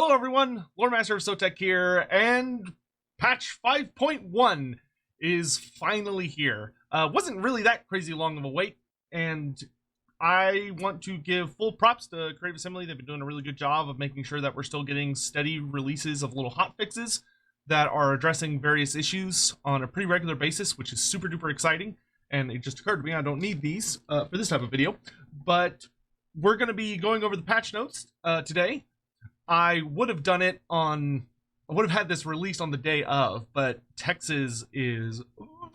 Hello everyone, Loremaster of Sotek here, and patch 5.1 is finally here. Wasn't really that crazy long of a wait, and I want to give full props to Creative Assembly. They've been doing a really good job of making sure that we're still getting steady releases of little hotfixes that are addressing various issues on a pretty regular basis, which is super duper exciting. And it just occurred to me I don't need these for this type of video, but we're going to be going over the patch notes today. I would have done it on, I would have had this released on the day of, but Texas is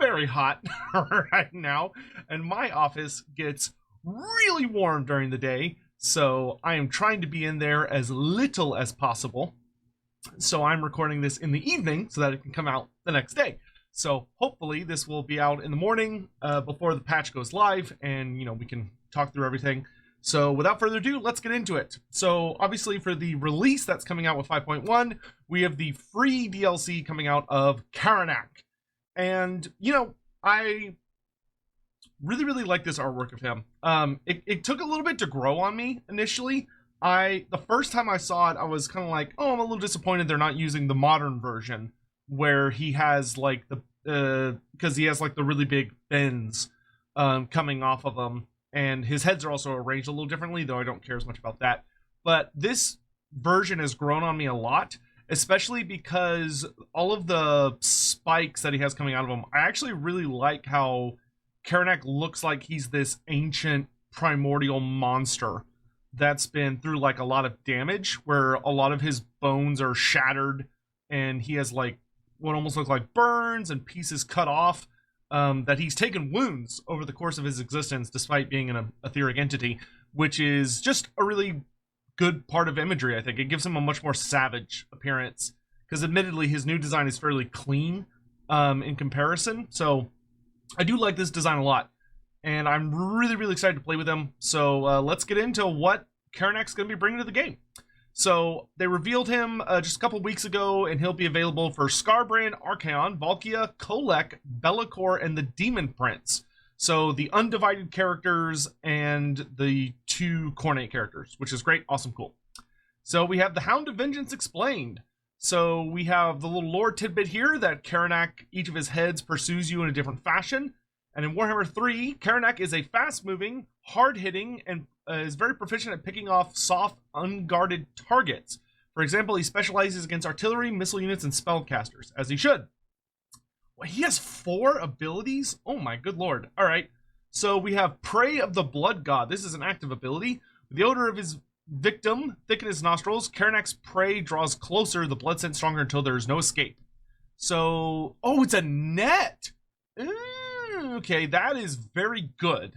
very hot right now, and my office gets really warm during the day, so I am trying to be in there as little as possible. So I'm recording this in the evening so that it can come out the next day. So hopefully this will be out in the morning before the patch goes live, and we can talk through everything. So without further ado, let's get into it. So obviously for the release that's coming out with 5.1, we have the free DLC coming out of Karanak. And, I really like this artwork of him. It took a little bit to grow on me initially. The first time I saw it, I was kind of like, oh, I'm a little disappointed they're not using the modern version where he has like because he has like the really big bends coming off of him. And his heads are also arranged a little differently, though I don't care as much about that. But this version has grown on me a lot, especially because all of the spikes that he has coming out of him, I actually really like how Karanak looks like he's this ancient primordial monster that's been through like a lot of damage, where a lot of his bones are shattered, and he has like what almost look like burns and pieces cut off. That he's taken wounds over the course of his existence despite being an etheric entity, which is just a really good part of imagery. I think it gives him a much more savage appearance, because admittedly his new design is fairly clean in comparison. So I do like this design a lot, and I'm really excited to play with him. So let's get into what Karanak's going to be bringing to the game. So they revealed him just a couple weeks ago, and he'll be available for Skarbrand, Archaon, Valkia, Kolek, Be'lakor, and the Demon Prince. So the undivided characters and the 2 Khornate characters, which is great, awesome, cool. So we have the Hound of Vengeance explained. So we have the little lore tidbit here that Karanak, each of his heads pursues you in a different fashion. And in Warhammer 3, Karanak is a fast-moving, hard-hitting, and is very proficient at picking off soft, unguarded targets. For example, he specializes against artillery, missile units, and spellcasters, as he should. Well, he has 4 abilities? Oh my good lord. Alright, so we have Prey of the Blood God. This is an active ability. With the odor of his victim thick in his nostrils, Karanak's prey draws closer, the blood scent stronger until there is no escape. So, oh, it's a net! Okay, that is very good.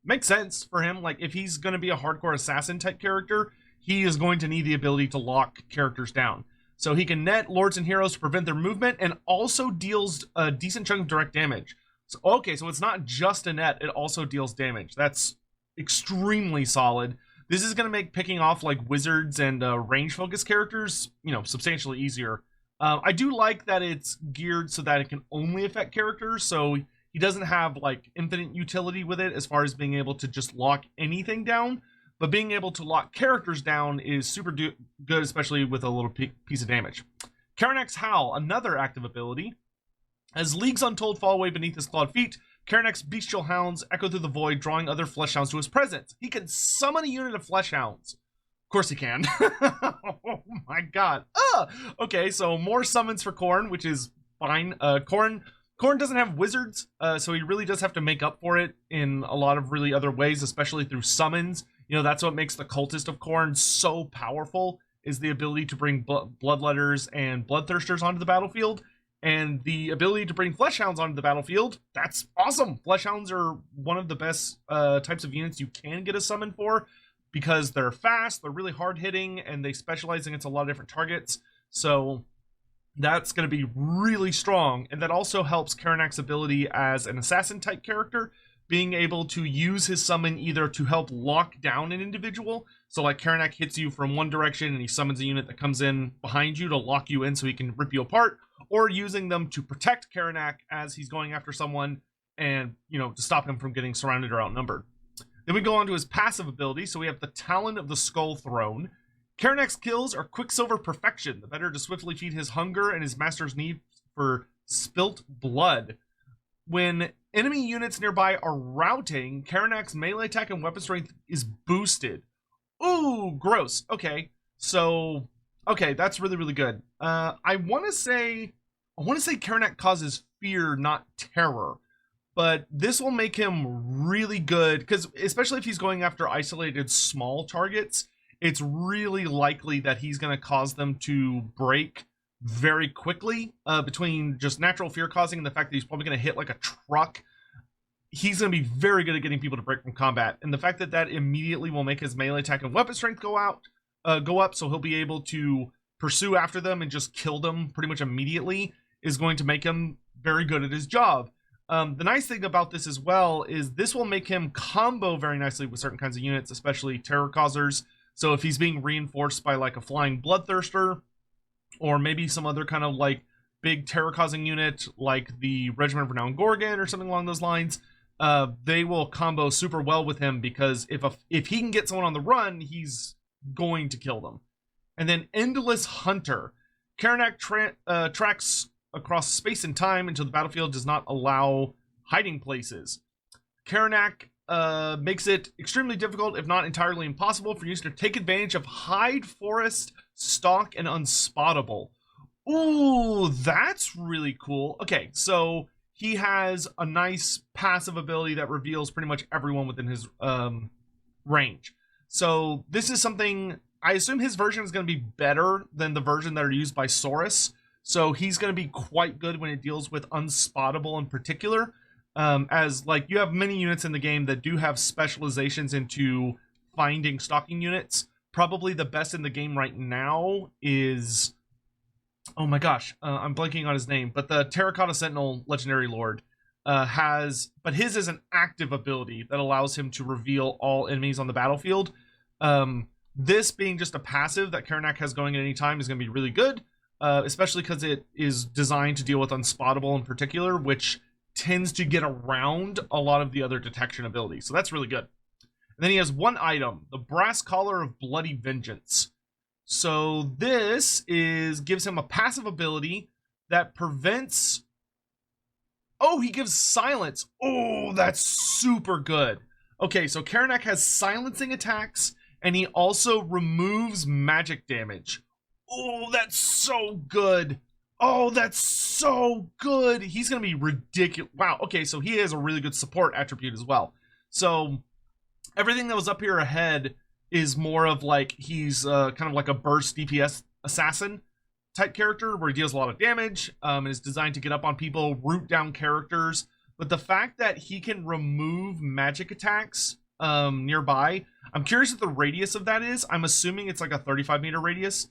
Makes sense for him. Like, if he's going to be a hardcore assassin type character, he is going to need the ability to lock characters down. So he can net lords and heroes to prevent their movement, and also deals a decent chunk of direct damage. So, okay, so it's not just a net, it also deals damage. That's extremely solid. This is going to make picking off like wizards and range focus characters, substantially easier. I do like that it's geared so that it can only affect characters, so he doesn't have like infinite utility with it as far as being able to just lock anything down, but being able to lock characters down is super good, especially with a little piece of damage. Karanak's Howl, another active ability. As leagues untold fall away beneath his clawed feet, Karanak's bestial hounds echo through the void, drawing other flesh hounds to his presence. He can summon a unit of flesh hounds. Of course he can. Oh my god. Okay, so more summons for Khorne, which is fine. Khorne doesn't have wizards, so he really does have to make up for it in a lot of really other ways, especially through summons. That's what makes the Cultist of Khorne so powerful, is the ability to bring Bloodletters and Bloodthirsters onto the battlefield. And the ability to bring Fleshhounds onto the battlefield, that's awesome. Fleshhounds are one of the best types of units you can get a summon for, because they're fast, they're really hard-hitting, and they specialize against a lot of different targets. So that's going to be really strong, and that also helps Karanak's ability as an assassin-type character, being able to use his summon either to help lock down an individual, so like Karanak hits you from one direction and he summons a unit that comes in behind you to lock you in so he can rip you apart, or using them to protect Karanak as he's going after someone and, to stop him from getting surrounded or outnumbered. Then we go on to his passive ability. So we have the Talon of the Skull Throne. Karanak's kills are Quicksilver perfection, the better to swiftly feed his hunger and his master's need for spilt blood. When enemy units nearby are routing, Karanak's melee attack and weapon strength is boosted. Ooh, gross. Okay, so okay, that's really, really good. I want to say Karanak causes fear, not terror, but this will make him really good because especially if he's going after isolated small targets, it's really likely that he's going to cause them to break very quickly. Between just natural fear causing and the fact that he's probably going to hit like a truck, he's going to be very good at getting people to break from combat. And the fact that that immediately will make his melee attack and weapon strength go up, so he'll be able to pursue after them and just kill them pretty much immediately, is going to make him very good at his job. The nice thing about this as well is this will make him combo very nicely with certain kinds of units, especially terror causers. So if he's being reinforced by like a flying bloodthirster, or maybe some other kind of like big terror causing unit like the Regiment of Renowned Gorgon or something along those lines, they will combo super well with him, because if he can get someone on the run, he's going to kill them. And then Endless Hunter. Karanak tracks across space and time until the battlefield does not allow hiding places. Karanak makes it extremely difficult, if not entirely impossible, for users to take advantage of hide, forest, stalk, and unspottable. Ooh, that's really cool. Okay, so he has a nice passive ability that reveals pretty much everyone within his range. So this is something, I assume his version is going to be better than the version that are used by Saurus. So he's going to be quite good when it deals with unspottable in particular. As like you have many units in the game that do have specializations into finding stalking units. Probably the best in the game right now is, oh my gosh, I'm blanking on his name, but the Terracotta Sentinel Legendary Lord but his is an active ability that allows him to reveal all enemies on the battlefield. This being just a passive that Karanak has going at any time is going to be really good, especially because it is designed to deal with unspottable in particular, which tends to get around a lot of the other detection abilities. So that's really good. And then he has one item, the Brass Collar of Bloody Vengeance. So this gives him a passive ability that prevents... Oh, he gives silence. Oh, that's super good. Okay, so Karanak has silencing attacks, and he also removes magic damage. Oh, that's so good. Oh, that's so good. He's going to be ridiculous. Wow, okay, so he has a really good support attribute as well. So everything that was up here ahead is more of like he's kind of like a burst DPS assassin type character where he deals a lot of damage and is designed to get up on people, root down characters. But the fact that he can remove magic attacks nearby, I'm curious what the radius of that is. I'm assuming it's like a 35-meter radius.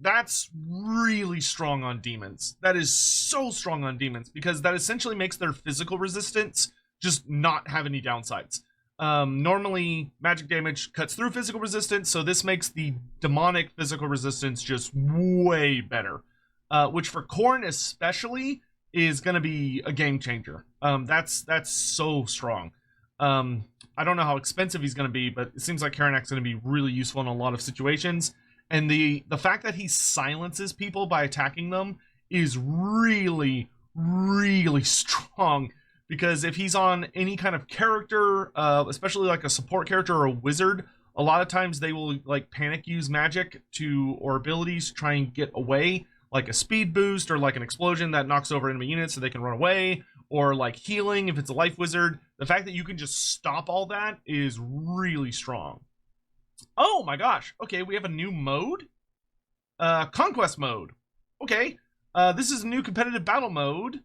That's really strong on demons. That is so strong on demons, because that essentially makes their physical resistance just not have any downsides. Normally magic damage cuts through physical resistance, so this makes the demonic physical resistance just way better, which for Khorne especially is going to be a game changer. That's so strong. I don't know how expensive he's going to be, but it seems like Karanak's going to be really useful in a lot of situations. And the fact that he silences people by attacking them is really, really strong. Because if he's on any kind of character, especially like a support character or a wizard, a lot of times they will like panic use magic or abilities to try and get away, like a speed boost or like an explosion that knocks over enemy units so they can run away, or like healing if it's a life wizard. The fact that you can just stop all that is really strong. Oh my gosh. Okay, we have a new mode. Conquest mode. Okay. This is a new competitive battle mode.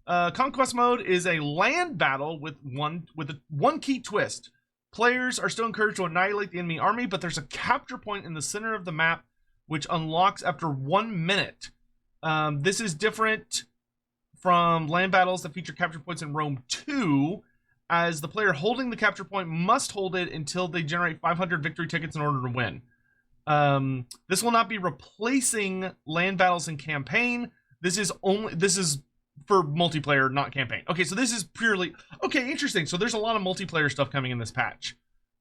Conquest mode is a land battle with one key twist. Players are still encouraged to annihilate the enemy army, but there's a capture point in the center of the map which unlocks after 1 minute. This is different from land battles that feature capture points in Rome 2, as the player holding the capture point must hold it until they generate 500 victory tickets in order to win. This will not be replacing land battles in campaign. This is for multiplayer, not campaign. Okay, so this is purely... Okay, interesting. So there's a lot of multiplayer stuff coming in this patch.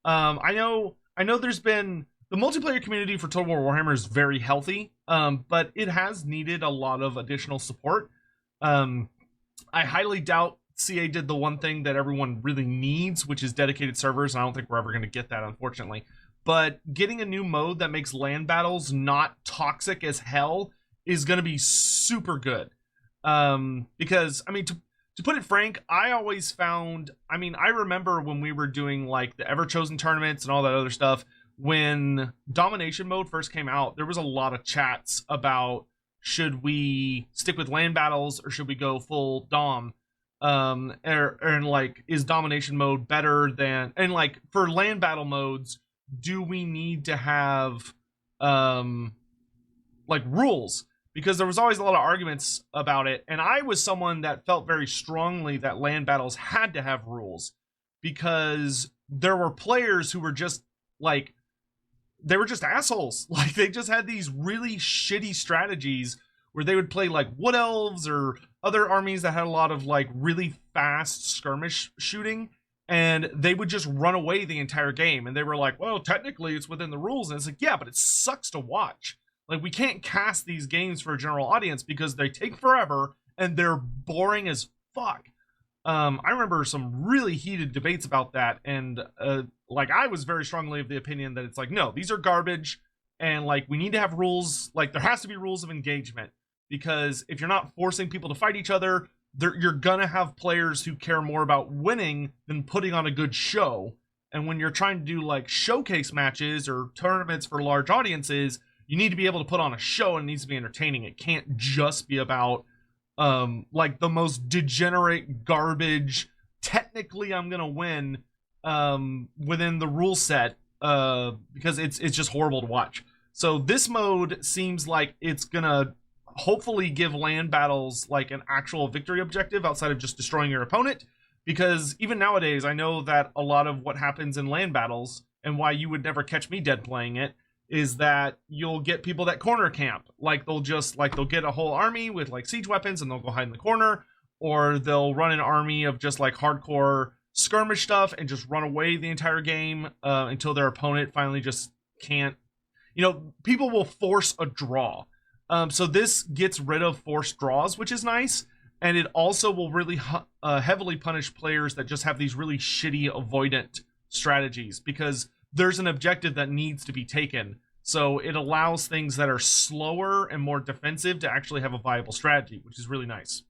I know there's been the multiplayer community for Total War Warhammer is very healthy, but it has needed a lot of additional support. I highly doubt CA did the one thing that everyone really needs, which is dedicated servers. And I don't think we're ever going to get that, unfortunately. But getting a new mode that makes land battles not toxic as hell is going to be super good. Because, I mean, to put it frank, I always found, I mean, I remember when we were doing like the Ever Chosen tournaments and all that other stuff, when Domination mode first came out, there was a lot of chats about should we stick with land battles or should we go full Dom? And like, is Domination mode better than, and like for land battle modes, do we need to have like rules? Because there was always a lot of arguments about it, and I was someone that felt very strongly that land battles had to have rules, because there were players who were just like, they were just assholes. Like, they just had these really shitty strategies where they would play like Wood Elves or other armies that had a lot of like really fast skirmish shooting, and they would just run away the entire game. And they were like, well, technically it's within the rules. And it's like, yeah, but it sucks to watch. Like, we can't cast these games for a general audience because they take forever and they're boring as fuck. I remember some really heated debates about that, and like, I was very strongly of the opinion that it's like, no, these are garbage, and like, we need to have rules. Like, there has to be rules of engagement, because if you're not forcing people to fight each other, you're gonna have players who care more about winning than putting on a good show. And when you're trying to do like showcase matches or tournaments for large audiences, you need to be able to put on a show, and it needs to be entertaining. It can't just be about like the most degenerate garbage, technically I'm gonna win within the rule set, because it's just horrible to watch. So this mode seems like it's gonna hopefully give land battles like an actual victory objective outside of just destroying your opponent, because even nowadays I know that a lot of what happens in land battles, and why you would never catch me dead playing it, is that you'll get people that corner camp. Like, they'll get a whole army with like siege weapons and they'll go hide in the corner, or they'll run an army of just like hardcore skirmish stuff and just run away the entire game until their opponent finally just can't. You know, people will force a draw. So this gets rid of forced draws, which is nice, and it also will really heavily punish players that just have these really shitty avoidant strategies, because there's an objective that needs to be taken. So it allows things that are slower and more defensive to actually have a viable strategy, which is really nice.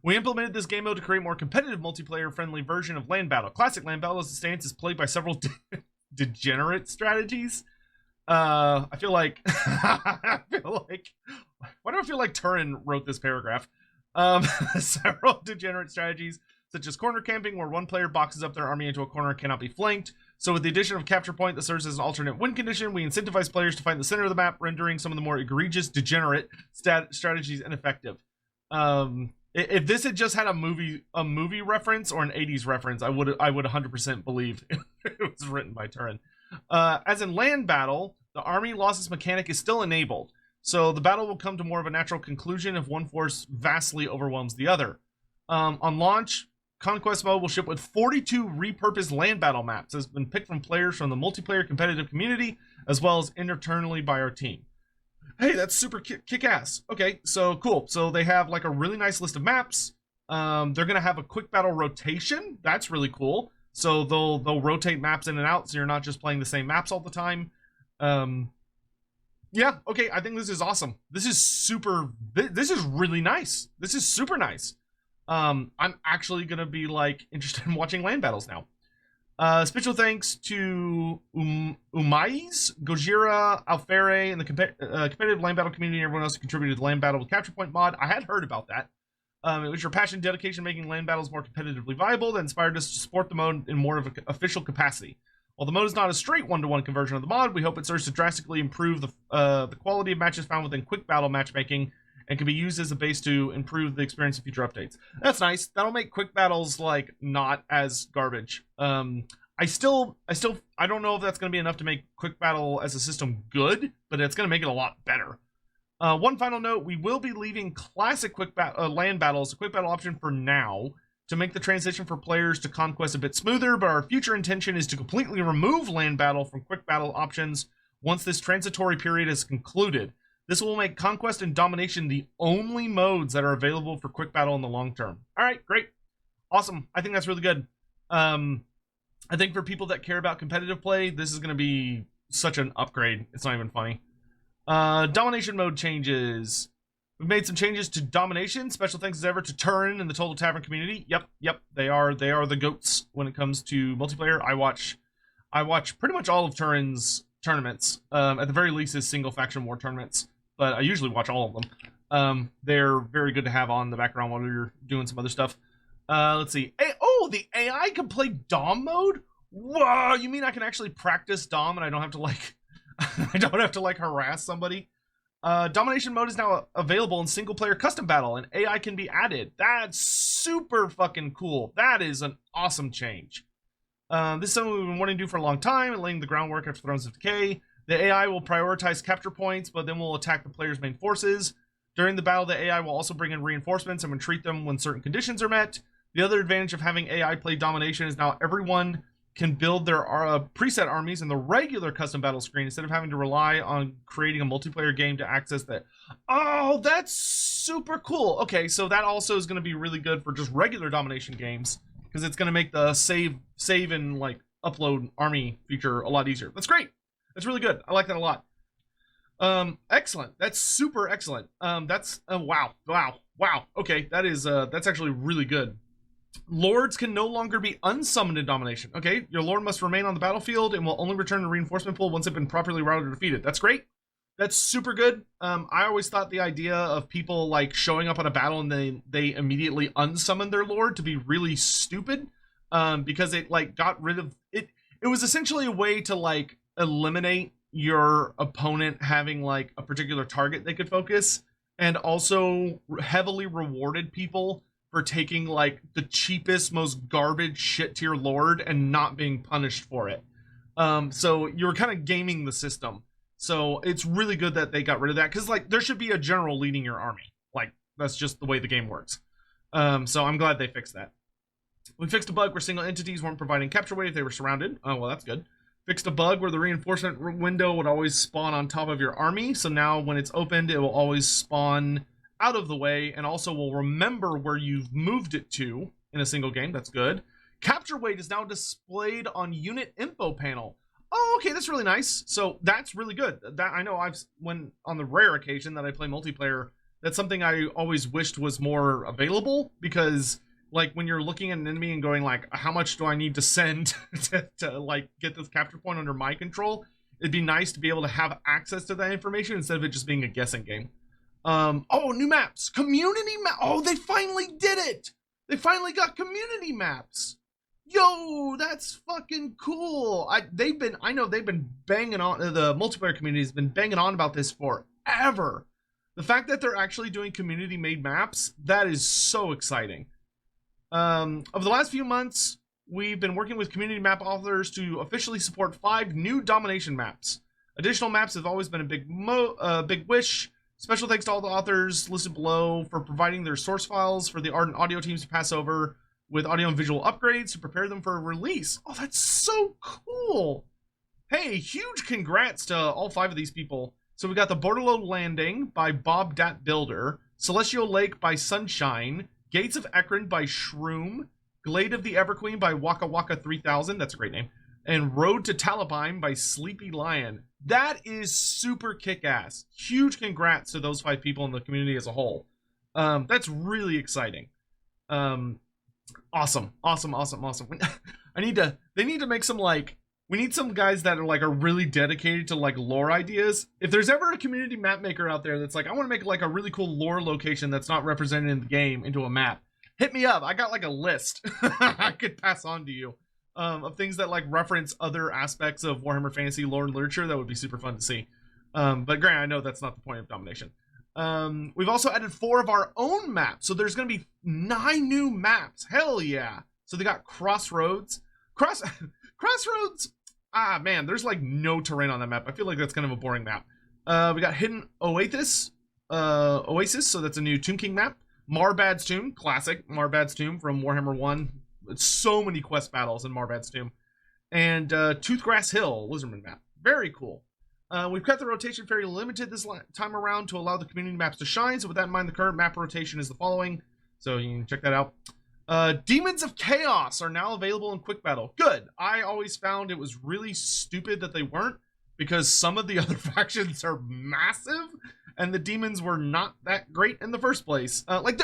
We implemented this game mode to create a more competitive multiplayer-friendly version of land battle. Classic land battle, as it stands, is played by several degenerate strategies. I feel like why do I feel like Turin wrote this paragraph? Several degenerate strategies, such as corner camping, where one player boxes up their army into a corner and cannot be flanked. So with the addition of capture point that serves as an alternate win condition, we incentivize players to find the center of the map, rendering some of the more egregious degenerate strategies ineffective. If this had just had a movie reference or an 80s reference, I would 100% believe it was written by Turin. As in land battle, the army losses mechanic is still enabled, so the battle will come to more of a natural conclusion if one force vastly overwhelms the other. On launch, Conquest mode will ship with 42 repurposed land battle maps, has been picked from players from the multiplayer competitive community, as well as internally by our team. Hey, that's super kick-ass. Okay, so cool. So they have like a really nice list of maps. They're gonna have a quick battle rotation. That's really cool. So they'll rotate maps in and out, so you're not just playing the same maps all the time. Yeah, okay, I think this is awesome. This is really nice. This is super nice. I'm actually gonna be like interested in watching land battles now. Special thanks to Umais, Gojira, Alfere, and the competitive land battle community, and everyone else who contributed to the land battle with capture point mod. I had heard about that. It was your passion and dedication making land battles more competitively viable that inspired us to support the mode in more of an official capacity. While the mode is not a straight one-to-one conversion of the mod, we hope it serves to drastically improve the quality of matches found within quick battle matchmaking, and can be used as a base to improve the experience of future updates. That's nice. That'll make quick battles like not as garbage. I don't know if that's going to be enough to make quick battle as a system good, but it's going to make it a lot better. One final note: we will be leaving classic land battles, a quick battle option for now, to make the transition for players to conquest a bit smoother, but our future intention is to completely remove land battle from quick battle options once this transitory period is concluded. This will make conquest and domination the only modes that are available for quick battle in the long term. All right, great. Awesome. I think that's really good. I think for people that care about competitive play, this is going to be such an upgrade. It's not even funny. Domination mode changes. We've made some changes to domination. Special thanks as ever to Turin and the Total Tavern community. Yep. They are the goats when it comes to multiplayer. I watch pretty much all of Turin's tournaments. At the very least, his single faction war tournaments. But I usually watch all of them. They're very good to have on the background while you're doing some other stuff. Let's see. The AI can play Dom mode? Whoa, you mean I can actually practice Dom and I don't have to like harass somebody? Domination mode is now available in single player custom battle and AI can be added. That's super fucking cool. That is an awesome change. This is something we've been wanting to do for a long time and laying the groundwork after Thrones of Decay. The AI will prioritize capture points, but then will attack the player's main forces. During the battle, the AI will also bring in reinforcements and retreat them when certain conditions are met. The other advantage of having AI play domination is now everyone can build their preset armies in the regular custom battle screen instead of having to rely on creating a multiplayer game to access that. Oh, that's super cool. Okay, so that also is going to be really good for just regular domination games because it's going to make the save and like upload army feature a lot easier. That's great. That's really good. I like that a lot. Excellent. That's super excellent. That's wow. Okay, that's actually really good. Lords can no longer be unsummoned in domination. Okay, your lord must remain on the battlefield and will only return to reinforcement pool once they've been properly routed or defeated. That's great. That's super good. I always thought the idea of people like showing up on a battle and they immediately unsummon their lord to be really stupid, because it like got rid of it. It was essentially a way to like eliminate your opponent having like a particular target they could focus, and also heavily rewarded people for taking like the cheapest, most garbage shit tier lord and not being punished for it. So you're kind of gaming the system. So it's really good that they got rid of that, because like there should be a general leading your army. Like that's just the way the game works. So I'm glad they fixed that. We fixed a bug where single entities weren't providing capture weight if they were surrounded. Oh well, that's good. Fixed a bug where the reinforcement window would always spawn on top of your army. So now when it's opened, it will always spawn out of the way, and also will remember where you've moved it to in a single game. That's good. Capture weight is now displayed on unit info panel. Oh, okay, that's really nice. So that's really good. That I know when on the rare occasion that I play multiplayer, that's something I always wished was more available, because like when you're looking at an enemy and going like, how much do I need to send to like get this capture point under my control? It'd be nice to be able to have access to that information instead of it just being a guessing game. New maps, community map. Oh, they finally did it. They finally got community maps. Yo, that's fucking cool. I know they've been banging on, the multiplayer community has been banging on about this forever. The fact that they're actually doing community made maps, that is so exciting. Over the last few months, we've been working with community map authors to officially support 5 new domination maps. Additional maps have always been a big wish. Special thanks to all the authors listed below for providing their source files for the art and audio teams to pass over with audio and visual upgrades to prepare them for a release. Oh, that's so cool. Hey, huge congrats to all 5 of these people. So we got the Bordello Landing by Bob Dat Builder, Celestial Lake by Sunshine, Gates of Ekron by Shroom, Glade of the Everqueen by Waka Waka 3000, that's a great name, and Road to Talabime by Sleepy Lion. That is super kick-ass. Huge congrats to those 5 people in the community as a whole. That's really exciting. Awesome. They need to make some like, we need some guys that are really dedicated to like lore ideas. If there's ever a community map maker out there that's like, I want to make like a really cool lore location that's not represented in the game into a map, hit me up. I got like a list I could pass on to you. Of things that like reference other aspects of Warhammer Fantasy lore and literature. That would be super fun to see. But granted, I know that's not the point of domination. We've also added 4 of our own maps, so there's going to be 9 new maps. Hell yeah! So they got Crossroads. Crossroads. Ah man, there's like no terrain on that map. I feel like that's kind of a boring map. We got Hidden Oasis. So that's a new Tomb King map. Marbad's Tomb, classic Marbad's Tomb from Warhammer 1. So many quest battles in Marbad's Tomb. And Toothgrass Hill, Lizardman map. Very cool. We've kept the rotation fairly limited this time around to allow the community maps to shine. So with that in mind, the current map rotation is the following. So you can check that out. Demons of Chaos are now available in Quick Battle. Good. I always found it was really stupid that they weren't, because some of the other factions are massive, and the demons were not that great in the first place. Like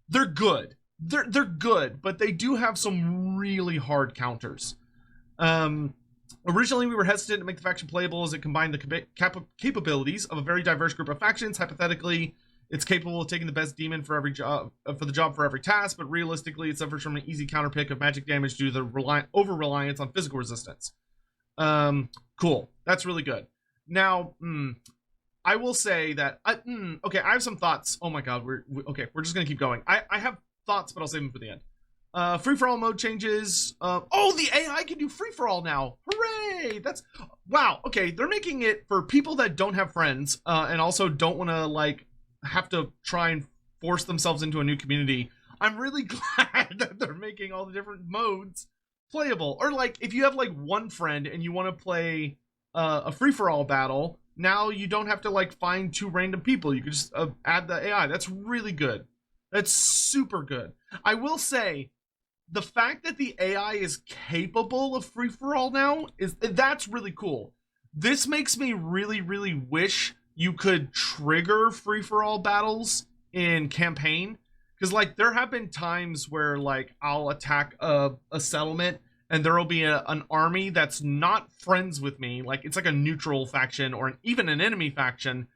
they're good. They're good, but they do have some really hard counters. Originally, we were hesitant to make the faction playable as it combined the capabilities of a very diverse group of factions. Hypothetically, it's capable of taking the best demon for every job, for every task, but realistically, it suffers from an easy counterpick of magic damage due to the over-reliance on physical resistance. Cool. That's really good. Now, I will say that, okay, I have some thoughts. Oh my god, we're just gonna keep going. I have thoughts, but I'll save them for the end. Free-for-all mode changes. Oh, the AI can do free-for-all now. Hooray! That's, wow. Okay, they're making it for people that don't have friends, and also don't want to, like, have to try and force themselves into a new community. I'm really glad that they're making all the different modes playable. Or, like, if you have, like, one friend and you want to play a free-for-all battle, now you don't have to, like, find two random people. You can just add the AI. That's really good. That's super good. I will say, the fact that the AI is capable of free-for-all now, that's really cool. This makes me really, really wish you could trigger free-for-all battles in campaign. Because, like, there have been times where, like, I'll attack a settlement and there will be an army that's not friends with me. Like, it's like a neutral faction or even an enemy faction.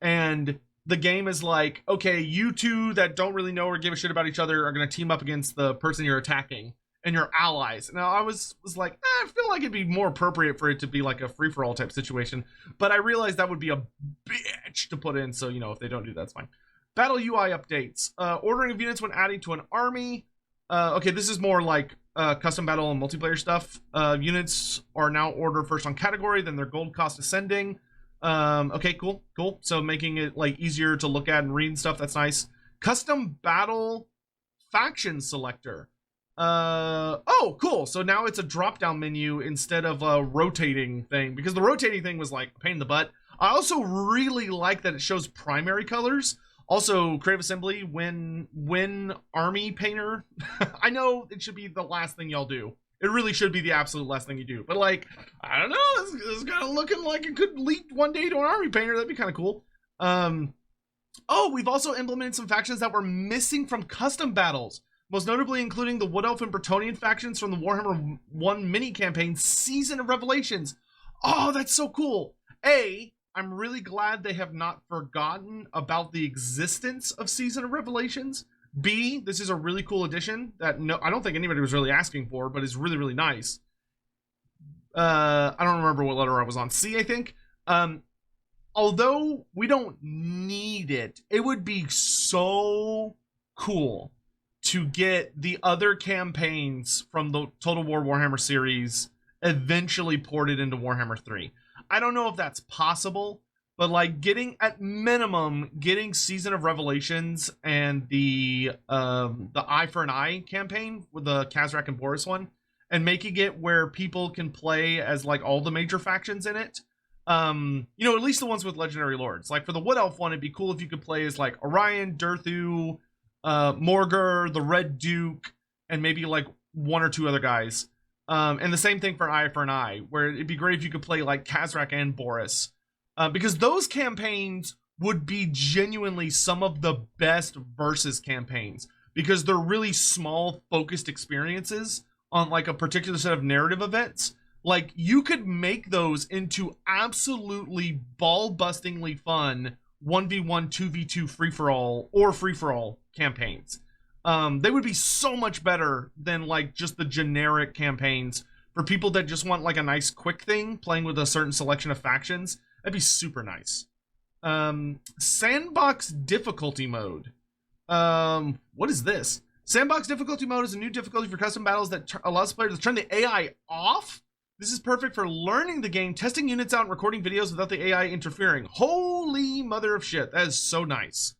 And the game is like, okay, you two that don't really know or give a shit about each other are going to team up against the person you're attacking and your allies. Now, I was like, I feel like it'd be more appropriate for it to be like a free-for-all type situation. But I realized that would be a bitch to put in. So, you know, if they don't do that, it's fine. Battle UI updates. Ordering of units when adding to an army. Okay, this is more like custom battle and multiplayer stuff. Units are now ordered first on category, then their gold cost ascending. Okay, cool. So making it like easier to look at and read and stuff. That's nice. Custom battle faction selector. Oh, cool. So now it's a drop-down menu instead of a rotating thing, because the rotating thing was like a pain in the butt. I also really like that it shows primary colors. Also, Creative Assembly, when Army Painter. I know it should be the last thing y'all do. It really should be the absolute last thing you do. But, like, I don't know. This is kind of looking like it could lead one day to an Army Painter. That'd be kind of cool. Oh, we've also implemented some factions that were missing from custom battles. Most notably including the Wood Elf and Bretonnian factions from the Warhammer 1 mini-campaign, Season of Revelations. Oh, that's so cool. I'm really glad they have not forgotten about the existence of Season of Revelations. B, this is a really cool addition that I don't think anybody was really asking for, but is really, really nice. I don't remember what letter I was on. C, I think. Although we don't need it, it would be so cool to get the other campaigns from the Total War Warhammer series eventually ported into Warhammer 3. I don't know if that's possible, but like at minimum getting Season of Revelations and the Eye for an Eye campaign with the Kazrak and Boris one, and making it where people can play as like all the major factions in it. You know, at least the ones with legendary lords. Like for the Wood Elf one, it'd be cool if you could play as like Orion, Durthu, Morgur, the Red Duke, and maybe like one or two other guys. And the same thing for Eye for an Eye, where it'd be great if you could play like Kazrak and Boris. Because those campaigns would be genuinely some of the best versus campaigns, because they're really small, focused experiences on like a particular set of narrative events. Like, you could make those into absolutely ball-bustingly fun 1v1, 2v2 free-for-all or free-for-all campaigns. They would be so much better than like just the generic campaigns for people that just want like a nice quick thing playing with a certain selection of factions. That'd be super nice. Sandbox difficulty mode. What is this? Sandbox difficulty mode is a new difficulty for custom battles that allows players to turn the AI off. This is perfect for learning the game, testing units out, and recording videos without the AI interfering. Holy mother of shit. That is so nice.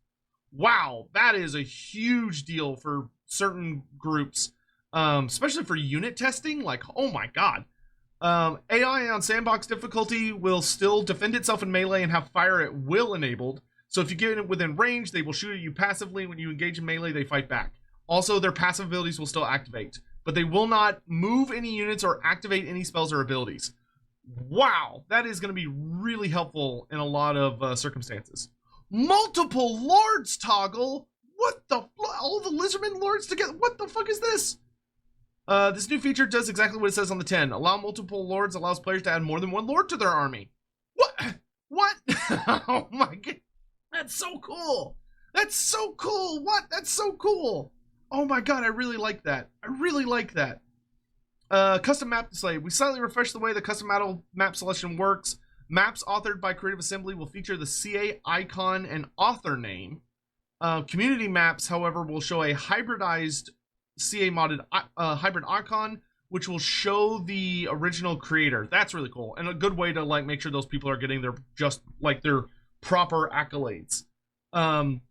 Wow, that is a huge deal for certain groups, especially for unit testing. Like, oh my god. AI on sandbox difficulty will still defend itself in melee and have fire at will enabled. So if you get it within range, they will shoot at you passively. When you engage in melee, they fight back. Also, their passive abilities will still activate, but they will not move any units or activate any spells or abilities. Wow, that is going to be really helpful in a lot of circumstances. Multiple lords toggle? What the? All the lizardmen lords together? What the fuck is this? This new feature does exactly what it says on the 10. Allow multiple lords allows players to add more than one lord to their army. What? What? Oh my god. That's so cool. That's so cool. What? That's so cool. Oh my god, I really like that. I really like that. Custom map display. We slightly refresh the way the custom map selection works. Maps authored by Creative Assembly will feature the CA icon and author name. Community maps, however, will show a hybridized CA modded hybrid icon, which will show the original creator. That's really cool, and a good way to like make sure those people are getting their their proper accolades.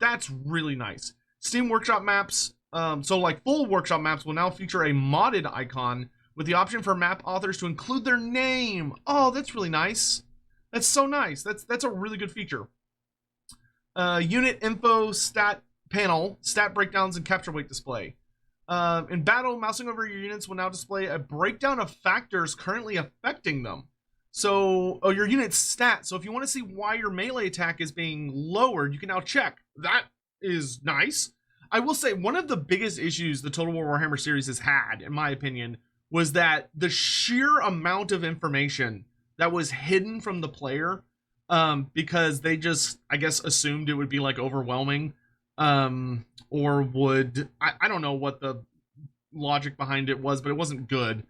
That's really nice. Steam Workshop maps. So like full workshop maps will now feature a modded icon with the option for map authors to include their name. Oh, that's really nice. That's so nice. That's a really good feature. Unit info stat panel, stat breakdowns and capture weight display. In battle, mousing over your units will now display a breakdown of factors currently affecting them. So, your unit's stat. So if you want to see why your melee attack is being lowered, you can now check. That is nice. I will say one of the biggest issues the Total War Warhammer series has had, in my opinion, was that the sheer amount of information that was hidden from the player, because they just, I guess, assumed it would be like overwhelming, or would, I don't know what the logic behind it was, but it wasn't good.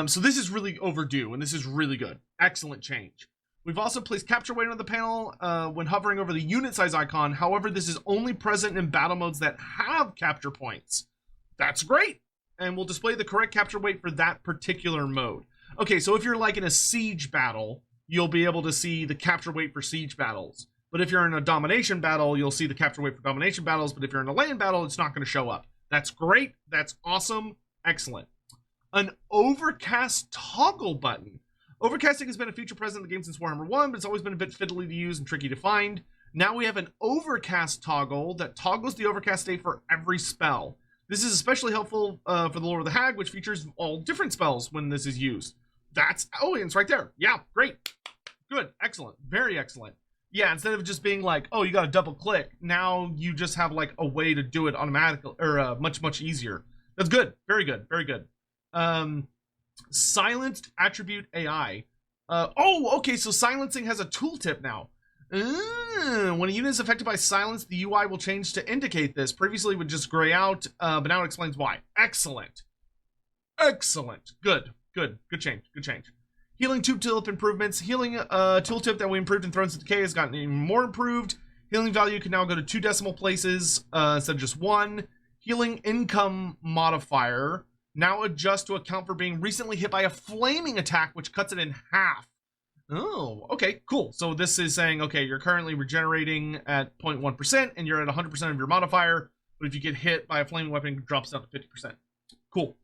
So this is really overdue, and this is really good. Excellent change. We've also placed capture weight on the panel when hovering over the unit size icon. However, this is only present in battle modes that have capture points. That's great. And we'll display the correct capture weight for that particular mode. Okay, so if you're like in a siege battle, you'll be able to see the capture weight for siege battles. But if you're in a domination battle, you'll see the capture weight for domination battles. But if you're in a land battle, it's not going to show up. That's great. That's awesome. Excellent. An overcast toggle button. Overcasting has been a feature present in the game since Warhammer 1, but it's always been a bit fiddly to use and tricky to find. Now we have an overcast toggle that toggles the overcast state for every spell. This is especially helpful for the Lore of the Hag, which features all different spells when this is used. Oh, it's right there. Yeah, great. Good, excellent, very excellent. Yeah, instead of just being like, oh, you got to double click, now you just have like a way to do it automatically, or much easier. That's good, very good, very good. Silenced attribute AI. Okay, so silencing has a tooltip now. When a unit is affected by silence, the UI will change to indicate this. Previously it would just gray out, but now it explains why. Excellent. Excellent. Good change, good change. Healing tooltip improvements. Healing tooltip that we improved in Thrones of Decay has gotten even more improved. Healing value can now go to 2 decimal places instead of just 1. Healing income modifier now adjust to account for being recently hit by a flaming attack, which cuts it in half. Oh, okay, cool. So this is saying, okay, you're currently regenerating at 0.1% and you're at 100% of your modifier, but if you get hit by a flaming weapon, it drops down to 50%. Cool.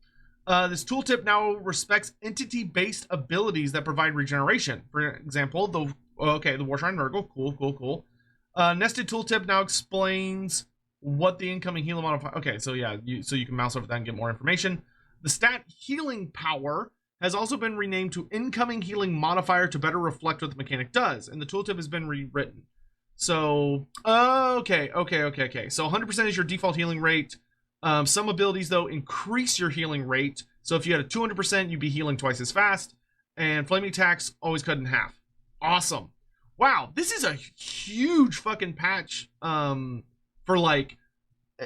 This tooltip now respects entity-based abilities that provide regeneration. For example, the Warshrine Nurgle. Cool. Nested tooltip now explains what the incoming healing modifier. Okay, so yeah, so you can mouse over that and get more information. The stat healing power has also been renamed to incoming healing modifier to better reflect what the mechanic does, and the tooltip has been rewritten. So, okay. So 100% is your default healing rate. Some abilities, though, increase your healing rate. So if you had a 200%, you'd be healing twice as fast. And flaming attacks always cut in half. Awesome. Wow, this is a huge fucking patch for, like,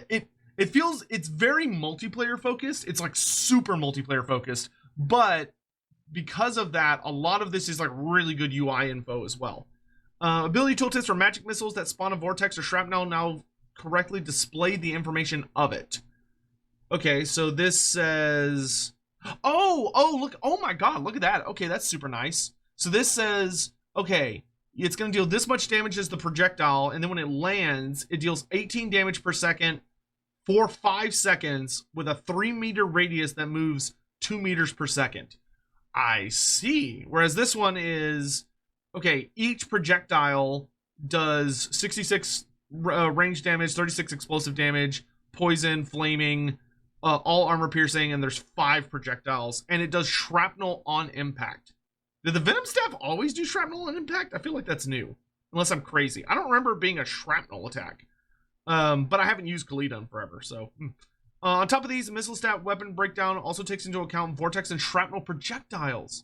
it feels, it's very multiplayer focused. It's, like, super multiplayer focused. But because of that, a lot of this is, like, really good UI info as well. Ability tooltips for magic missiles that spawn a vortex or shrapnel now correctly display the information of it. Okay, so this says, look, oh my god, look at that. Okay, that's super nice. So this says, okay, it's going to deal this much damage as the projectile, and then when it lands, it deals 18 damage per second for 5 seconds with a 3-meter radius that moves 2 meters per second. I see. Whereas this one is, okay, each projectile does 66 range damage, 36 explosive damage, poison, flaming, all armor piercing, and there's 5 projectiles, and it does shrapnel on impact. Did the Venom Staff always do shrapnel on impact? I feel like that's new, unless I'm crazy. I don't remember it being a shrapnel attack, but I haven't used Khalida in forever, so... on top of these, the missile staff weapon breakdown also takes into account vortex and shrapnel projectiles.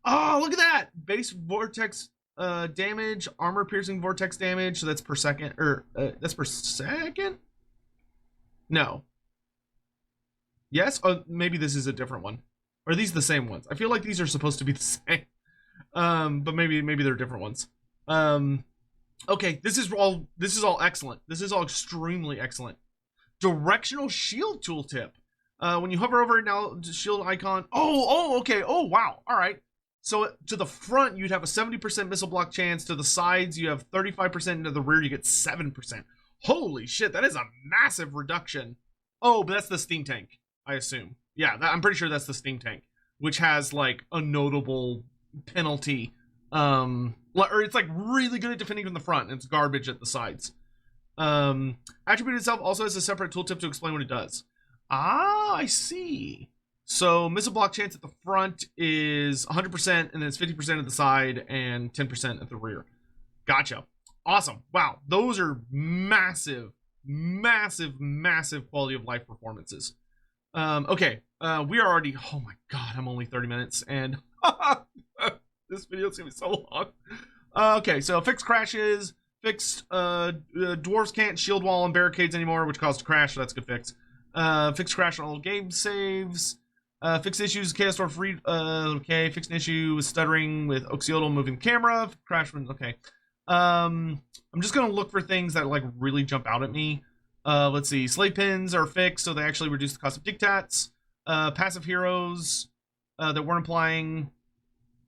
Oh, look at that! Base vortex damage, armor piercing vortex damage, so that's per second, or that's per second? No. Yes? Oh, maybe this is a different one. Or are these the same ones? I feel like these are supposed to be the same. But maybe they're different ones. Okay, this is all excellent. This is all extremely excellent. Directional shield tooltip. When you hover over it now, shield icon. Oh, okay. Oh, wow. All right. So to the front, you'd have a 70% missile block chance. To the sides, you have 35%. And to the rear, you get 7%. Holy shit, that is a massive reduction. Oh, but that's the steam tank, I assume. Yeah, I'm pretty sure that's the steam tank, which has like a notable penalty. Or it's like really good at defending from the front, and it's garbage at the sides. Attribute itself also has a separate tooltip to explain what it does. Ah, I see. So missile block chance at the front is 100%, and then it's 50% at the side and 10% at the rear. Gotcha. Awesome. Wow, those are massive, massive, massive quality of life performances. Okay, we are already, oh my god, I'm only 30 minutes, and this video is gonna be so long. Okay, so fixed crashes, fixed, dwarves can't shield wall and barricades anymore, which caused a crash, so that's a good fix. Fixed crash on all game saves, fixed issues, chaos dwarf read, okay, fixed an issue with stuttering with Oxiodal moving camera, crash when, okay. I'm just gonna look for things that like really jump out at me. Let's see. Slave pins are fixed, so they actually reduce the cost of dictats. Passive heroes that weren't applying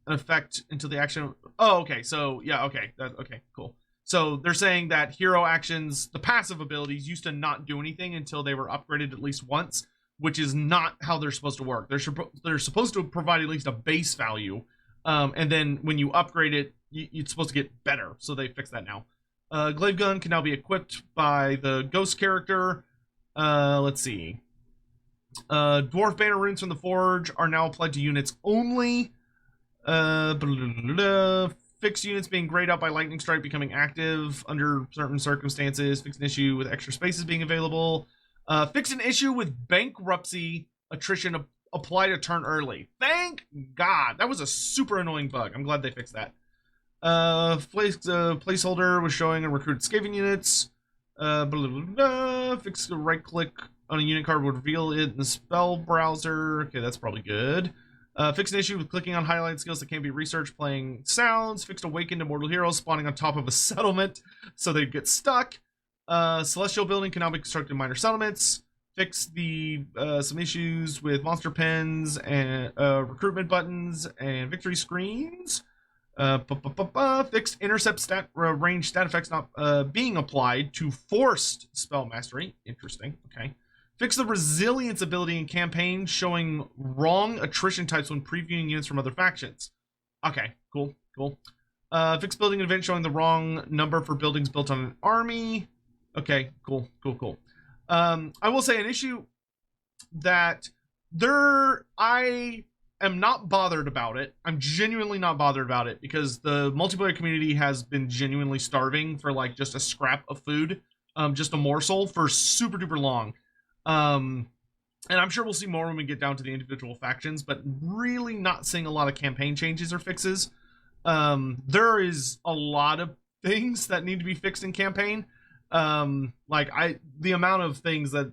an effect until the action. Oh, okay. So yeah, okay. Okay, cool. So they're saying that hero actions, the passive abilities, used to not do anything until they were upgraded at least once, which is not how they're supposed to work. They're supposed to provide at least a base value, and then when you upgrade it, you're supposed to get better. So they fixed that now. Glaive gun can now be equipped by the ghost character. Let's see. Dwarf banner runes from the forge are now applied to units only. Fixed units being grayed out by lightning strike becoming active under certain circumstances. Fixed an issue with extra spaces being available. Fixed an issue with bankruptcy attrition applied a turn early. Thank God. That was a super annoying bug. I'm glad they fixed that. Placeholder was showing and recruited scavenging units. Fix the right click on a unit card would reveal it in the spell browser. Okay, that's probably good. Fix an issue with clicking on highlight skills that can't be researched playing sounds. Fixed awakened immortal heroes spawning on top of a settlement so they'd get stuck. Celestial building can now be constructed in minor settlements. Fix the some issues with monster pens and recruitment buttons and victory screens. Fixed intercept stat range stat effects not being applied to forced spell mastery. Interesting. Okay. Fix the resilience ability in campaign showing wrong attrition types when previewing units from other factions. Okay, cool. Fix building an event showing the wrong number for buildings built on an army. Okay, cool. I will say an issue that I am not bothered about it. I'm genuinely not bothered about it because the multiplayer community has been genuinely starving for like just a scrap of food, just a morsel for super duper long. And I'm sure we'll see more when we get down to the individual factions, but really not seeing a lot of campaign changes or fixes. There is a lot of things that need to be fixed in campaign. The amount of things that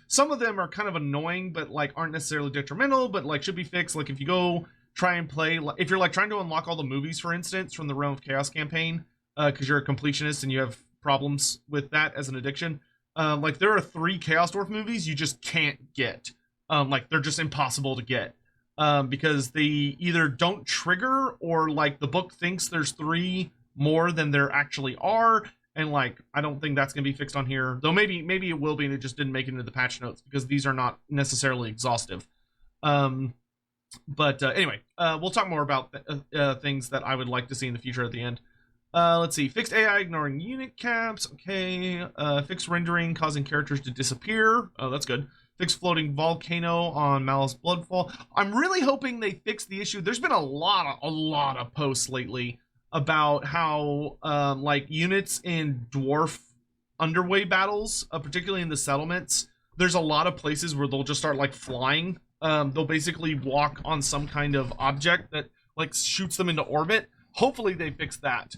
some of them are kind of annoying, but like aren't necessarily detrimental, but like should be fixed. Like if you go try and play, if you're like trying to unlock all the movies, for instance, from the Realm of Chaos campaign, because you're a completionist and you have problems with that as an addiction. Like there are 3 Chaos Dwarf movies you just can't get. Like they're just impossible to get. because they either don't trigger or like the book thinks there's 3 more than there actually are. And like, I don't think that's going to be fixed on here, though maybe it will be, and it just didn't make it into the patch notes because these are not necessarily exhaustive. But anyway, we'll talk more about things that I would like to see in the future at the end. Let's see. Fixed AI ignoring unit caps. Okay. Fixed rendering causing characters to disappear. Oh, that's good. Fixed floating volcano on Malice Bloodfall. I'm really hoping they fix the issue. There's been a lot of posts lately about how like units in dwarf underway battles, particularly in the settlements, there's a lot of places where they'll just start like flying. They'll basically walk on some kind of object that like shoots them into orbit. Hopefully they fix that.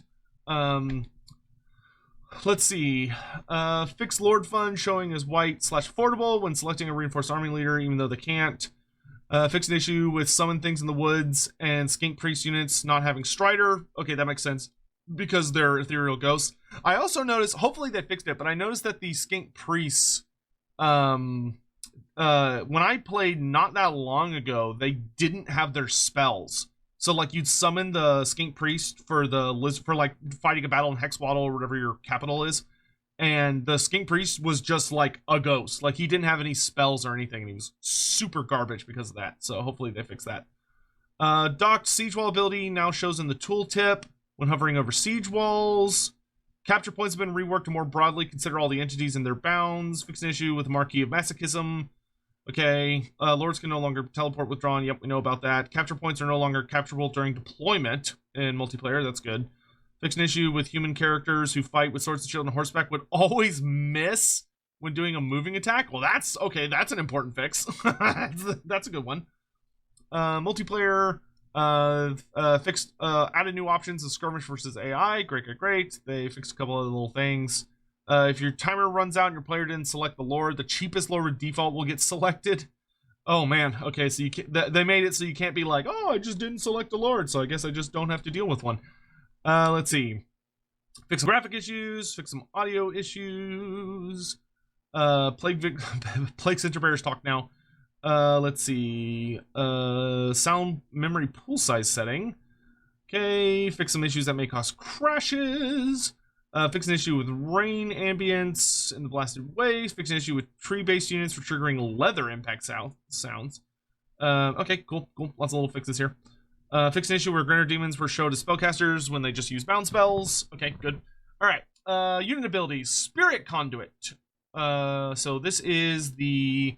Let's see. Fix Lord Fund showing as white/affordable when selecting a reinforced army leader, even though they can't. Fix an issue with summon things in the woods and skink priest units not having Strider. Okay, that makes sense because they're ethereal ghosts. I also noticed, hopefully they fixed it, but I noticed that the skink priests, when I played not that long ago, they didn't have their spells. So like you'd summon the skink priest for like fighting a battle in Hexwaddle or whatever your capital is, and the skink priest was just like a ghost. Like he didn't have any spells or anything, and he was super garbage because of that. So hopefully they fix that. Docked siege wall ability now shows in the tooltip when hovering over siege walls. Capture points have been reworked to more broadly consider all the entities in their bounds. Fix an issue with Marquis of Masochism. Okay, lords can no longer teleport withdrawn. Yep, we know about that. Capture points are no longer capturable during deployment in multiplayer. That's good. Fix an issue with human characters who fight with swords and shield and horseback would always miss when doing a moving attack. Well, that's okay. That's an important fix. That's a good one. Multiplayer fixed added new options of skirmish versus AI. Great. They fixed a couple of little things. If your timer runs out and your player didn't select the lord, the cheapest lord with default will get selected. Oh man, okay, so you can't, they made it so you can't be like, oh, I just didn't select the lord, so I guess I just don't have to deal with one. Let's see. Fix some graphic issues, fix some audio issues. Plague Center Bears talk now. Let's see. Sound memory pool size setting. Okay, fix some issues that may cause crashes. Fix an issue with rain ambience in the blasted waves. Fix an issue with tree-based units for triggering leather impact sounds. Okay, cool. Lots of little fixes here. Fix an issue where Grinner Demons were showed as spellcasters when they just use bound spells. Okay, good. All right. Unit abilities. Spirit Conduit. So this is the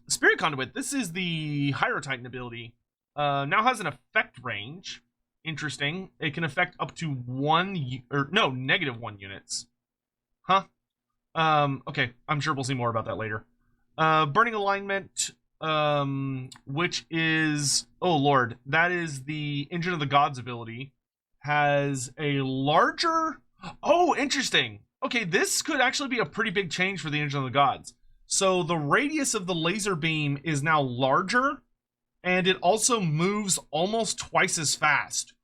Spirit Conduit. This is the Hydro Titan ability. Now has an effect range. Interesting. It can affect up to -1 units. Huh? Okay. I'm sure we'll see more about that later. Burning Alignment, which is, oh lord, that is the Engine of the Gods ability. Has a larger, oh, interesting. Okay, this could actually be a pretty big change for the Engine of the Gods. So the radius of the laser beam is now larger, and it also moves almost twice as fast.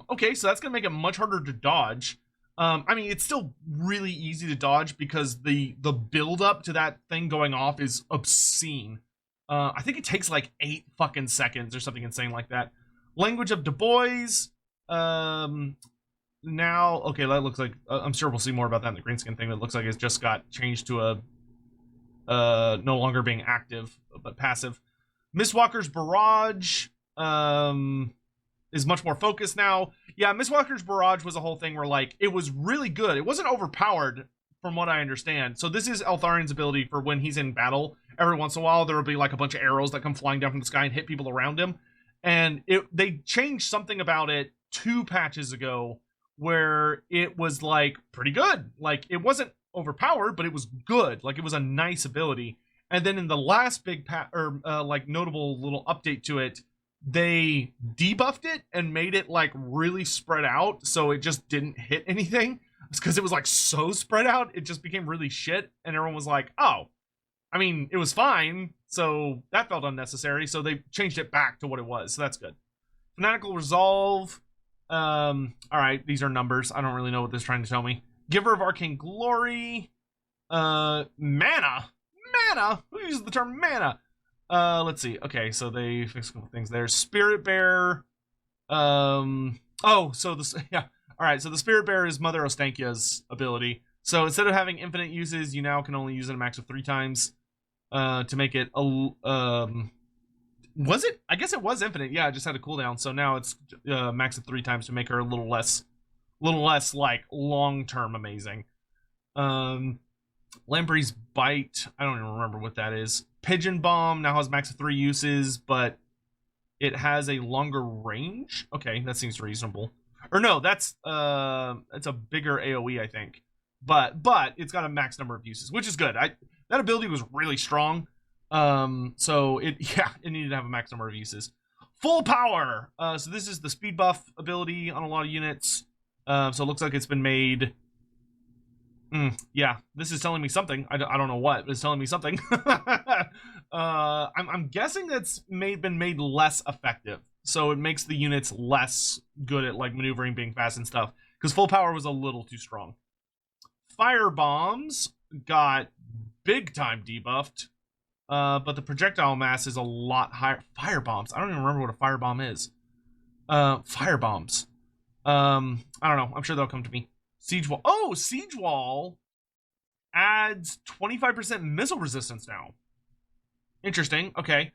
Okay, so that's gonna make it much harder to dodge. I mean, it's still really easy to dodge because the build up to that thing going off is obscene. I think it takes like 8 fucking seconds or something insane like that. Language of Du Bois. Now, okay, that looks like I'm sure we'll see more about that in the greenskin thing. That looks like it's just got changed to a no longer being active but passive. Mistwalker's Barrage. Is much more focused now. Yeah, Mistwalker's Barrage was a whole thing where, like, it was really good. It wasn't overpowered, from what I understand. So this is Eltharian's ability for when he's in battle. Every once in a while, there will be, like, a bunch of arrows that come flying down from the sky and hit people around him. And they changed something about it 2 patches ago where it was, like, pretty good. Like, it wasn't overpowered, but it was good. Like, it was a nice ability. And then in the last big, notable little update to it, they debuffed it and made it like really spread out, so it just didn't hit anything. It's because it was like so spread out, it just became really shit, and everyone was like, oh, I mean, it was fine, so that felt unnecessary, so they changed it back to what it was, so that's good. Fanatical Resolve. All right, these are numbers. I don't really know what this is trying to tell me. Giver of Arcane Glory. Mana. Who uses the term mana? Let's see. Okay, so they fixed a couple things there. Spirit Bear. Oh, so this yeah. All right, so the Spirit Bear is Mother Ostankia's ability. So instead of having infinite uses, you now can only use it a max of 3 times. To make it was it? I guess it was infinite. Yeah, it just had a cooldown. So now it's max of 3 times to make her a little less like long-term amazing. Lamprey's Bite. I don't even remember what that is. Pigeon Bomb now has max of 3 uses, but it has a longer range. Okay, that seems reasonable. Or no, that's it's a bigger AoE, I think. But it's got a max number of uses, which is good. That ability was really strong. So it needed to have a max number of uses. Full power. So this is the speed buff ability on a lot of units. So it looks like it's been made. Yeah, this is telling me something. I don't know what, but it's telling me something. I'm guessing that's been made less effective. So it makes the units less good at like maneuvering, being fast and stuff. Because full power was a little too strong. Fire bombs got big time debuffed. But the projectile mass is a lot higher. Fire bombs. I don't even remember what a fire bomb is. Fire bombs. I don't know. I'm sure they'll come to me. Siege wall. Oh, siege wall adds 25% missile resistance now. Interesting. Okay.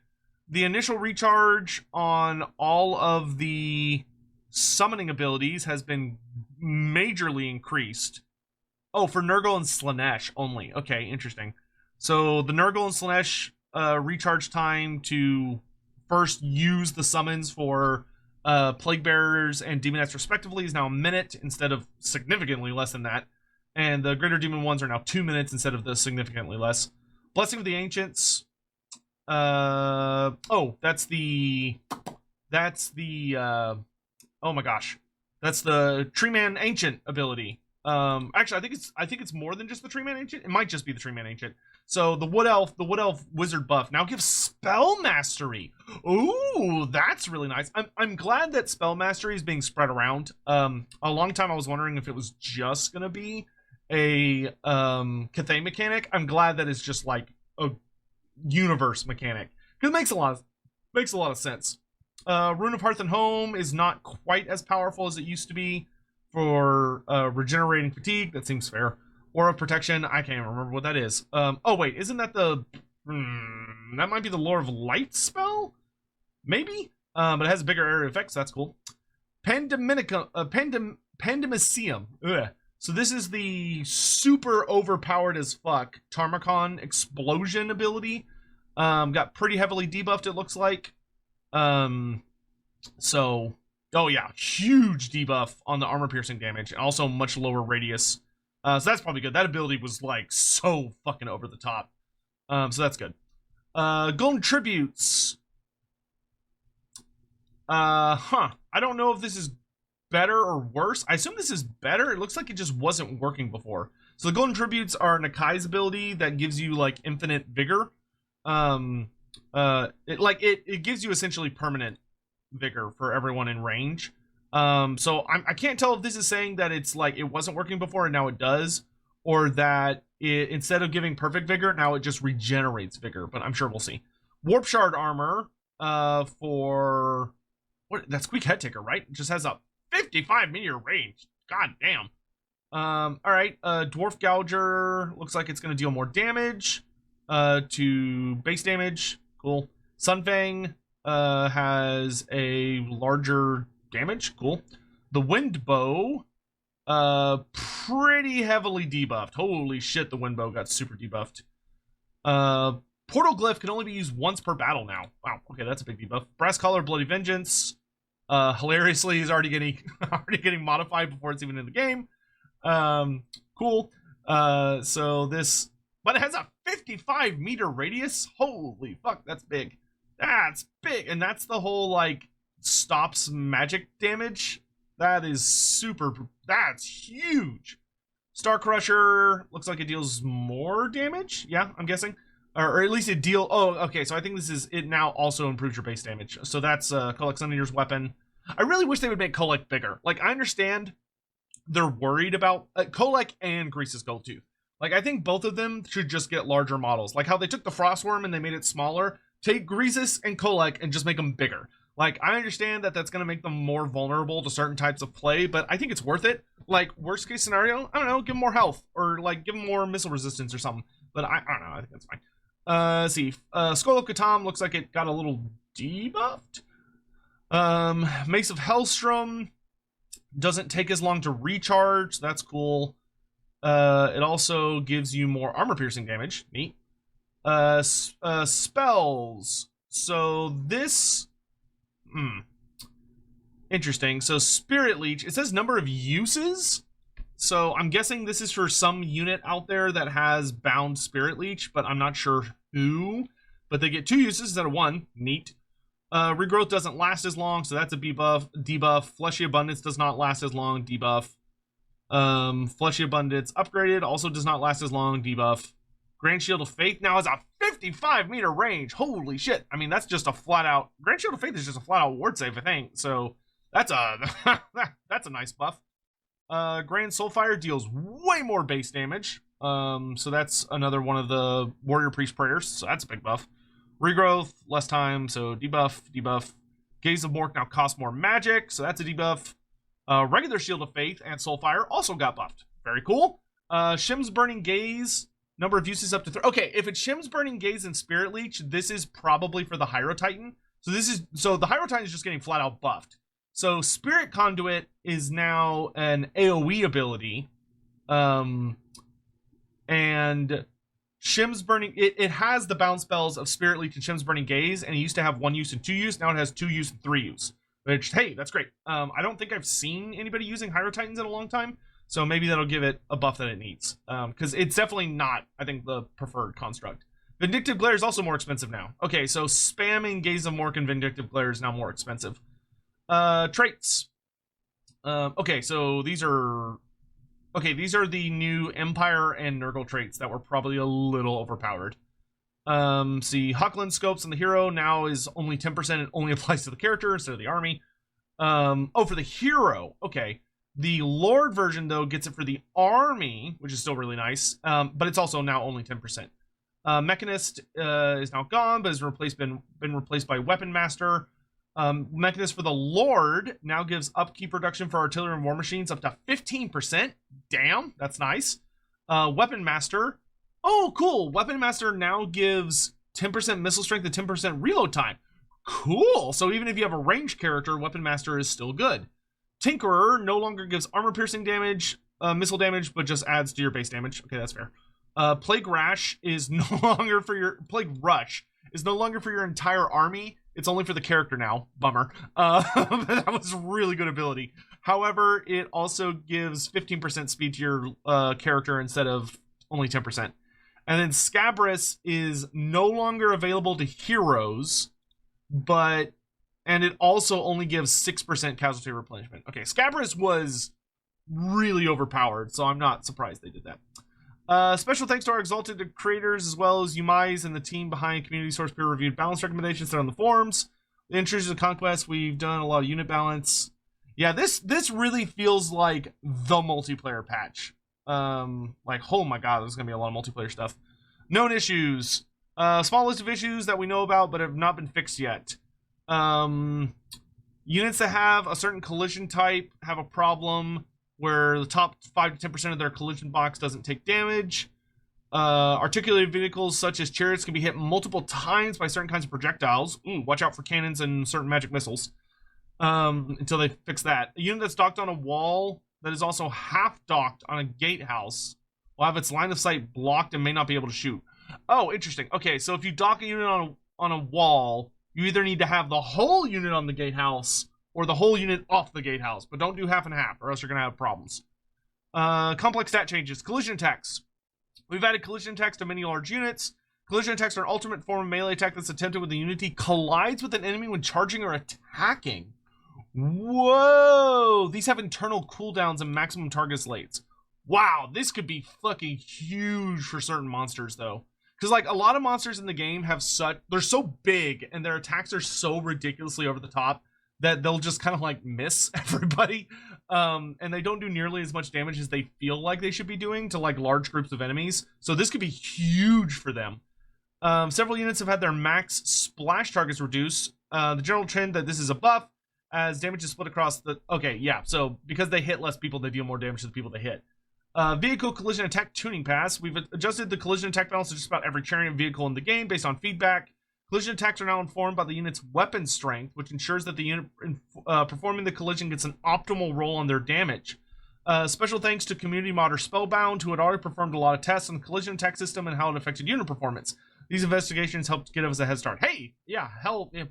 The initial recharge on all of the summoning abilities has been majorly increased. Oh, for Nurgle and Slanesh only. Okay, interesting. So the Nurgle and Slanesh recharge time to first use the summons for Plague Bearers and Demonettes respectively is now a minute instead of significantly less than that. And the Greater Demon ones are now 2 minutes instead of the significantly less. Blessing of the Ancients. Oh, that's the oh my gosh. That's the Tree Man Ancient ability. Actually, I think it's more than just the Tree Man Ancient. It might just be the Tree Man Ancient. So the Wood Elf Wizard buff now gives Spell Mastery. Ooh, that's really nice. I'm glad that Spell Mastery is being spread around. A long time I was wondering if it was just gonna be a Cathay mechanic. I'm glad that it's just like a universe mechanic. Because it makes a lot of sense. Rune of Hearth and Home is not quite as powerful as it used to be for regenerating fatigue. That seems fair. Aura of Protection. I can't even remember what that is. Oh wait, isn't that the that might be the Lore of Light spell? Maybe. But it has a bigger area effect, so that's cool. Pandemicium. Ugh. So this is the super overpowered as fuck Tarmacon explosion ability. Got pretty heavily debuffed, it looks like. So, oh yeah, huge debuff on the armor piercing damage, and also much lower radius. So that's probably good. That ability was like so fucking over the top. So that's good. Golden Tributes. I don't know if this is better or worse. I assume this is better. It looks like it just wasn't working before. So the Golden Tributes are Nakai's ability that gives you like infinite vigor. It gives you essentially permanent vigor for everyone in range. So I can't tell if this is saying that it's like it wasn't working before and now it does, or that it, instead of giving perfect vigor, now it just regenerates vigor, but I'm sure we'll see. Warp Shard armor for what? That's Squeak Head Taker, right? It just has a 55 meter range. God damn. All right. Dwarf Gouger looks like it's going to deal more damage to base damage. Cool. Sunfang has a larger damage. Cool. The Wind Bow pretty heavily debuffed. Holy shit, the Wind Bow got super debuffed. Portal Glyph can only be used once per battle now. Wow, okay, that's a big debuff. Brass Collar, Bloody Vengeance. Hilariously is already getting modified before it's even in the game. Cool. So this, but it has a 55 meter radius. Holy fuck, that's big. That's big, and that's the whole like stops magic damage. That is super. That's huge. Star Crusher looks like it deals more damage. Yeah, I'm guessing, or at least it deal. Oh, okay. So I think this is it. Now also improves your base damage. So that's Kolek Senator's weapon. I really wish they would make Kolek bigger. Like I understand they're worried about Kolek and Grease's Goldtooth. Like I think both of them should just get larger models. Like how they took the Frostworm and they made it smaller. take Greasus and Kolek and just make them bigger. Like, I understand that that's going to make them more vulnerable to certain types of play, but I think it's worth it. Like, worst case scenario, I don't know, give them more health, or like give them more missile resistance or something. But I don't know, I think that's fine. Let's see. Skull of Katam looks like it got a little debuffed. Mace of Hellstrom doesn't take as long to recharge. That's cool. It also gives you more armor piercing damage. Neat. Spells. So this... Interesting. So Spirit Leech, it says number of uses. So I'm guessing this is for some unit out there that has bound Spirit Leech, but I'm not sure who. But they get 2 uses instead of 1. Neat. Regrowth doesn't last as long, so that's a debuff. Fleshy Abundance does not last as long, debuff. Fleshy Abundance upgraded, also does not last as long, debuff. Grand Shield of Faith now has a 55-meter range. Holy shit. I mean, that's just a flat-out... Grand Shield of Faith is just a flat-out ward save, I think. So, that's a that's a nice buff. Grand Soulfire deals way more base damage. So that's another one of the Warrior Priest prayers, so that's a big buff. Regrowth, less time, so debuff. Gaze of Mork now costs more magic, so that's a debuff. Regular Shield of Faith and Soulfire also got buffed. Very cool. Shim's Burning Gaze, number of uses up to 3. Okay, if it's Shim's Burning Gaze and Spirit Leech, this is probably for the Hyro Titan. So the Hyro Titan is just getting flat out buffed. So Spirit Conduit is now an AoE ability. And Shim's Burning, it has the bounce spells of Spirit Leech and Shim's Burning Gaze, and it used to have 1 use and 2 use. Now it has 2 use and 3 use. Which, hey, that's great. I don't think I've seen anybody using Hyro Titans in a long time, so maybe that'll give it a buff that it needs. Because it's definitely not, I think, the preferred construct. Vindictive Glare is also more expensive now. Okay, so spamming Gaze of Mork and Vindictive Glare is now more expensive. Traits. Okay, so these are the new Empire and Nurgle traits that were probably a little overpowered. See, Huckland Scopes on the hero now is only 10%. It only applies to the character instead of the army. Oh, for the hero. Okay. The Lord version, though, gets it for the army, which is still really nice. But it's also now only 10%. Mechanist is now gone, but has been replaced by Weapon Master. Mechanist for the Lord now gives upkeep reduction for artillery and war machines up to 15%. Damn, that's nice. Weapon Master. Oh, cool. Weapon Master now gives 10% missile strength and 10% reload time. Cool. So even if you have a ranged character, Weapon Master is still good. Tinkerer no longer gives armor piercing damage, missile damage, but just adds to your base damage. Okay, that's fair. Plague Rush is no longer for your... Plague Rush is no longer for your entire army. It's only for the character now. Bummer. That was a really good ability. However, it also gives 15% speed to your character instead of only 10%. And then Scabrous is no longer available to heroes, and it also only gives 6% casualty replenishment. Okay, Scabrous was really overpowered, so I'm not surprised they did that. Special thanks to our exalted creators, as well as Umais and the team behind community source peer-reviewed balance recommendations that are on the forums. The Intrusions of Conquest, we've done a lot of unit balance. Yeah, this really feels like the multiplayer patch. Like, oh my god, there's gonna be a lot of multiplayer stuff. Known issues. Small list of issues that we know about but have not been fixed yet. Units that have a certain collision type have a problem where the top 5 to 10% of their collision box doesn't take damage. Articulated vehicles such as chariots can be hit multiple times by certain kinds of projectiles. Ooh, watch out for cannons and certain magic missiles. Until they fix that. A unit that's docked on a wall that is also half docked on a gatehouse will have its line of sight blocked and may not be able to shoot. Oh, interesting. Okay, so if you dock a unit on a wall, you either need to have the whole unit on the gatehouse or the whole unit off the gatehouse, but don't do half and half or else you're going to have problems. Complex stat changes. Collision attacks. We've added collision attacks to many large units. Collision attacks are an ultimate form of melee attack that's attempted when the unity collides with an enemy when charging or attacking. Whoa! These have internal cooldowns and maximum target slates. Wow, this could be fucking huge for certain monsters, though. Because, like, a lot of monsters in the game have they're so big, and their attacks are so ridiculously over the top that they'll just kind of, like, miss everybody. And they don't do nearly as much damage as they feel like they should be doing to, like, large groups of enemies. So this could be huge for them. Several units have had their max splash targets reduced. The general trend that this is a buff, as damage is split across the... Okay, yeah, so because they hit less people, they deal more damage to the people they hit. Vehicle collision attack tuning pass. We've adjusted the collision attack balance to just about every chariot vehicle in the game based on feedback. Collision attacks are now informed by the unit's weapon strength, which ensures that the unit performing the collision gets an optimal roll on their damage. Special thanks to community modder Spellbound, who had already performed a lot of tests on the collision attack system and how it affected unit performance. These investigations helped get us a head start. Hey, yeah, hell, yeah,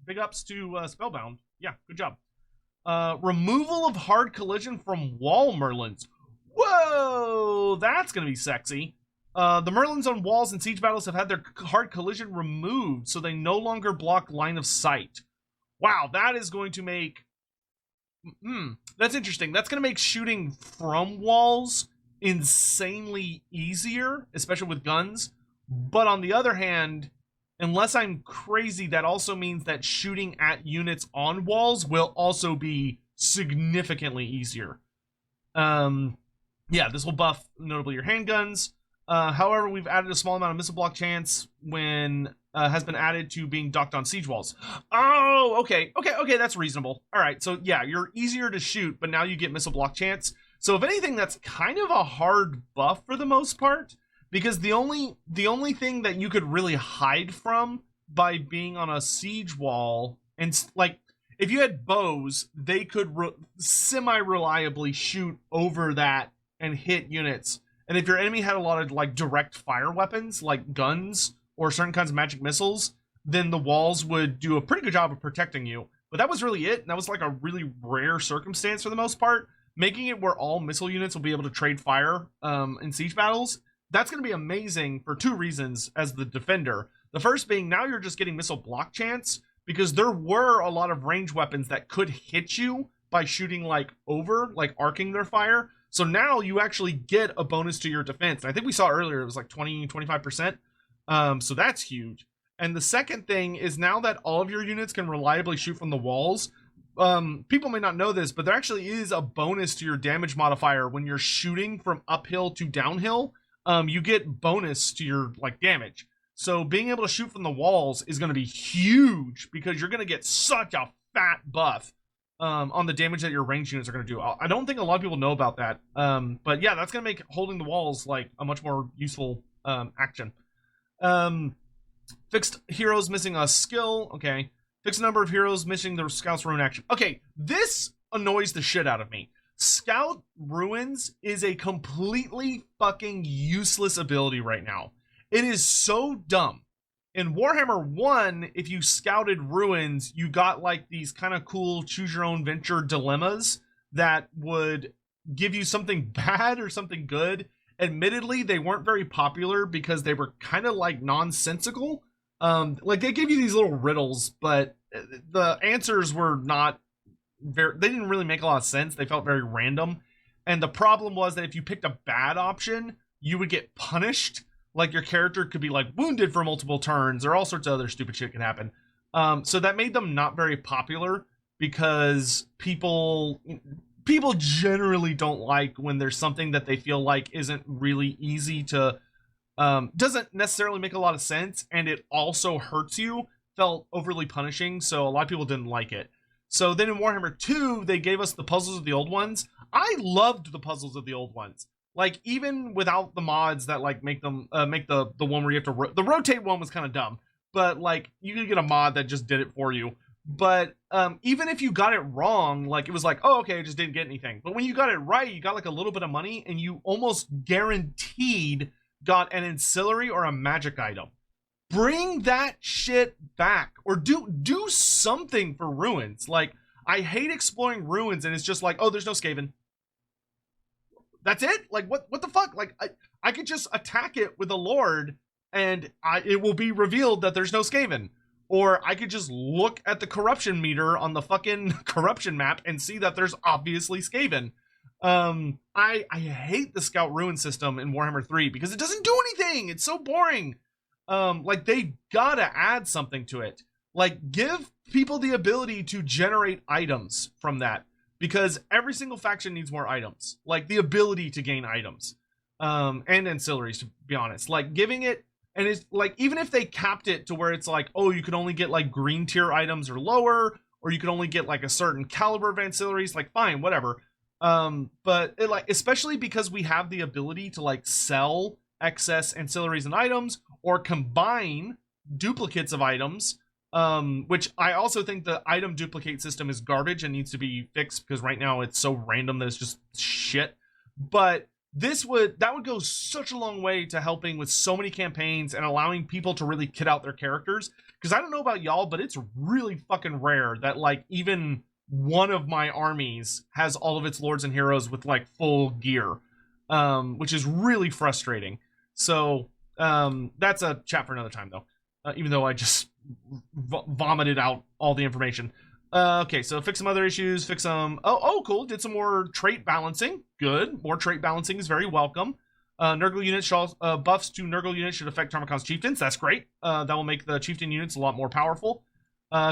big ups to Spellbound. Yeah, good job. Removal of hard collision from wall Merlins. Whoa, that's gonna be sexy. The Merlins on walls and siege battles have had their hard collision removed, so they no longer block line of sight. Wow, that is going to make... that's interesting. That's going to make shooting from walls insanely easier, especially with guns. But on the other hand, unless I'm crazy, that also means that shooting at units on walls will also be significantly easier. Yeah, this will buff notably your handguns. However, we've added a small amount of missile block chance when has been added to being docked on siege walls. Oh, okay, that's reasonable. All right, so yeah, you're easier to shoot, but now you get missile block chance. So if anything, that's kind of a hard buff for the most part, because the only thing that you could really hide from by being on a siege wall, and like if you had bows, they could semi-reliably shoot over that and hit units. And if your enemy had a lot of like direct fire weapons, like guns or certain kinds of magic missiles, then the walls would do a pretty good job of protecting you. But that was really it. And that was like a really rare circumstance for the most part. Making it where all missile units will be able to trade fire in siege battles. That's going to be amazing for two reasons as the defender. The first being now you're just getting missile block chance, because there were a lot of range weapons that could hit you by shooting like over, like arcing their fire. So now you actually get a bonus to your defense. And I think we saw earlier it was like 20-25%. So that's huge. And the second thing is now that all of your units can reliably shoot from the walls, people may not know this, but there actually is a bonus to your damage modifier when you're shooting from uphill to downhill. You get bonus to your like damage. So being able to shoot from the walls is going to be huge, because you're going to get such a fat buff on the damage that your ranged units are going to do. I don't think a lot of people know about that. But yeah, that's going to make holding the walls like a much more useful action. Fixed heroes missing a skill. Okay. Fixed number of heroes missing the Scout's Ruin action. Okay, this annoys the shit out of me. Scout Ruins is a completely fucking useless ability right now. It is so dumb. In Warhammer 1, if you scouted ruins, you got like these kind of cool choose your own venture dilemmas that would give you something bad or something good. Admittedly, they weren't very popular because they were kind of like nonsensical. Like they gave you these little riddles, but the answers were not very, they didn't really make a lot of sense. They felt very random. And the problem was that if you picked a bad option, you would get punished. Like your character could be like wounded for multiple turns, or all sorts of other stupid shit can happen. So that made them not very popular, because people generally don't like when there's something that they feel like isn't really easy to, doesn't necessarily make a lot of sense, and it also hurts you, felt overly punishing, so a lot of people didn't like it. So then in Warhammer 2, they gave us the puzzles of the old ones. I loved the puzzles of the old ones. Like, even without the mods that like make them make the one where you have to the rotate one was kind of dumb, but like you could get a mod that just did it for you. But even if you got it wrong, like it was like, oh, okay, I just didn't get anything. But when you got it right, you got like a little bit of money, and you almost guaranteed got an ancillary or a magic item. Bring that shit back, or do something for ruins. Like, I hate exploring ruins and it's just like, oh, there's no Skaven. That's it? Like, what the fuck? Like, I could just attack it with a Lord and it will be revealed that there's no Skaven. Or I could just look at the corruption meter on the fucking corruption map and see that there's obviously Skaven. I hate the Scout Ruin system in Warhammer 3 because it doesn't do anything. It's so boring. Like, they gotta add something to it. Like, give people the ability to generate items from that. Because every single faction needs more items. Like, the ability to gain items. And ancillaries, to be honest. Like, giving it And it's like, even if they capped it to where it's like, oh, you can only get like green tier items or lower, or you can only get like a certain caliber of ancillaries, like fine, whatever. But it, like, especially because we have the ability to like sell excess ancillaries and items or combine duplicates of items, which I also think the item duplicate system is garbage and needs to be fixed, because right now it's so random that it's just shit. But that would go such a long way to helping with so many campaigns and allowing people to really kit out their characters. Because I don't know about y'all, but it's really fucking rare that like even one of my armies has all of its lords and heroes with like full gear, which is really frustrating. So that's a chat for another time, though. Even though I just vomited out all the information. Okay, so fix some other issues, fix some... Oh, cool, did some more trait balancing. Good, more trait balancing is very welcome. Nurgle units, buffs to Nurgle units should affect Tarmogon's chieftains. That's great. That will make the chieftain units a lot more powerful.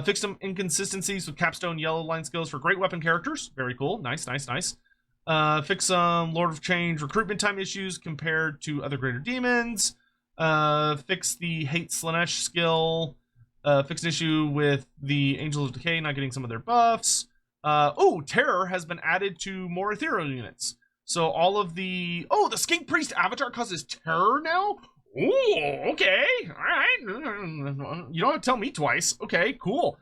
Fix some inconsistencies with capstone yellow line skills for great weapon characters. Very cool, nice. Fix some Lord of Change recruitment time issues compared to other greater demons. Fix the hate Slanesh skill. Fix an issue with the Angels of Decay not getting some of their buffs. Terror has been added to more ethereal units. So all of the... Oh, the Skink Priest avatar causes terror now? Oh, okay. All right. You don't have to tell me twice. Okay, cool.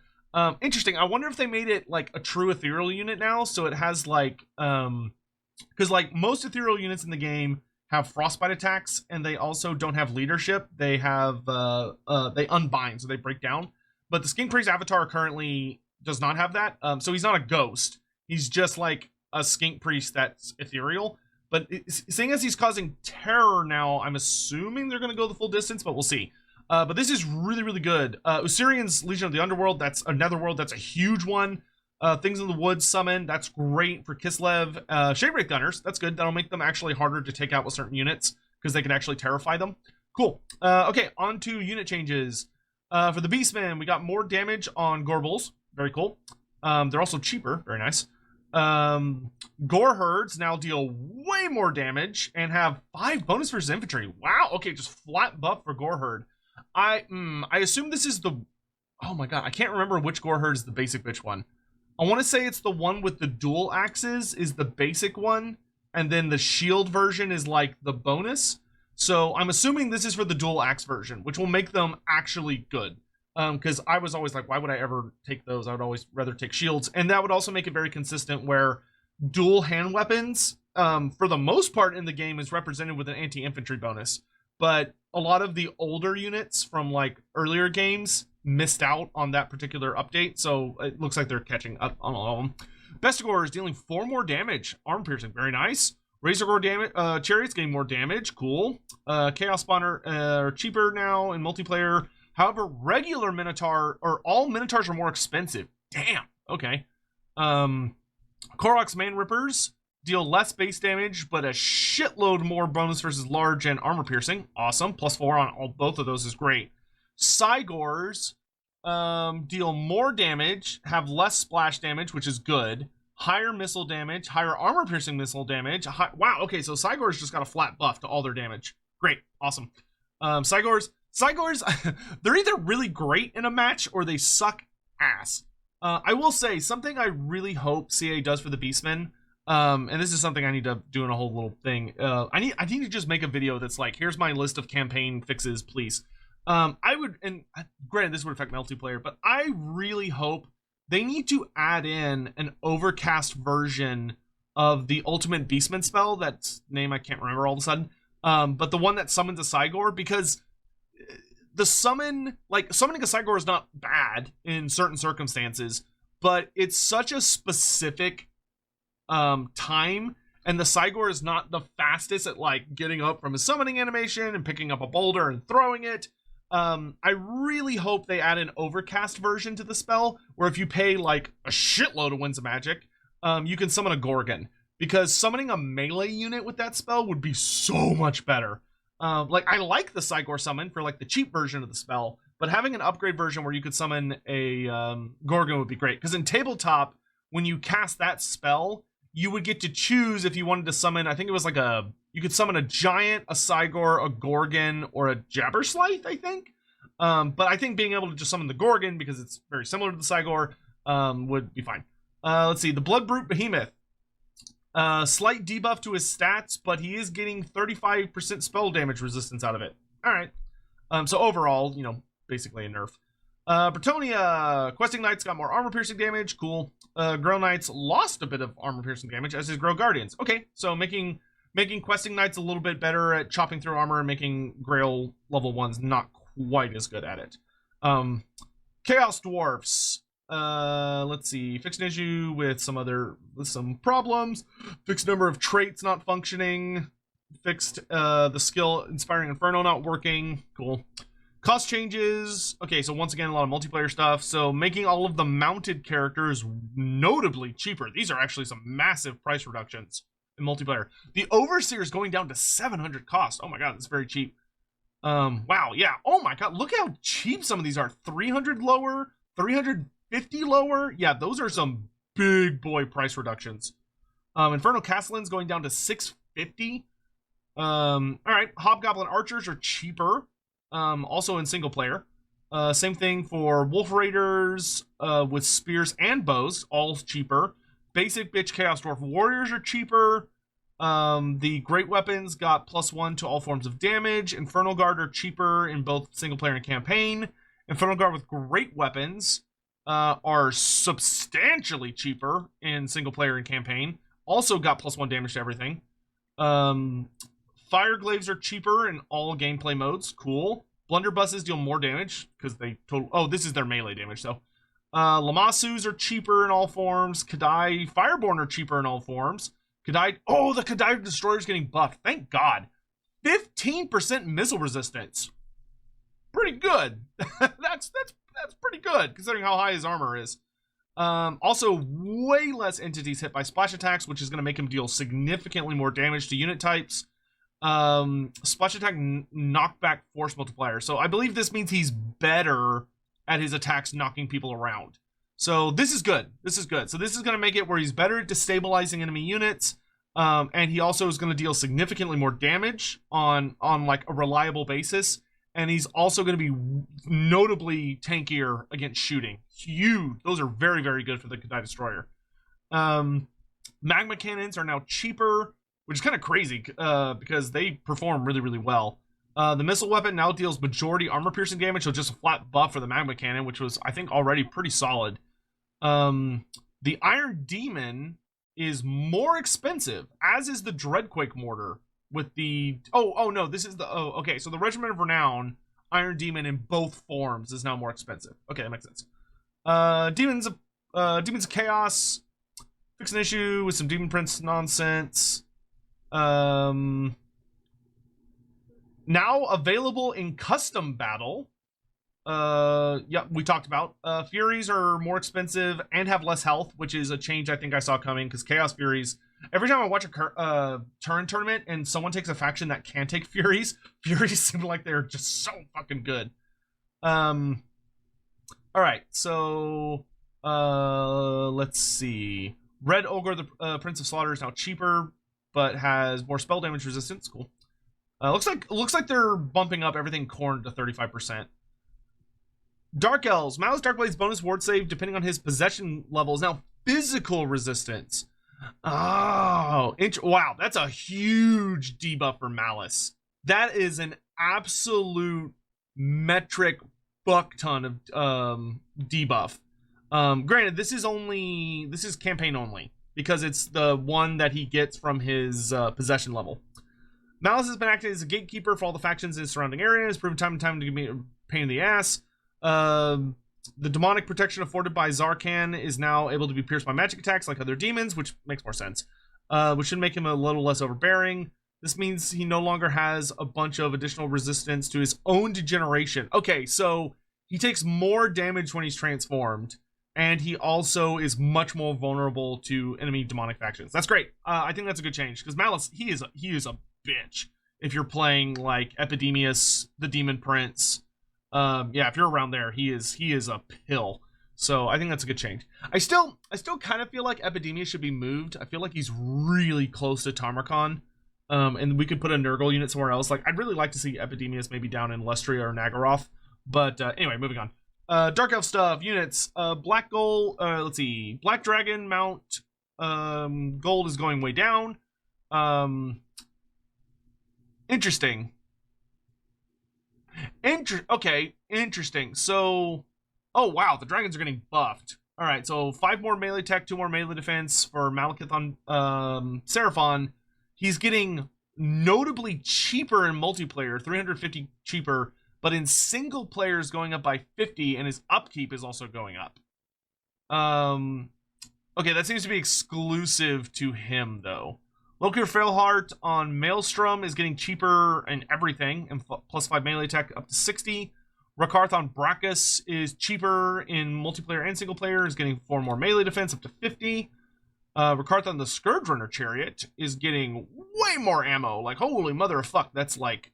Interesting. I wonder if they made it like a true ethereal unit now. So it has like... Because like most ethereal units in the game have frostbite attacks, and they also don't have leadership. They have they unbind, so they break down. But the Skink Priest avatar currently does not have that. So he's not a ghost. He's just like a Skink Priest that's ethereal. But seeing as he's causing terror now, I'm assuming they're going to go the full distance, but we'll see. But this is really, really good. Usurian's Legion of the Underworld, that's a Netherworld, that's a huge one. Things in the Woods summon, that's great for Kislev. Shadewraith Gunners, that's good. That'll make them actually harder to take out with certain units, because they can actually terrify them. Cool. Okay, on to unit changes. For the Beastmen, we got more damage on Gorbals. Very cool. They're also cheaper. Very nice. Gore Herds now deal way more damage and have 5 bonus versus infantry. Wow, okay, just flat buff for Gore Herd. I assume this is the... Oh my god, I can't remember which Gore Herd is the basic bitch one. I want to say it's the one with the dual axes is the basic one, and then the shield version is like the bonus. So I'm assuming this is for the dual axe version, which will make them actually good. Because I was always like, why would I ever take those? I would always rather take shields. And that would also make it very consistent where dual hand weapons, for the most part in the game, is represented with an anti-infantry bonus. But a lot of the older units from like earlier games missed out on that particular update, so it looks like they're catching up on all of them. Bestigor is dealing 4 more damage. Arm piercing, very nice. Razorgore damage, Chariots getting more damage, cool. Chaos Spawner are cheaper now in multiplayer. However, regular Minotaur, or all Minotaurs are more expensive. Damn, okay. Korok's Man Rippers deal less base damage, but a shitload more bonus versus large and armor piercing. Awesome, +4 on both of those is great. Cygors deal more damage, have less splash damage, which is good. Higher missile damage, higher armor piercing missile damage. Wow, okay, so Cygors just got a flat buff to all their damage. Great, awesome. Cygors, they're either really great in a match or they suck ass. I will say, something I really hope CA does for the Beastmen, and this is something I need to do in a whole little thing. I need to just make a video that's like, here's my list of campaign fixes, please. I would, and granted this would affect multiplayer, but I really hope they need to add in an overcast version of the Ultimate Beastman spell. That's name I can't remember all of a sudden. But the one that summons a Cygor, because the summoning a Cygor is not bad in certain circumstances, but it's such a specific time, and the Cygor is not the fastest at like getting up from his summoning animation and picking up a boulder and throwing it. I really hope they add an overcast version to the spell, where if you pay like a shitload of Winds of Magic, you can summon a Gorgon, because summoning a melee unit with that spell would be so much better. Like, I like the Cygor summon for like the cheap version of the spell, but having an upgrade version where you could summon a Gorgon would be great, because in tabletop, when you cast that spell, you would get to choose if you wanted to summon, I think it was like a you could summon a giant, a Cygor, a Gorgon, or a Jabberslythe, I think. But I think being able to just summon the Gorgon, because it's very similar to the Cygor, would be fine. Let's see, the Blood Brute Behemoth. Slight debuff to his stats, but he is getting 35% spell damage resistance out of it. Alright. So overall, you know, basically a nerf. Bretonia, Questing Knights got more armor-piercing damage. Cool. Grail Knights lost a bit of armor-piercing damage, as his Grail Guardians. Okay, so making Questing Knights a little bit better at chopping through armor and making Grail level 1s not quite as good at it. Chaos Dwarfs. Let's see. Fixed an issue with some problems. Fixed number of traits not functioning. Fixed the skill Inspiring Inferno not working. Cool. Cost changes. Okay, so once again, a lot of multiplayer stuff. So making all of the mounted characters notably cheaper. These are actually some massive price reductions in multiplayer. The Overseer is going down to 700 cost. Oh my god, that's very cheap. Wow, yeah. Oh my god, look how cheap some of these are. 300 lower, 350 lower. Yeah, those are some big boy price reductions. Infernal Castellan's going down to 650. All right, Hobgoblin Archers are cheaper. Also in single player. Same thing for Wolf Raiders with spears and bows, all cheaper. Basic bitch Chaos Dwarf Warriors are cheaper. The Great Weapons got +1 to all forms of damage. Infernal Guard are cheaper in both single player and campaign. Infernal Guard with Great Weapons are substantially cheaper in single player and campaign. Also got +1 damage to everything. Fireglaves are cheaper in all gameplay modes. Cool. Blunderbusses deal more damage because they total. Oh, this is their melee damage, though. Lamasus are cheaper in all forms. Kadai Fireborn are cheaper in all forms. Kadai. Oh, the Kadai Destroyer is getting buffed. Thank God. 15% missile resistance. Pretty good. that's pretty good considering how high his armor is. Also, way less entities hit by splash attacks, which is going to make him deal significantly more damage to unit types. Splash attack knockback force multiplier. So I believe this means he's better at his attacks knocking people around. So this is good. This is good. So this is going to make it where he's better at destabilizing enemy units. And he also is going to deal significantly more damage on like a reliable basis. And he's also going to be notably tankier against shooting. Huge. Those are very, very good for the Kadai Destroyer. Magma Cannons are now cheaper, which is kind of crazy because they perform really, really well. The missile weapon now deals majority armor-piercing damage, so just a flat buff for the Magma Cannon, which was, I think, already pretty solid. The Iron Demon is more expensive, as is the Dreadquake Mortar. With the... Oh, no, this is the... Oh, okay, so the Regiment of Renown, Iron Demon in both forms is now more expensive. Okay, that makes sense. Demons of Chaos. Fix an issue with some Demon Prince nonsense. Now available in custom battle. Yeah, we talked about. Furies are more expensive and have less health, which is a change I think I saw coming, because Chaos Furies, every time I watch a turn tournament and someone takes a faction that can take Furies seem like they're just so fucking good. Alright, so let's see. Red Ogre, the Prince of Slaughter, is now cheaper, but has more spell damage resistance. Cool. Looks like they're bumping up everything Khorne to 35%. Dark Elves. Malus Darkblade's bonus ward save, depending on his possession level, is now physical resistance. Oh, wow, that's a huge debuff for Malus. That is an absolute metric buck ton of debuff. Granted, this is campaign only, because it's the one that he gets from his possession level. Malus has been acting as a gatekeeper for all the factions in his surrounding area. Has proven time and time to be a pain in the ass. The demonic protection afforded by Zarkan is now able to be pierced by magic attacks like other demons, which makes more sense. Which should make him a little less overbearing. This means he no longer has a bunch of additional resistance to his own degeneration. Okay, so he takes more damage when he's transformed, and he also is much more vulnerable to enemy demonic factions. That's great. I think that's a good change, because Malus, he is a bitch if you're playing like Epidemius, the Demon Prince. Yeah, if you're around there, he is a pill. So I think that's a good change. I still kind of feel like Epidemius should be moved. I feel like he's really close to Tarmarkon. And we could put a Nurgle unit somewhere else. Like, I'd really like to see Epidemius maybe down in Lustria or Nagaroth. But anyway, moving on. Dark Elf stuff, units. Black Gold, let's see. Black Dragon mount, gold is going way down. Interesting. Okay, interesting. So, oh wow, the dragons are getting buffed. All right, so 5 more melee tech, 2 more melee defense for Malekith on Seraphon. He's getting notably cheaper in multiplayer, 350 cheaper, but in single player is going up by 50, and his upkeep is also going up. Okay, that seems to be exclusive to him, though. Lokir Failheart on Maelstrom is getting cheaper in everything, and plus 5 melee tech up to 60. Rakarth on Brachus is cheaper in multiplayer and single player, is getting 4 more melee defense up to 50. Rakarth on the Scourge Runner Chariot is getting way more ammo. Like, holy mother of fuck, that's like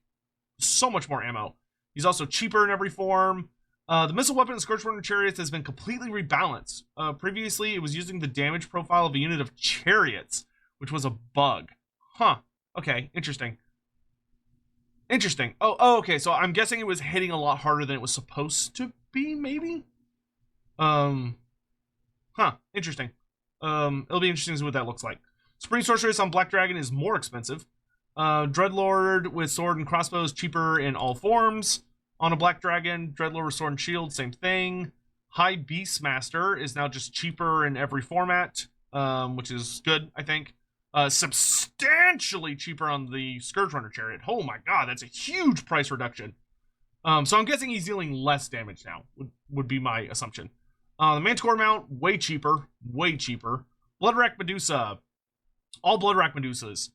so much more ammo. He's also cheaper in every form. The missile weapon in Scourge Runner Chariots has been completely rebalanced. Previously, it was using the damage profile of a unit of chariots, which was a bug. Huh. Okay, interesting. Interesting. Oh, okay, so I'm guessing it was hitting a lot harder than it was supposed to be, maybe? Huh, interesting. It'll be interesting to see what that looks like. Spring Sorceress on Black Dragon is more expensive. Dreadlord with sword and crossbow is cheaper in all forms. On a Black Dragon, Dreadlord with sword and shield, same thing. High Beastmaster is now just cheaper in every format, which is good, I think. Substantially cheaper on the Scourge Runner Chariot. Oh my god, that's a huge price reduction. So I'm guessing he's dealing less damage now, would be my assumption. The Manticore mount, way cheaper. Way cheaper. Bloodrack Medusa. All Bloodrack Medusas.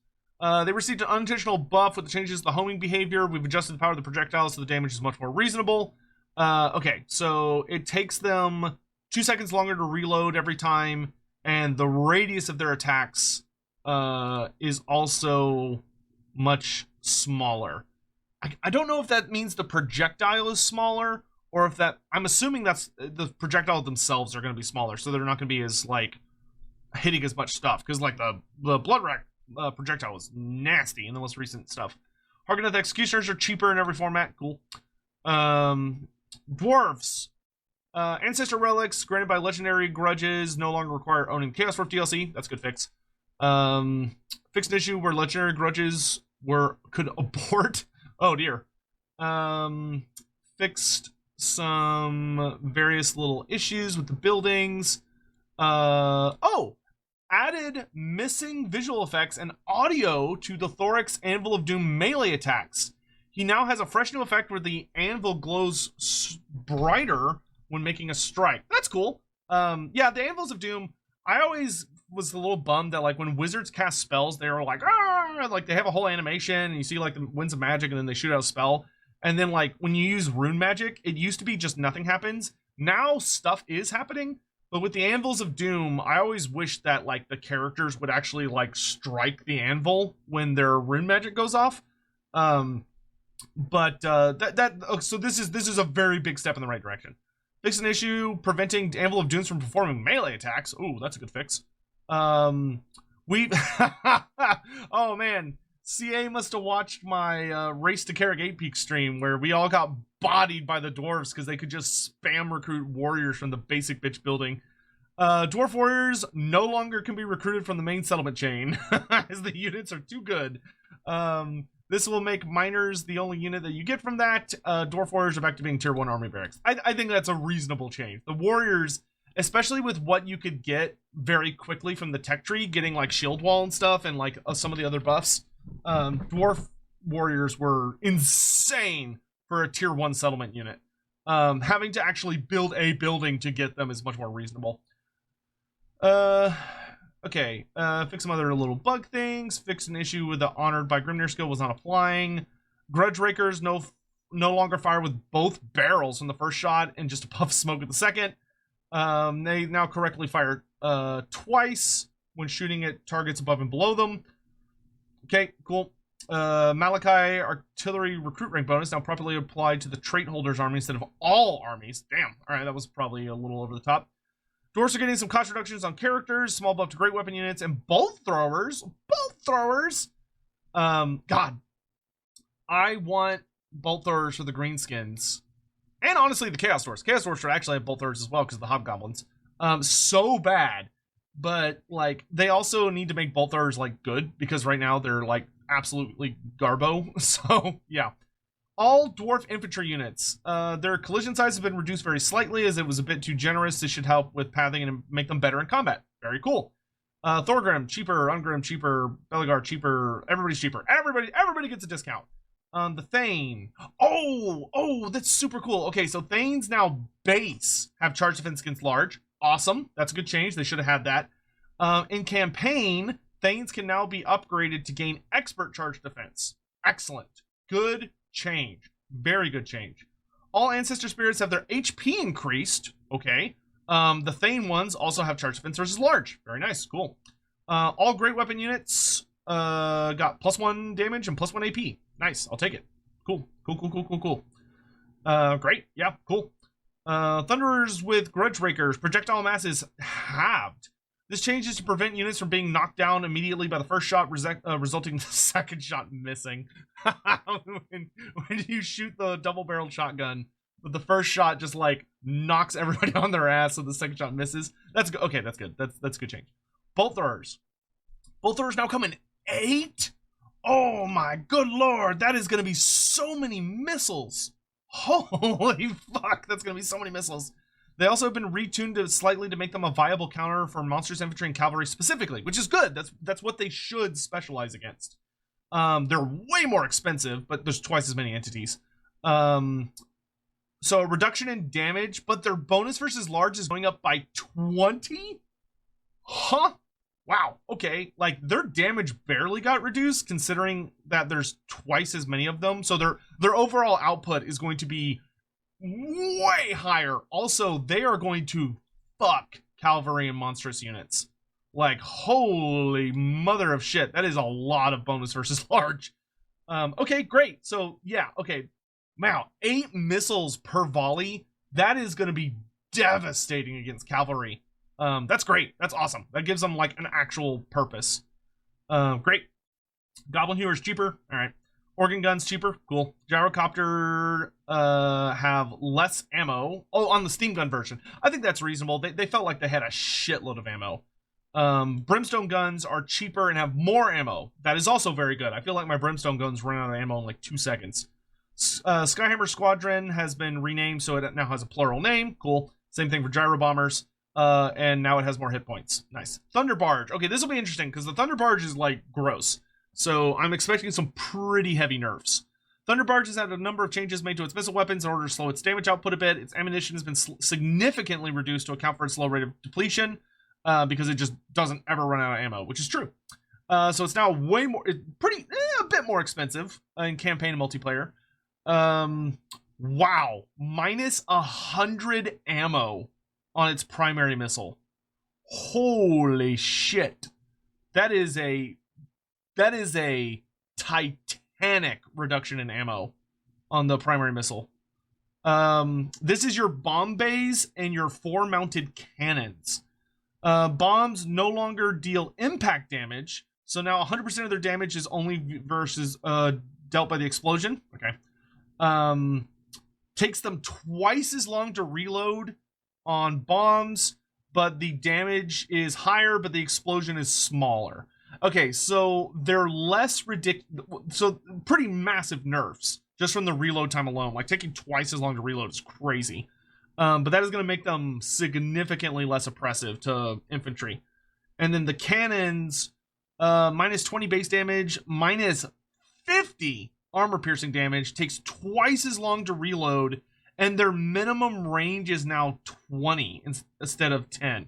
They received an unintentional buff with the changes to the homing behavior. We've adjusted the power of the projectiles so the damage is much more reasonable. Okay, so it takes them 2 seconds longer to reload every time, and the radius of their attacks is also much smaller. I don't know if that means the projectile is smaller, or if that... I'm assuming that's... the projectile themselves are going to be smaller, so they're not going to be as, like, hitting as much stuff. Because, like, the Bloodrack projectile was nasty in the most recent stuff. Hargoneth Executioners are cheaper in every format. Cool. Dwarves. Ancestor Relics, granted by Legendary Grudges, no longer require owning Chaos Warp DLC. That's a good fix. Fixed an issue where Legendary Grudges could abort. Oh, dear. Fixed some various little issues with the buildings. Added missing visual effects and audio to the Thorax Anvil of Doom melee attacks. He now has a fresh new effect where the anvil glows brighter when making a strike. That's cool. Yeah, the Anvils of Doom, I always was a little bummed that, like, when wizards cast spells, they were like, ah, like, they have a whole animation, and you see, like, the winds of magic, and then they shoot out a spell. And then, like, when you use rune magic, it used to be just nothing happens. Now stuff is happening. But with the Anvils of Doom, I always wish that, like, the characters would actually, like, strike the anvil when their rune magic goes off. So this is a very big step in the right direction. Fix an issue preventing Anvil of Dooms from performing melee attacks. Ooh, that's a good fix. Oh man, CA must have watched my Race to Carrick 8 Peak stream where we all got bodied by the dwarves because they could just spam recruit warriors from the basic bitch building. Dwarf warriors no longer can be recruited from the main settlement chain as the units are too good. This will make miners the only unit that you get from that. Dwarf warriors are back to being tier 1 army barracks. I think that's a reasonable change. The warriors, especially with what you could get very quickly from the tech tree, getting like shield wall and stuff and like some of the other buffs, dwarf warriors were insane for a tier 1 settlement unit. Having to actually build a building to get them is much more reasonable. Okay, fix some other little bug things. Fix an issue with the Honored by Grimnir skill was not applying. Grudge Rakers no longer fire with both barrels from the first shot and just a puff of smoke at the second. They now correctly fire twice when shooting at targets above and below them. Okay, cool. Malachi artillery recruit rank bonus now properly applied to the trait holders army instead of all armies. Damn. All right, that was probably a little over the top. Dwarves are getting some cost reductions on characters, small buff to great weapon units, and bolt throwers. Bolt throwers. God, I want bolt throwers for the greenskins. And honestly, the Chaos Dwarfs. Chaos Dwarfs should actually have bolt throwers as well because of the Hobgoblins. So bad. But, like, they also need to make bolt throwers, like, good. Because right now they're, like, absolutely garbo. So, yeah. All dwarf infantry units. Their collision size has been reduced very slightly as it was a bit too generous. This should help with pathing and make them better in combat. Very cool. Thorgrim, cheaper. Ungrim, cheaper. Belegar, cheaper. Everybody's cheaper. Everybody gets a discount. The Thane. Oh, that's super cool. Okay, so Thanes now base have charge defense against large. Awesome. That's a good change. They should have had that. In campaign, Thanes can now be upgraded to gain expert charge defense. Excellent. Good change. Very good change. All ancestor spirits have their HP increased. Okay. The Thane ones also have charge defense versus large. Very nice. Cool. All great weapon units got +1 damage and +1 AP. Nice. I'll take it. Cool. Great. Yeah, cool. Thunderers with Grudge Breakers. Projectile mass is halved. This change is to prevent units from being knocked down immediately by the first shot, resulting in the second shot missing. when you shoot the double-barreled shotgun, but the first shot just, like, knocks everybody on their ass, so the second shot misses. That's good. Okay, that's good. That's a good change. Bolt throwers. Bolt throwers now come in 8? Oh my good lord, that is going to be so many missiles. Holy fuck, that's going to be so many missiles. They also have been retuned slightly to make them a viable counter for monsters, infantry, and cavalry specifically, which is good. That's what they should specialize against. They're way more expensive, but there's twice as many entities. So a reduction in damage, but their bonus versus large is going up by 20? Huh? Wow, okay, like, their damage barely got reduced, considering that there's twice as many of them, so their overall output is going to be way higher. Also, they are going to fuck cavalry and monstrous units. Like, holy mother of shit, that is a lot of bonus versus large. Okay, great, so, yeah, okay, wow, 8 missiles per volley, that is going to be devastating against cavalry. That's great. That's awesome. That gives them, like, an actual purpose. Great. Goblin Hewer's cheaper. All right. Organ guns cheaper. Cool. Gyrocopter have less ammo. Oh, on the steam gun version. I think that's reasonable. They felt like they had a shitload of ammo. Brimstone guns are cheaper and have more ammo. That is also very good. I feel like my Brimstone guns run out of ammo in like 2 seconds. Skyhammer Squadron has been renamed, so it now has a plural name. Cool. Same thing for Gyro Bombers. And now it has more hit points. Nice. Thunder Barge. Okay, this will be interesting because the Thunder Barge is, like, gross. So I'm expecting some pretty heavy nerfs. Thunder Barge has had a number of changes made to its missile weapons in order to slow its damage output a bit. Its ammunition has been significantly reduced to account for its low rate of depletion because it just doesn't ever run out of ammo, which is true. So it's now way more, a bit more expensive in campaign and multiplayer. Wow. Minus 100 ammo on its primary missile. Holy shit. That is a titanic reduction in ammo on the primary missile. This is your bomb bays and your 4 mounted cannons. Bombs no longer deal impact damage, so now 100% of their damage is only versus dealt by the explosion. Okay. Takes them twice as long to reload on bombs, but the damage is higher, but the explosion is smaller. Okay, so they're less ridiculous. So pretty massive nerfs just from the reload time alone. Like, taking twice as long to reload is crazy. But that is going to make them significantly less oppressive to infantry. And then the cannons, minus 20 base damage, minus 50 armor piercing damage, takes twice as long to reload, and their minimum range is now 20 instead of 10.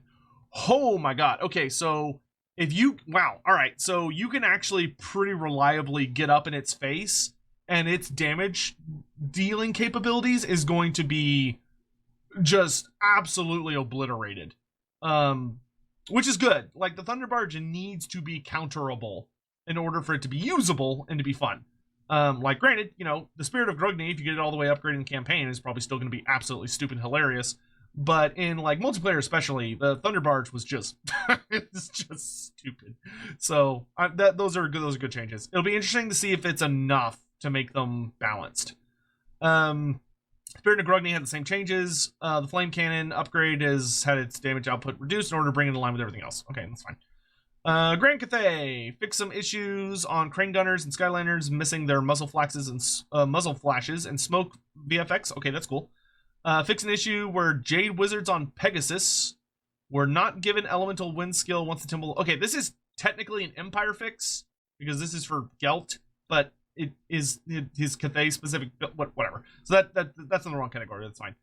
Oh my god. Okay, so if you... Wow. Alright, so you can actually pretty reliably get up in its face, and its damage dealing capabilities is going to be just absolutely obliterated. Which is good. Like, the Thunder Barge needs to be counterable in order for it to be usable and to be fun. Like, granted, you know, the Spirit of Grugny, if you get it all the way upgraded in the campaign, is probably still going to be absolutely stupid and hilarious. But in, like, multiplayer especially, the Thunder Barge was just... it's just stupid. So those are good changes. It'll be interesting to see if it's enough to make them balanced. Spirit of Grogny had the same changes. The flame cannon upgrade has had its damage output reduced in order to bring it in line with everything else. Okay, that's fine. Grand Cathay fix some issues on crane gunners and skyliners missing their muzzle flashes and smoke VFX. Okay, that's cool. Fix an issue where Jade Wizards on Pegasus were not given elemental wind skill once the temple. Okay, this is technically an Empire fix because this is for Gelt, but it is his Cathay specific. Whatever. So that's in the wrong category. That's fine.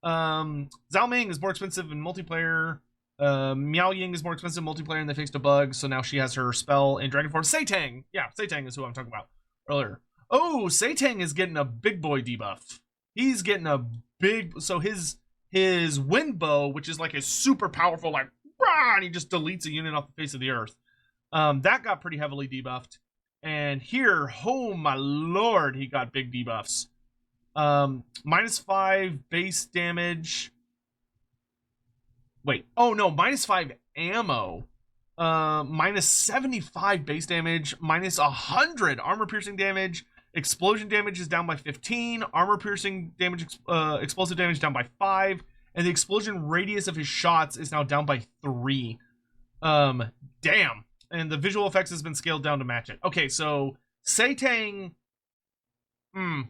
Zhao Ming is more expensive in multiplayer. Miao Ying is more expensive in multiplayer, and they fixed a bug, so now she has her spell in Dragon Force. Satang! Yeah, Satang is who I'm talking about earlier. Oh, Satang is getting a big boy debuff. He's getting a big... So his wind bow, which is like a super powerful, like, rah, and he just deletes a unit off the face of the earth. That got pretty heavily debuffed. And here, oh my lord, he got big debuffs. -5 base damage... Wait, oh no, -5 ammo, -75 base damage, -100 armor piercing damage, explosion damage is down by 15, armor piercing damage, explosive damage down by 5, and the explosion radius of his shots is now down by 3. Damn. And the visual effects has been scaled down to match it. Okay, so Satang,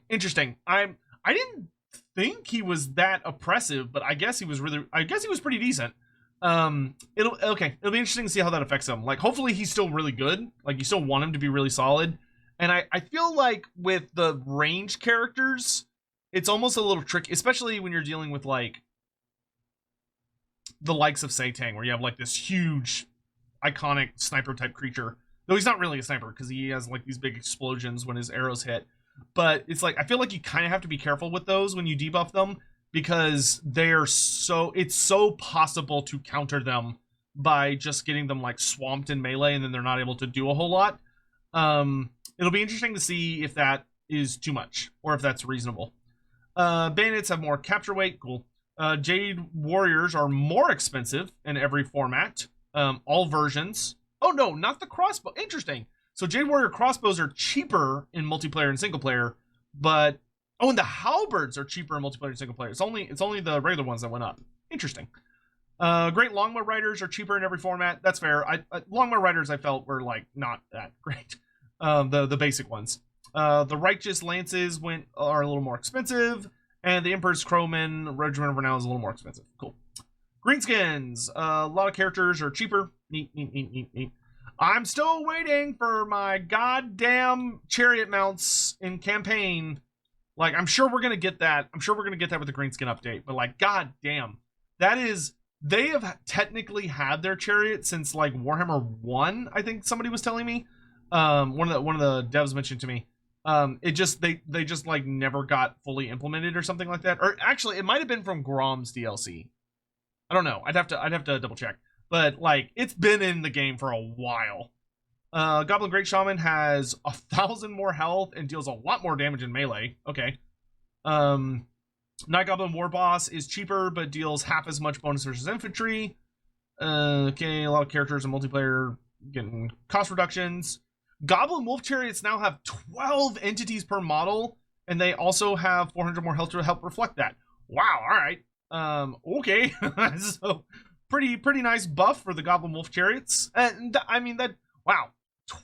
interesting. I didn't think he was that oppressive, but I guess he was pretty decent. It'll be interesting to see how that affects him. Like, hopefully he's still really good. Like, you still want him to be really solid. And I feel like with the range characters, it's almost a little tricky, especially when you're dealing with like the likes of Satang, where you have like this huge iconic sniper type creature. Though he's not really a sniper because he has like these big explosions when his arrows hit. But it's like, I feel like you kind of have to be careful with those when you debuff them, because it's so possible to counter them by just getting them like swamped in melee, and then they're not able to do a whole lot. It'll be interesting to see if that is too much or if that's reasonable. Bandits have more capture weight. Cool. Jade Warriors are more expensive in every format. All versions. Oh no, not the crossbow. Interesting. So Jade Warrior crossbows are cheaper in multiplayer and single player, but and the halberds are cheaper in multiplayer and single player. It's only the regular ones that went up. Interesting. Great longbow riders are cheaper in every format. That's fair. Longbow riders I felt were like not that great. The basic ones. The righteous lances are a little more expensive, and the Emperor's Crowman Regiment of Renown is a little more expensive. Cool. Greenskins. A lot of characters are cheaper. Neat. I'm still waiting for my goddamn chariot mounts in campaign. Like, I'm sure we're gonna get that. I'm sure we're gonna get that with the Greenskin update. But like, goddamn, they have technically had their chariot since like Warhammer 1. I think somebody was telling me. One of the devs mentioned to me. They just like never got fully implemented or something like that. Or actually, it might have been from Grom's DLC. I don't know. I'd have to double check. But like, it's been in the game for a while. Goblin Great Shaman has 1,000 more health and deals a lot more damage in melee. Okay. Night Goblin War Boss is cheaper, but deals half as much bonus versus infantry. Okay, a lot of characters in multiplayer getting cost reductions. Goblin Wolf Chariots now have 12 entities per model, and they also have 400 more health to help reflect that. Wow, alright. Okay. So, pretty nice buff for the Goblin Wolf Chariots. And, I mean, wow,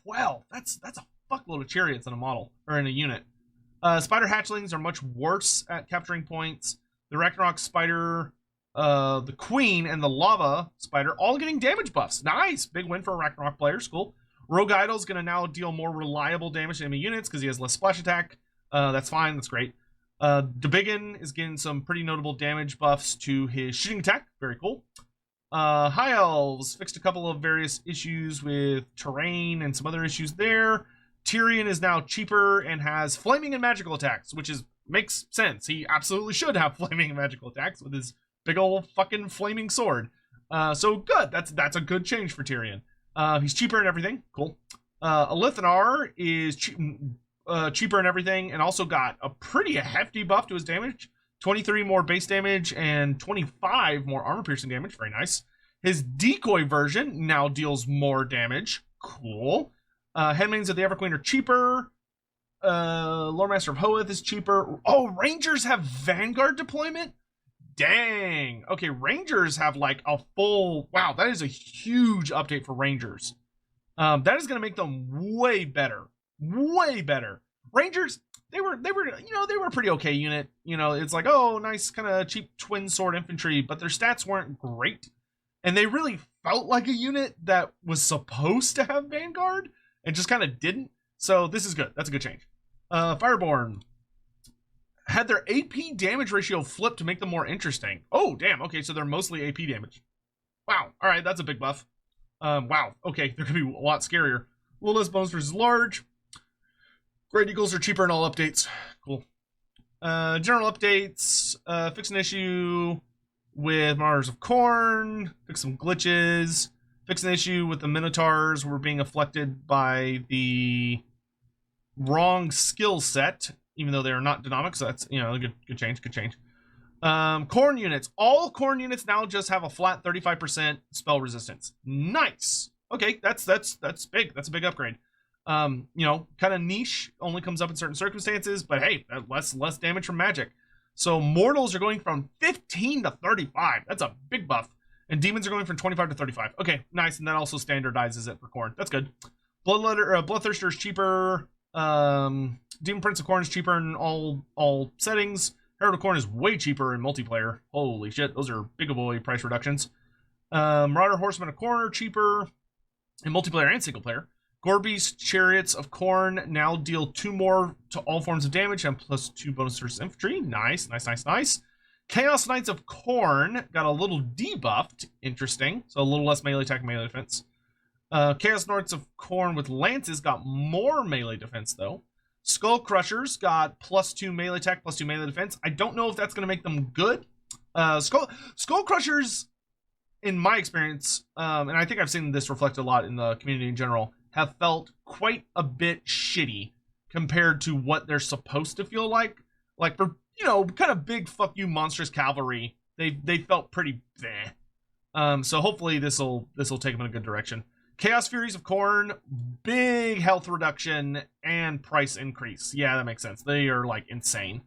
12. That's a fuckload of chariots in a model, or in a unit. Spider Hatchlings are much worse at capturing points. The Ragnarok Spider, the Queen, and the Lava Spider all getting damage buffs. Nice! Big win for Ragnarok players. Cool. Rogue Idol's going to now deal more reliable damage to enemy units because he has less splash attack. That's fine. That's great. Debiggin is getting some pretty notable damage buffs to his shooting attack. Very cool. High Elves fixed a couple of various issues with terrain and some other issues there. Tyrion is now cheaper and has flaming and magical attacks, which makes sense. He absolutely should have flaming and magical attacks with his big old fucking flaming sword. So good. That's a good change for Tyrion. He's cheaper in everything. Cool. Alithanar is cheaper in everything and also got a pretty hefty buff to his damage. 23 more base damage and 25 more armor piercing damage. Very nice. His decoy version now deals more damage. Cool. Handmaidens of the Everqueen are cheaper. Loremaster of Hoeth is cheaper. Oh, Rangers have Vanguard deployment? Dang. Okay, Rangers have like a full... Wow, that is a huge update for Rangers. That is going to make them way better. Way better. Rangers, they were a pretty okay unit. You know, it's like, oh, nice kind of cheap twin sword infantry, but their stats weren't great. And they really felt like a unit that was supposed to have Vanguard and just kind of didn't. So this is good. That's a good change. Fireborn had their AP damage ratio flipped to make them more interesting. Oh, damn. Okay, so they're mostly AP damage. Wow. All right, that's a big buff. Wow. Okay, they're going to be a lot scarier. A little less bonus versus large. Great Eagles are cheaper in all updates. Cool. General updates. Fix an issue with Marauders of Khorne. Fix some glitches. Fix an issue with the Minotaurs were being afflicted by the wrong skill set, even though they are not dynamic, so that's, you know, a good change, good change. Khorne units. All Khorne units now just have a flat 35% spell resistance. Nice. Okay, that's big. That's a big upgrade. You know, kind of niche, only comes up in certain circumstances, but hey, less damage from magic. So mortals are going from 15 to 35. That's a big buff. And demons are going from 25 to 35. Okay, nice, and that also standardizes it for Khorne. That's good. Bloodthirster is cheaper. Demon Prince of Khorne is cheaper in all settings. Herald of Khorne is way cheaper in multiplayer. Holy shit, those are big boy price reductions. Marauder Horsemen of Khorne are cheaper in multiplayer and single player. Gorebeast Chariots of Khorne now deal 2 more to all forms of damage and plus 2 bonus versus infantry. Nice. Chaos Knights of Khorne got a little debuffed. Interesting. So a little less melee attack, melee defense. Chaos Knights of Khorne with lances got more melee defense, though. Skull Crushers got plus 2 melee attack, plus 2 melee defense. I don't know if that's going to make them good. Skull Crushers, in my experience, and I think I've seen this reflected a lot in the community in general, have felt quite a bit shitty compared to what they're supposed to feel like. Like, for, you know, kind of big fuck you monstrous cavalry, they felt pretty bleh. So hopefully this'll take them in a good direction. Chaos Furies of Khorne, big health reduction and price increase. Yeah, that makes sense. They are like insane.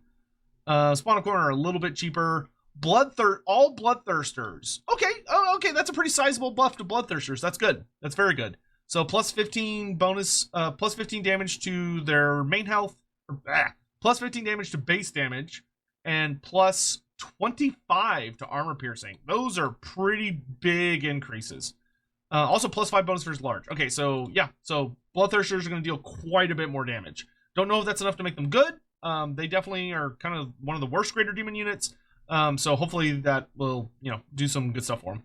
Spawn of Khorne are a little bit cheaper. All Bloodthirsters. Okay, okay, that's a pretty sizable buff to Bloodthirsters. That's good. That's very good. So plus 15 bonus, plus 15 damage to their main health, plus 15 damage to base damage, and plus 25 to armor piercing. Those are pretty big increases. Also plus 5 bonus versus large. Okay, so yeah, so Bloodthirsters are going to deal quite a bit more damage. Don't know if that's enough to make them good. They definitely are kind of one of the worst Greater Demon units. So hopefully that will, you know, do some good stuff for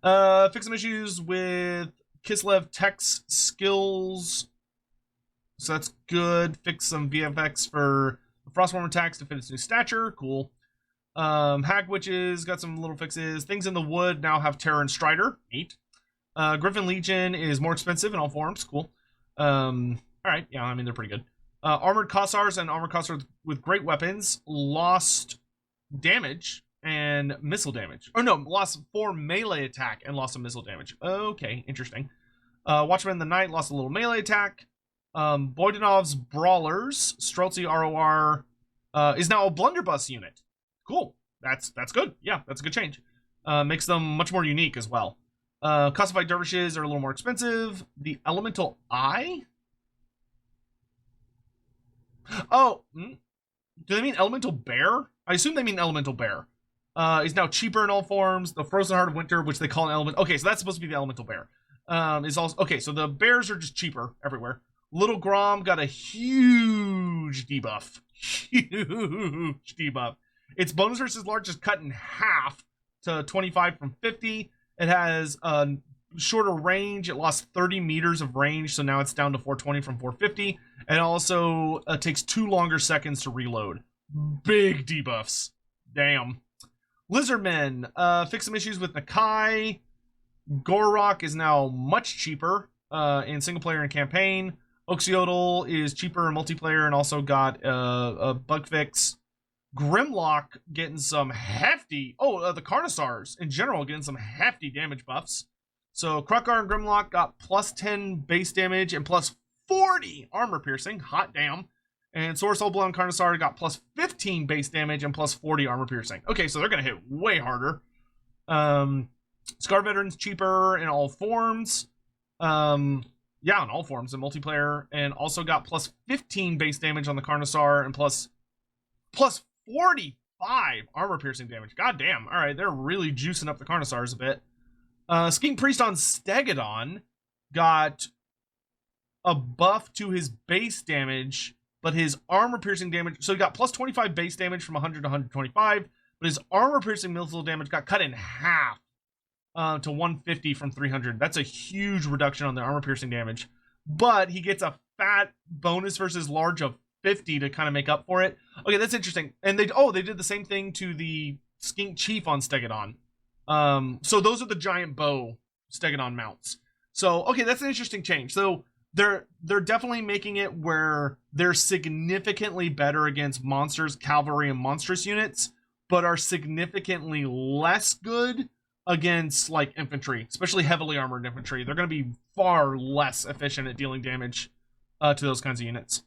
them. Fix some issues with Kislev Tech's skills. So that's good. Fix some VFX for Frostworm attacks to fit its new stature. Cool. Hag Witches got some little fixes. Things in the Wood now have Terror and Strider. Neat. Griffin Legion is more expensive in all forms. Cool. Alright, yeah, I mean, they're pretty good. Armored Kossars and Armored Kossars with great weapons lost damage and missile damage. Or no, lost 4 melee attack and lost some missile damage. Okay, interesting. Watchmen in the Night lost a little melee attack. Boydanov's Brawlers, Streltsy ROR, is now a blunderbuss unit. Cool. That's good. Yeah, that's a good change. Makes them much more unique as well. Classified Dervishes are a little more expensive. The Elemental Eye? Oh, do they mean Elemental Bear? I assume they mean Elemental Bear. Is now cheaper in all forms. The Frozen Heart of Winter, which they call an element. Okay, so that's supposed to be the Elemental Bear. Is also okay. So the bears are just cheaper everywhere. Little Grom got a huge debuff. Huge debuff. Its bonus versus large is cut in half to 25 from 50. It has a shorter range. It lost 30 meters of range, so now it's down to 420 from 450. And also takes 2 longer seconds to reload. Big debuffs. Damn. Lizardmen. Fix some issues with Nakai. Gorok is now much cheaper in single player and campaign. Oxyodal is cheaper in multiplayer and also got a bug fix. Grimlock getting some hefty... Oh, the Carnosaurs in general getting some hefty damage buffs. So Krukar and Grimlock got plus 10 base damage and plus 40 armor piercing. Hot damn. And Sword Soulblood and Carnosaur got plus 15 base damage and plus 40 armor piercing. Okay, so they're going to hit way harder. Scar Veteran's cheaper in all forms. Yeah, in all forms in multiplayer. And also got plus 15 base damage on the Carnosaur and plus 45 armor piercing damage. God damn. All right, they're really juicing up the Carnosaurs a bit. Skink Priest on Stegodon got a buff to his base damage, but his armor piercing damage, so he got plus 25 base damage from 100 to 125, but his armor piercing missile damage got cut in half to 150 from 300. That's a huge reduction on the armor piercing damage, but he gets a fat bonus versus large of 50 to kind of make up for it. Okay, that's interesting. And they did the same thing to the Skink Chief on Stegodon. So those are the giant bow Stegodon mounts. So okay, that's an interesting change. So they're definitely making it where they're significantly better against monsters, cavalry, and monstrous units, but are significantly less good against like infantry, especially heavily armored infantry. They're going to be far less efficient at dealing damage to those kinds of units.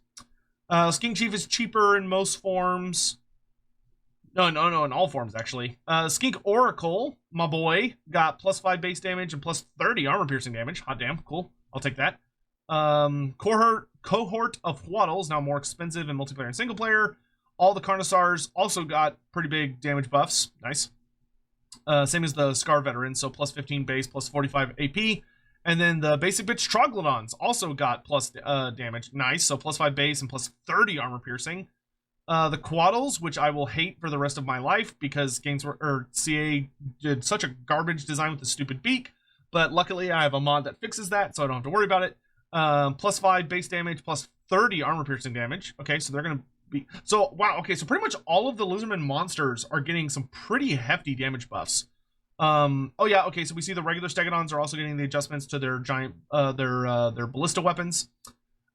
Skink Chief is cheaper in most forms. No, in all forms, actually. Skink Oracle, my boy, got plus 5 base damage and plus 30 armor piercing damage. Hot damn, cool. I'll take that. Cohort of Waddle is now more expensive in multiplayer and single player. All the Carnosaurs also got pretty big damage buffs. Nice. Same as the Scar Veteran, so plus 15 base, plus 45 AP. And then the basic bitch Troglodons also got plus damage. Nice, so plus 5 base and plus 30 armor piercing. The Quaddles, which I will hate for the rest of my life because CA did such a garbage design with the stupid beak. But luckily I have a mod that fixes that, so I don't have to worry about it. Plus 5 base damage, plus 30 armor piercing damage. Okay, so they're going to be... So, wow, okay, so pretty much all of the Lizardman monsters are getting some pretty hefty damage buffs. Oh yeah, okay, so we see the regular Stegodons are also getting the adjustments to their giant, their ballista weapons.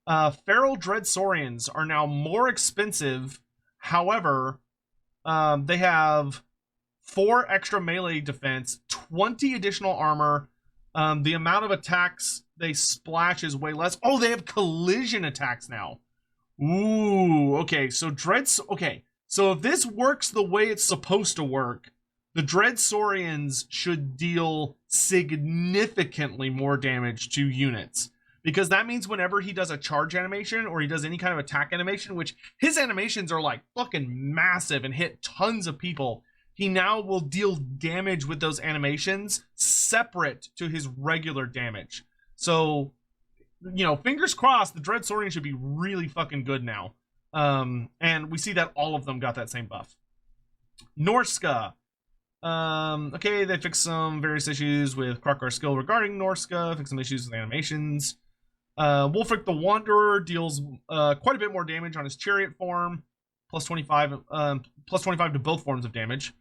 Feral Dreadsaurians are now more expensive. However, they have 4 extra melee defense, 20 additional armor. The amount of attacks they splash is way less. Oh, they have collision attacks now. Ooh, okay. So so if this works the way it's supposed to work, the Dreadsaurians should deal significantly more damage to units. Because that means whenever he does a charge animation or he does any kind of attack animation, which his animations are like fucking massive and hit tons of people, he now will deal damage with those animations separate to his regular damage. So, you know, fingers crossed, the Dreadsaurian should be really fucking good now. And we see that all of them got that same buff. Norska. Okay, they fixed some various issues with Krokar's skill regarding Norska, fixed some issues with animations. Wolfric the Wanderer deals quite a bit more damage on his chariot form, plus 25 to both forms of damage.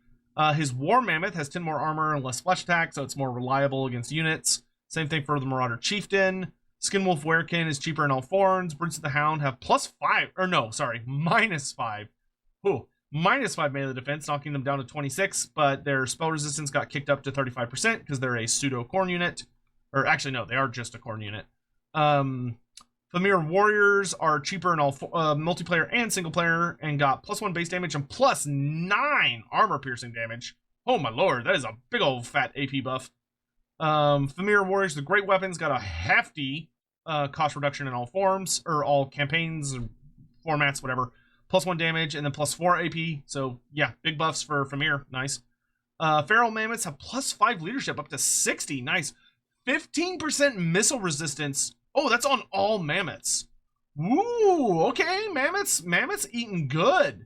His War Mammoth has 10 more armor and less splash attack, so it's more reliable against units. Same thing for the Marauder Chieftain. Skinwolf Werekin is cheaper in all forms. Brutes of the Hound have minus 5. Ooh, minus 5 melee defense, knocking them down to 26, but their spell resistance got kicked up to 35% because they're a pseudo Khorne unit. Or actually, no, they are just a Khorne unit. Famir Warriors are cheaper in all multiplayer and single player and got plus 1 base damage and plus 9 armor piercing damage. Oh my lord, that is a big old fat AP buff. Famir Warriors, the great weapons, got a hefty cost reduction in all forms, or all campaigns, or formats, whatever. Plus 1 damage and then plus 4 AP. So yeah, big buffs for Famir. Nice. Feral Mammoths have plus 5 leadership up to 60. Nice. 15% missile resistance. Oh, that's on all mammoths. Ooh, okay, mammoths eating good.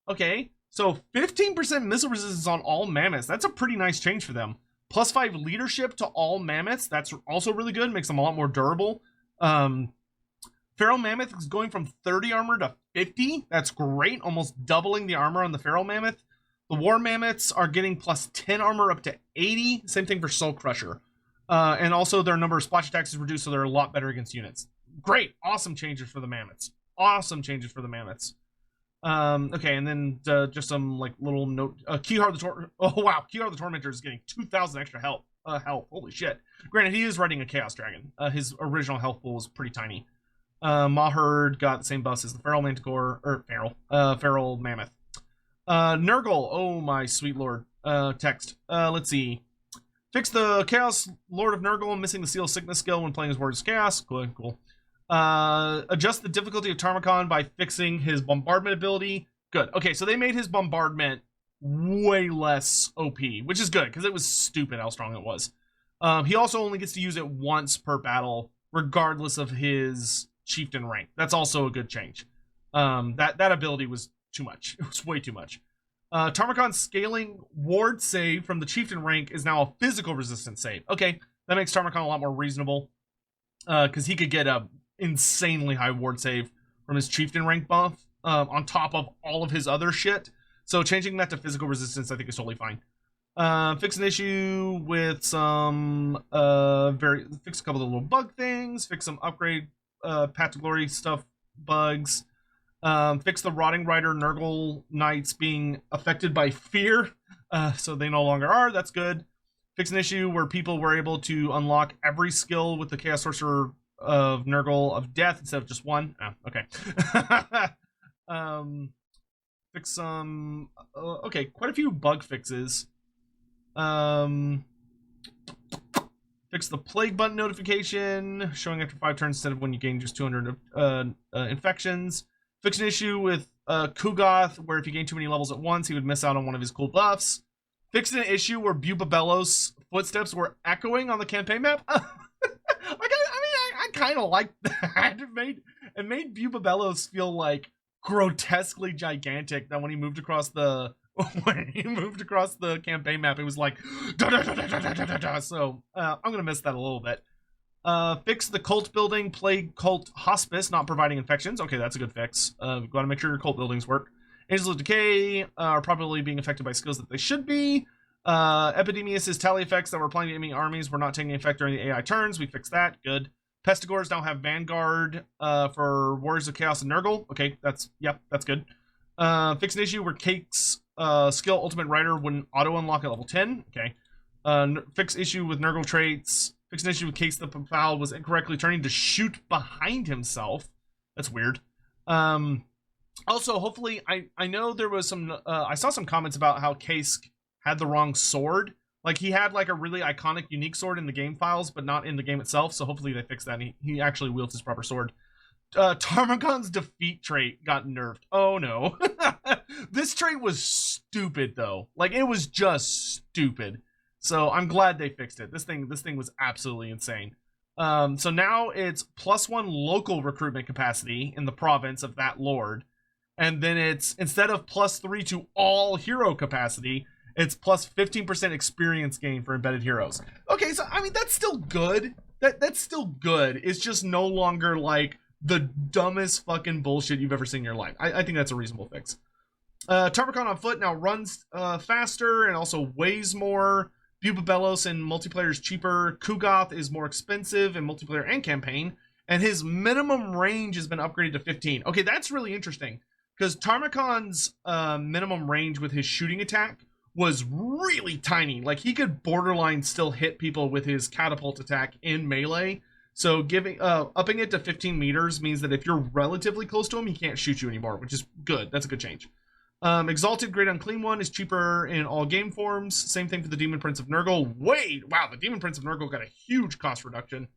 Okay, so 15% missile resistance on all mammoths. That's a pretty nice change for them. Plus 5 leadership to all mammoths. That's also really good. Makes them a lot more durable. Feral Mammoth is going from 30 armor to 50. That's great. Almost doubling the armor on the Feral Mammoth. The War Mammoths are getting plus 10 armor up to 80. Same thing for Soul Crusher. And also their number of splash attacks is reduced, so they're a lot better against units. Great. Awesome changes for the Mammoths. Awesome changes for the Mammoths. Okay, and then just some like little note. Kihar the Tormentor is getting 2,000 extra health. health. Holy shit. Granted, he is riding a Chaos Dragon. His original health pool was pretty tiny. Maherd got the same buffs as the Feral Manticore, or Feral Mammoth. Nurgle, oh my sweet lord. Text. Let's see. Fix the Chaos Lord of Nurgle, missing the Seal Sickness skill when playing as Warriors of Chaos. Cool. Adjust the difficulty of Tarmacon by fixing his bombardment ability. Good. Okay, so they made his bombardment way less OP, which is good, because it was stupid how strong it was. He also only gets to use it once per battle, regardless of his chieftain rank. That's also a good change. That ability was too much. It was way too much. Tarmacon's scaling ward save from the chieftain rank is now a physical resistance save. Okay, that makes Tarmacon a lot more reasonable, because he could get a insanely high ward save from his chieftain rank buff, on top of all of his other shit. So changing that to physical resistance, I think, is totally fine. Fix an issue with some fix a couple of little bug things, fix some upgrade Path to Glory stuff bugs, fix the Rotting Rider Nurgle Knights being affected by fear, so they no longer are. That's good. Fix an issue where people were able to unlock every skill with the Chaos Sorcerer of Nurgle of Death instead of just one. Oh, okay. Fix some okay, quite a few bug fixes. Fix the plague button notification showing after 5 turns instead of when you gain just 200 infections. Fix an issue with Kugoth where if you gain too many levels at once he would miss out on one of his cool buffs. Fix an issue where Bubabello's footsteps were echoing on the campaign map. I kind of like that. It made Bubabellos feel like grotesquely gigantic. That when he moved across the campaign map, it was like da, da, da, da, da, da, da, da. So I'm gonna miss that a little bit. Fix the cult building plague cult hospice not providing infections. Okay, that's a good fix. We've got to make sure your cult buildings work. Angels of Decay are probably being affected by skills that they should be. Epidemius' tally effects that were applying to enemy armies were not taking effect during the AI turns. We fixed that. Good. Pestigores now have Vanguard for Warriors of Chaos and Nurgle. Okay, that's good. Fix an issue where Cake's skill Ultimate Rider wouldn't auto-unlock at level 10. Okay. Fix issue with Nurgle traits. Fix an issue with Case the Foul was incorrectly turning to shoot behind himself. That's weird. Also, hopefully, I know there was some... I saw some comments about how Case had the wrong sword. Like, he had, like, a really iconic, unique sword in the game files, but not in the game itself, so hopefully they fix that and he actually wields his proper sword. Tarmagon's defeat trait got nerfed. Oh, no. This trait was stupid, though. Like, it was just stupid. So, I'm glad they fixed it. This thing was absolutely insane. So now it's +1 local recruitment capacity in the province of that lord. And then it's, instead of +3 to all hero capacity, it's plus 15% experience gain for embedded heroes. Okay, so I mean that's still good. That's still good. It's just no longer like the dumbest fucking bullshit you've ever seen in your life. I think that's a reasonable fix. Tarmacon on foot now runs faster and also weighs more. Bubabellos in multiplayer is cheaper. Kugoth is more expensive in multiplayer and campaign. And his minimum range has been upgraded to 15. Okay, that's really interesting. Because Tarmacon's minimum range with his shooting attack was really tiny. Like, he could borderline still hit people with his catapult attack in melee. So upping it to 15 meters means that if you're relatively close to him, he can't shoot you anymore, which is good. That's a good change. Exalted Great Unclean One is cheaper in all game forms. Same thing for the Demon Prince of Nurgle. Wow, the Demon Prince of Nurgle got a huge cost reduction.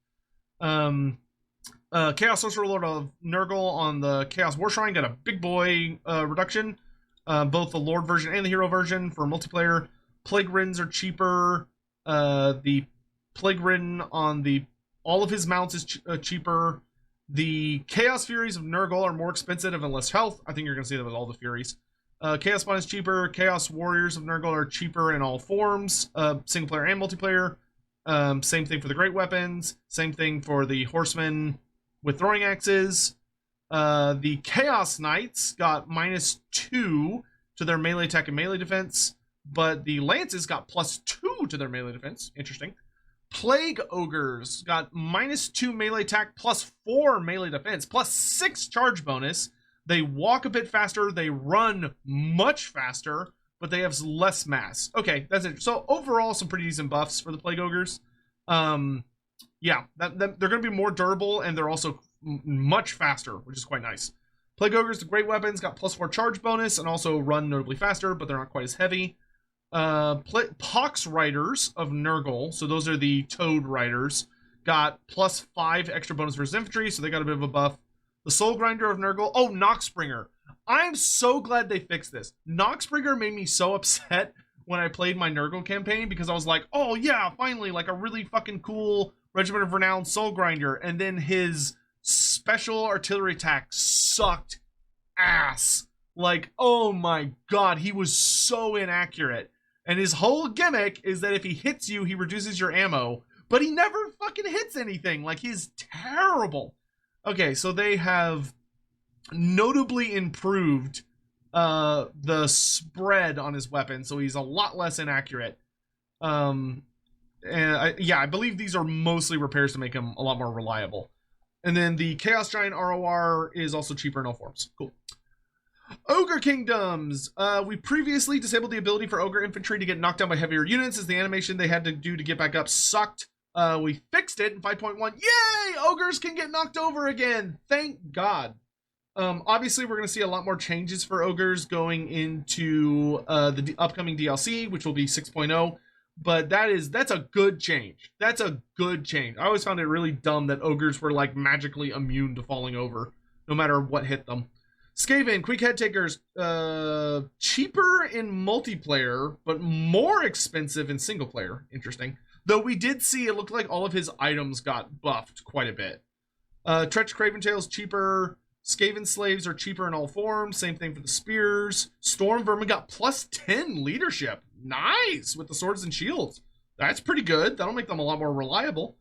Chaos Sorcerer Lord of Nurgle on the Chaos War Shrine got a big boy reduction. Both the Lord version and the Hero version for multiplayer. Plague Ridden are cheaper. The Plague Ridden on all of his mounts is cheaper. The Chaos Furies of Nurgle are more expensive and less health. I think you're going to see that with all the Furies. Chaos Spawn is cheaper. Chaos Warriors of Nurgle are cheaper in all forms, single player and multiplayer. Same thing for the Great Weapons. Same thing for the Horsemen with throwing axes. The Chaos Knights got -2 to their melee attack and melee defense, but the Lances got +2 to their melee defense. Interesting. Plague Ogres got -2 melee attack, +4 melee defense, +6 charge bonus. They walk a bit faster, they run much faster, but they have less mass. Okay, that's it. So overall, some pretty decent buffs for the Plague Ogres. Yeah, they're going to be more durable, and they're also much faster, which is quite nice. Plague Ogres, the great weapons, got +4 charge bonus, and also run notably faster, but they're not quite as heavy. Pox Riders of Nurgle, so those are the Toad Riders, got +5 extra bonus versus infantry, so they got a bit of a buff. The Soul Grinder of Nurgle, oh, Noxbringer. I'm so glad they fixed this. Noxbringer made me so upset when I played my Nurgle campaign, because I was like, oh yeah, finally, like a really fucking cool Regiment of Renown Soul Grinder, and then his special artillery attack sucked ass. Like, oh my god, he was so inaccurate. And his whole gimmick is that if he hits you, he reduces your ammo, but he never fucking hits anything. Like, he's terrible. Okay, so they have notably improved the spread on his weapon, so he's a lot less inaccurate. And I believe these are mostly repairs to make him a lot more reliable. And then the Chaos Giant ROR is also cheaper in all forms. Cool. Ogre Kingdoms. We previously disabled the ability for Ogre Infantry to get knocked down by heavier units, as the animation they had to do to get back up sucked. We fixed it in 5.1. Yay! Ogres can get knocked over again. Thank God. Obviously, we're going to see a lot more changes for Ogres going into the upcoming DLC, which will be 6.0. But that's a good change. That's a good change. I always found it really dumb that Ogres were like magically immune to falling over, no matter what hit them. Skaven, Quick Head Takers, cheaper in multiplayer, but more expensive in single player. Interesting. Though we did see it looked like all of his items got buffed quite a bit. Tretch Craventail's cheaper. Skaven Slaves are cheaper in all forms. Same thing for the Spears. Storm Vermin got +10 leadership. Nice! With the Swords and Shields. That's pretty good. That'll make them a lot more reliable.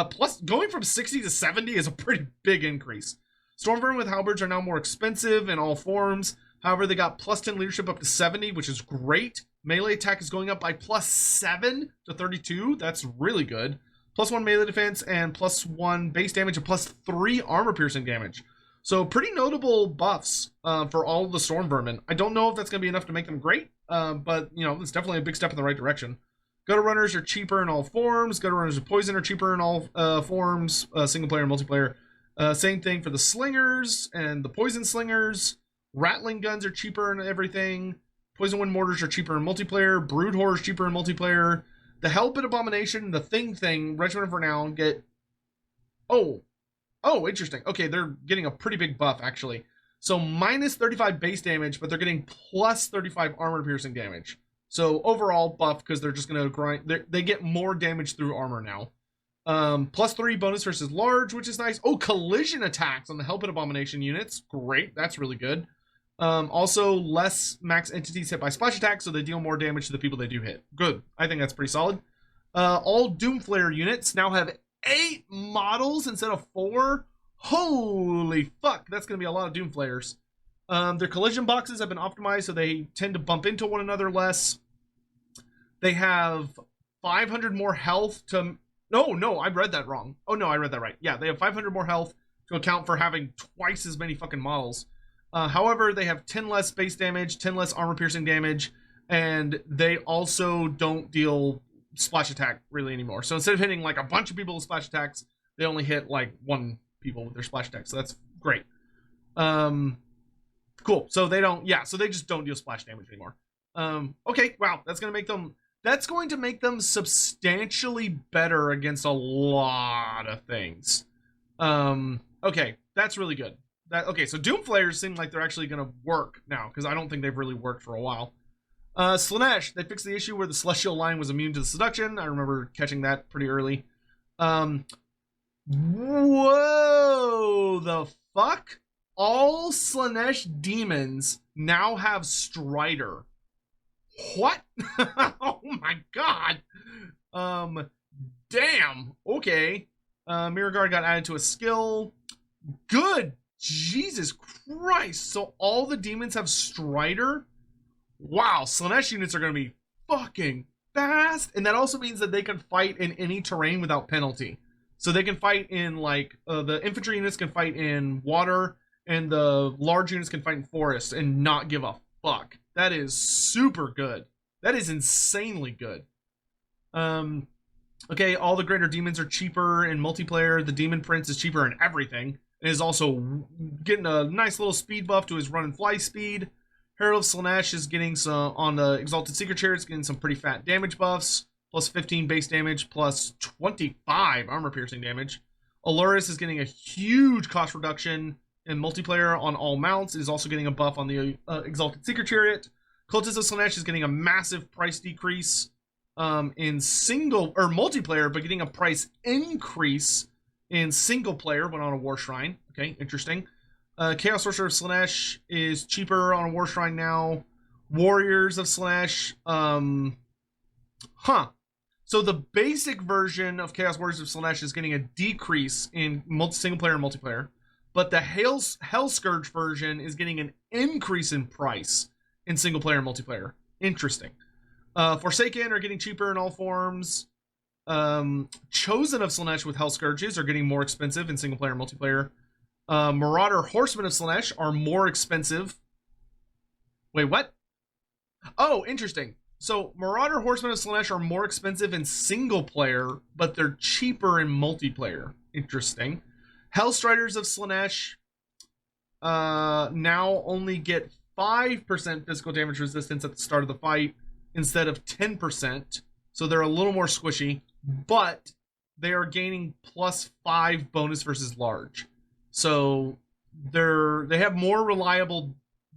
Plus, going from 60 to 70 is a pretty big increase. Storm Vermin with Halberds are now more expensive in all forms. However, they got +10 leadership up to 70, which is great. Melee attack is going up by +7 to 32. That's really good. +1 melee defense and +1 base damage and +3 armor piercing damage. So pretty notable buffs for all of the Storm Vermin. I don't know if that's going to be enough to make them great, but, you know, it's definitely a big step in the right direction. Gutter Runners are cheaper in all forms. Gutter Runners with Poison are cheaper in all forms, single player and multiplayer. Same thing for the Slingers and the Poison Slingers. Rattling Guns are cheaper in everything. Poison Wind Mortars are cheaper in multiplayer. Brood Horror is cheaper in multiplayer. The Hellpit Abomination, the Thing, Regiment of Renown get... Oh, interesting. Okay, they're getting a pretty big buff, actually. So -35 base damage, but they're getting +35 armor piercing damage. So overall buff, because they're just going to grind. They get more damage through armor now. +3 bonus versus large, which is nice. Oh, collision attacks on the Hellpit Abomination units. Great, that's really good. Also, less max entities hit by splash attacks, so they deal more damage to the people they do hit. Good. I think that's pretty solid. All Doomflare units now have 8 models instead of 4. Holy fuck, that's going to be a lot of Doomflares. Their collision boxes have been optimized, so they tend to bump into one another less. They have 500 more health to... No, I read that wrong. Oh, no, I read that right. Yeah, they have 500 more health to account for having twice as many fucking models. However, they have 10 less base damage, 10 less armor piercing damage, and they also don't deal splash attack really anymore. So instead of hitting like a bunch of people with splash attacks, they only hit like 1 people with their splash attacks. So that's great. Cool. So they just don't deal splash damage anymore. Okay, wow, that's going to make them substantially better against a lot of things. Okay, that's really good. Okay, so Doomflayers seem like they're actually going to work now, because I don't think they've really worked for a while. Slanesh, they fixed the issue where the Celestial Line was immune to the seduction. I remember catching that pretty early. Whoa, the fuck? All Slanesh demons now have Strider. What? Oh my god. Damn. Okay. Mirror Guard got added to a skill. Good. Jesus Christ. So all the demons have Strider? Wow. Slanesh units are going to be fucking fast. And that also means that they can fight in any terrain without penalty. So they can fight in, like, the infantry units can fight in water, and the large units can fight in forest and not give a fuck. That is super good. That is insanely good. Okay, all the greater demons are cheaper in multiplayer. The demon prince is cheaper in everything. And is also getting a nice little speed buff to his run and fly speed. Herald of Slaanesh is getting some, on the Exalted Seeker Chariot, getting some pretty fat damage buffs. Plus 15 base damage, plus 25 armor piercing damage. Alluris is getting a huge cost reduction in multiplayer on all mounts. It is also getting a buff on the Exalted Seeker Chariot. Cultist of Slaanesh is getting a massive price decrease in single or multiplayer, but getting a price increase in single player when on a War Shrine. Okay, interesting. Chaos Sorcerer of Slaanesh is cheaper on a War Shrine now. Warriors of Slaanesh, So the basic version of Chaos Warriors of Slaanesh is getting a decrease in single player and multiplayer, but the Hell Scourge version is getting an increase in price in single player and multiplayer. Interesting. Forsaken are getting cheaper in all forms. Chosen of Slaanesh with Hell Scourges are getting more expensive in single player and multiplayer. Marauder Horsemen of Slaanesh are more expensive. Wait, what? Oh, interesting. So Marauder Horsemen of Slaanesh are more expensive in single player, but they're cheaper in multiplayer. Interesting. Hellstriders of Slaanesh now only get 5% physical damage resistance at the start of the fight instead of 10%. So they're a little more squishy, but they are gaining plus 5 bonus versus large. So they have more reliable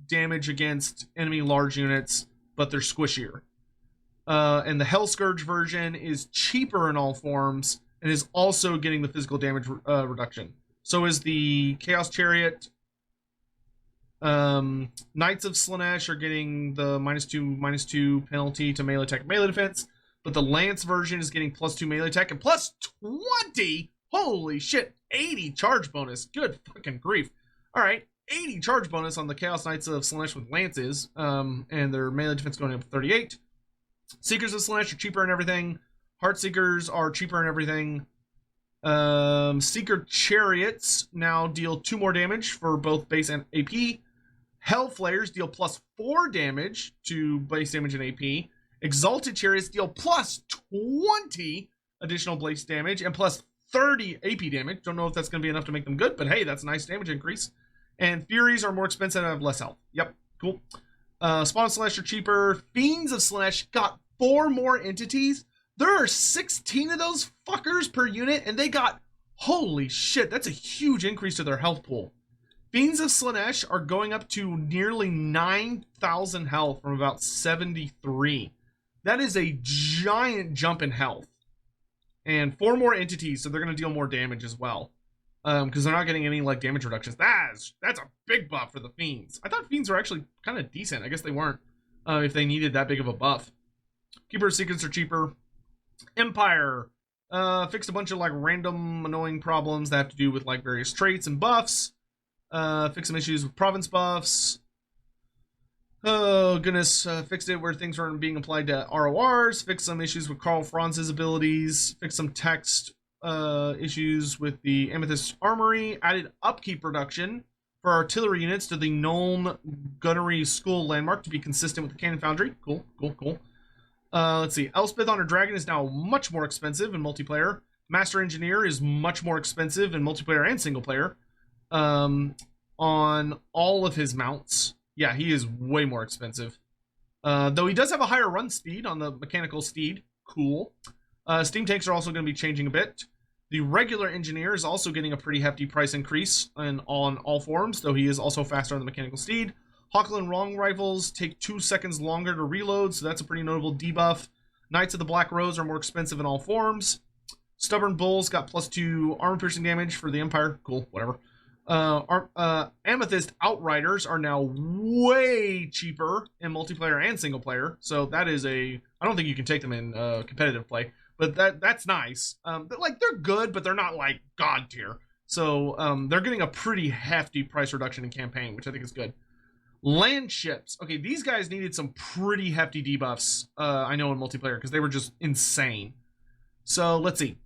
damage against enemy large units, but they're squishier. And the Hell Scourge version is cheaper in all forms and is also getting the physical damage reduction. So is the Chaos Chariot. Knights of Slaanesh are getting the -2 penalty to melee attack and melee defense, but the Lance version is getting +2 melee attack and plus 20. Holy shit, 80 charge bonus. Good fucking grief. All right, 80 charge bonus on the Chaos Knights of Slaanesh with lances, and their melee defense going up to 38. Seekers of Slaanesh are cheaper in everything. Heartseekers are cheaper in everything. Seeker Chariots now deal 2 more damage for both base and AP. Hellflayers deal +4 damage to base damage and AP. Exalted Chariots deal +20 additional base damage and +30 AP damage. Don't know if that's going to be enough to make them good, but hey, that's a nice damage increase. And Furies are more expensive and have less health. Yep, cool. Spawn of Slaanesh are cheaper. Fiends of Slaanesh got 4 more entities. There are 16 of those fuckers per unit, and they got, holy shit, that's a huge increase to their health pool. Fiends of Slaanesh are going up to nearly 9,000 health from about 73. That is a giant jump in health. And 4 more entities, so they're going to deal more damage as well. Because they're not getting any like damage reductions. That's a big buff for the Fiends. I thought Fiends were actually kind of decent. I guess they weren't if they needed that big of a buff. Keeper of Secrets are cheaper. Empire fixed a bunch of like random annoying problems that have to do with like various traits and buffs. Fixed some issues with province buffs. Oh goodness, fixed it where things weren't being applied to RORs. Fixed some issues with Karl Franz's abilities. Fixed some text issues with the Amethyst Armory. Added upkeep reduction for artillery units to the Nuln Gunnery School landmark to be consistent with the Cannon Foundry. Cool. Let's see. Elspeth on her dragon is now much more expensive in multiplayer. Master Engineer is much more expensive in multiplayer and single player. On all of his mounts. Yeah, he is way more expensive. Though he does have a higher run speed on the mechanical steed. Cool. Steam tanks are also going to be changing a bit. The regular engineer is also getting a pretty hefty price increase on all forms, though he is also faster on the mechanical steed. Hawkland Long rifles take 2 seconds longer to reload, so that's a pretty notable debuff. Knights of the Black Rose are more expensive in all forms. Stubborn Bulls got +2 armor piercing damage for the Empire. Cool, whatever. Amethyst Outriders are now way cheaper in multiplayer and single player, so that is I don't think you can take them in competitive play. But that's nice. They're good, but they're not like god tier. So they're getting a pretty hefty price reduction in campaign, which I think is good. Land ships. Okay, these guys needed some pretty hefty debuffs. I know in multiplayer because they were just insane. So let's see.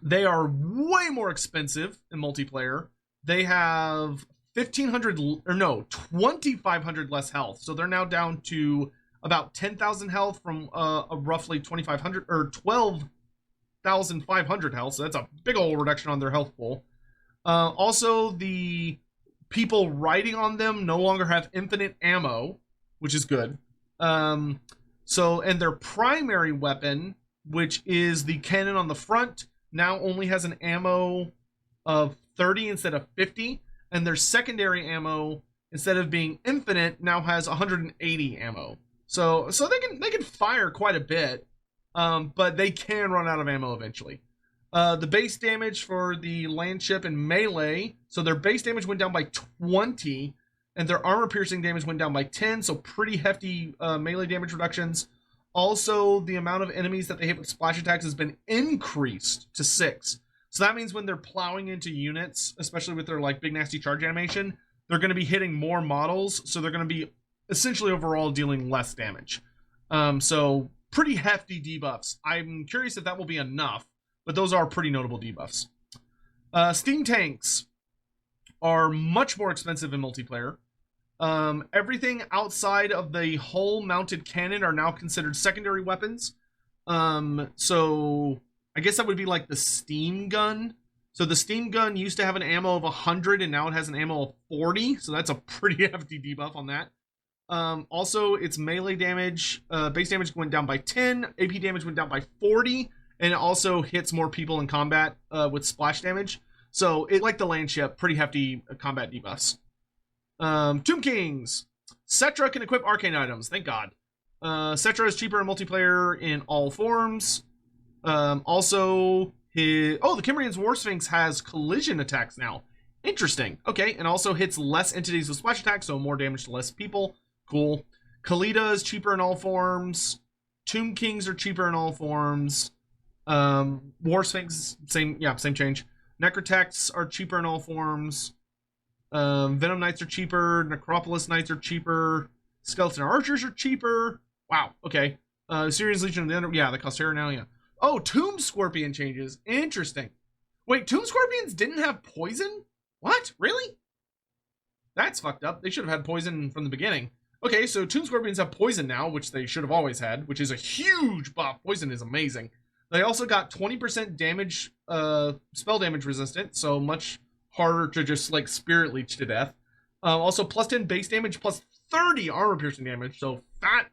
They are way more expensive in multiplayer. They have 1,500 or no 2,500 less health. So they're now down to about 10,000 health from a roughly 2,500 or 12,500 health. So that's a big old reduction on their health pool. Also, the people riding on them no longer have infinite ammo, which is good. And their primary weapon, which is the cannon on the front, now only has an ammo of 30 instead of 50, and their secondary ammo, instead of being infinite, now has 180 ammo. So they can fire quite a bit, but they can run out of ammo eventually. The base damage for the land ship and melee, so their base damage went down by 20, and their armor piercing damage went down by 10, so pretty hefty melee damage reductions. Also, the amount of enemies that they hit with splash attacks has been increased to 6. So that means when they're plowing into units, especially with their like big nasty charge animation, they're going to be hitting more models, so they're going to be essentially overall dealing less damage. So pretty hefty debuffs. I'm curious if that will be enough, but those are pretty notable debuffs. Steam tanks are much more expensive in multiplayer. Everything outside of the hull mounted cannon are now considered secondary weapons. So I guess that would be like the steam gun. So the steam gun used to have an ammo of 100 and now it has an ammo of 40. So that's a pretty hefty debuff on that. Also, its melee damage, base damage went down by 10, AP damage went down by 40, and it also hits more people in combat with splash damage. So it, like the land ship, pretty hefty combat debuffs. Tomb Kings. Cetra can equip arcane items, thank God. Cetra is cheaper in multiplayer in all forms. Also, the Kimbrian's War Sphinx has collision attacks now. Interesting. Okay, and also hits less entities with splash attacks, so more damage to less people. Cool. Khalida is cheaper in all forms. Tomb Kings are cheaper in all forms. War Sphinx, same change. Necrotechs are cheaper in all forms. Venom Knights are cheaper. Necropolis Knights are cheaper. Skeleton Archers are cheaper. Wow, okay. Syrian's Legion of the Under... Yeah, they cost Terror now, yeah. Oh, Tomb Scorpion changes. Interesting. Wait, Tomb Scorpions didn't have poison? What? Really? That's fucked up. They should have had poison from the beginning. Okay, so Tomb Scorpions have poison now, which they should have always had, which is a huge buff. Poison is amazing. They also got 20% damage, spell damage resistant, so much harder to just, like, spirit leech to death. Also, plus 10 base damage, plus 30 armor piercing damage, so fat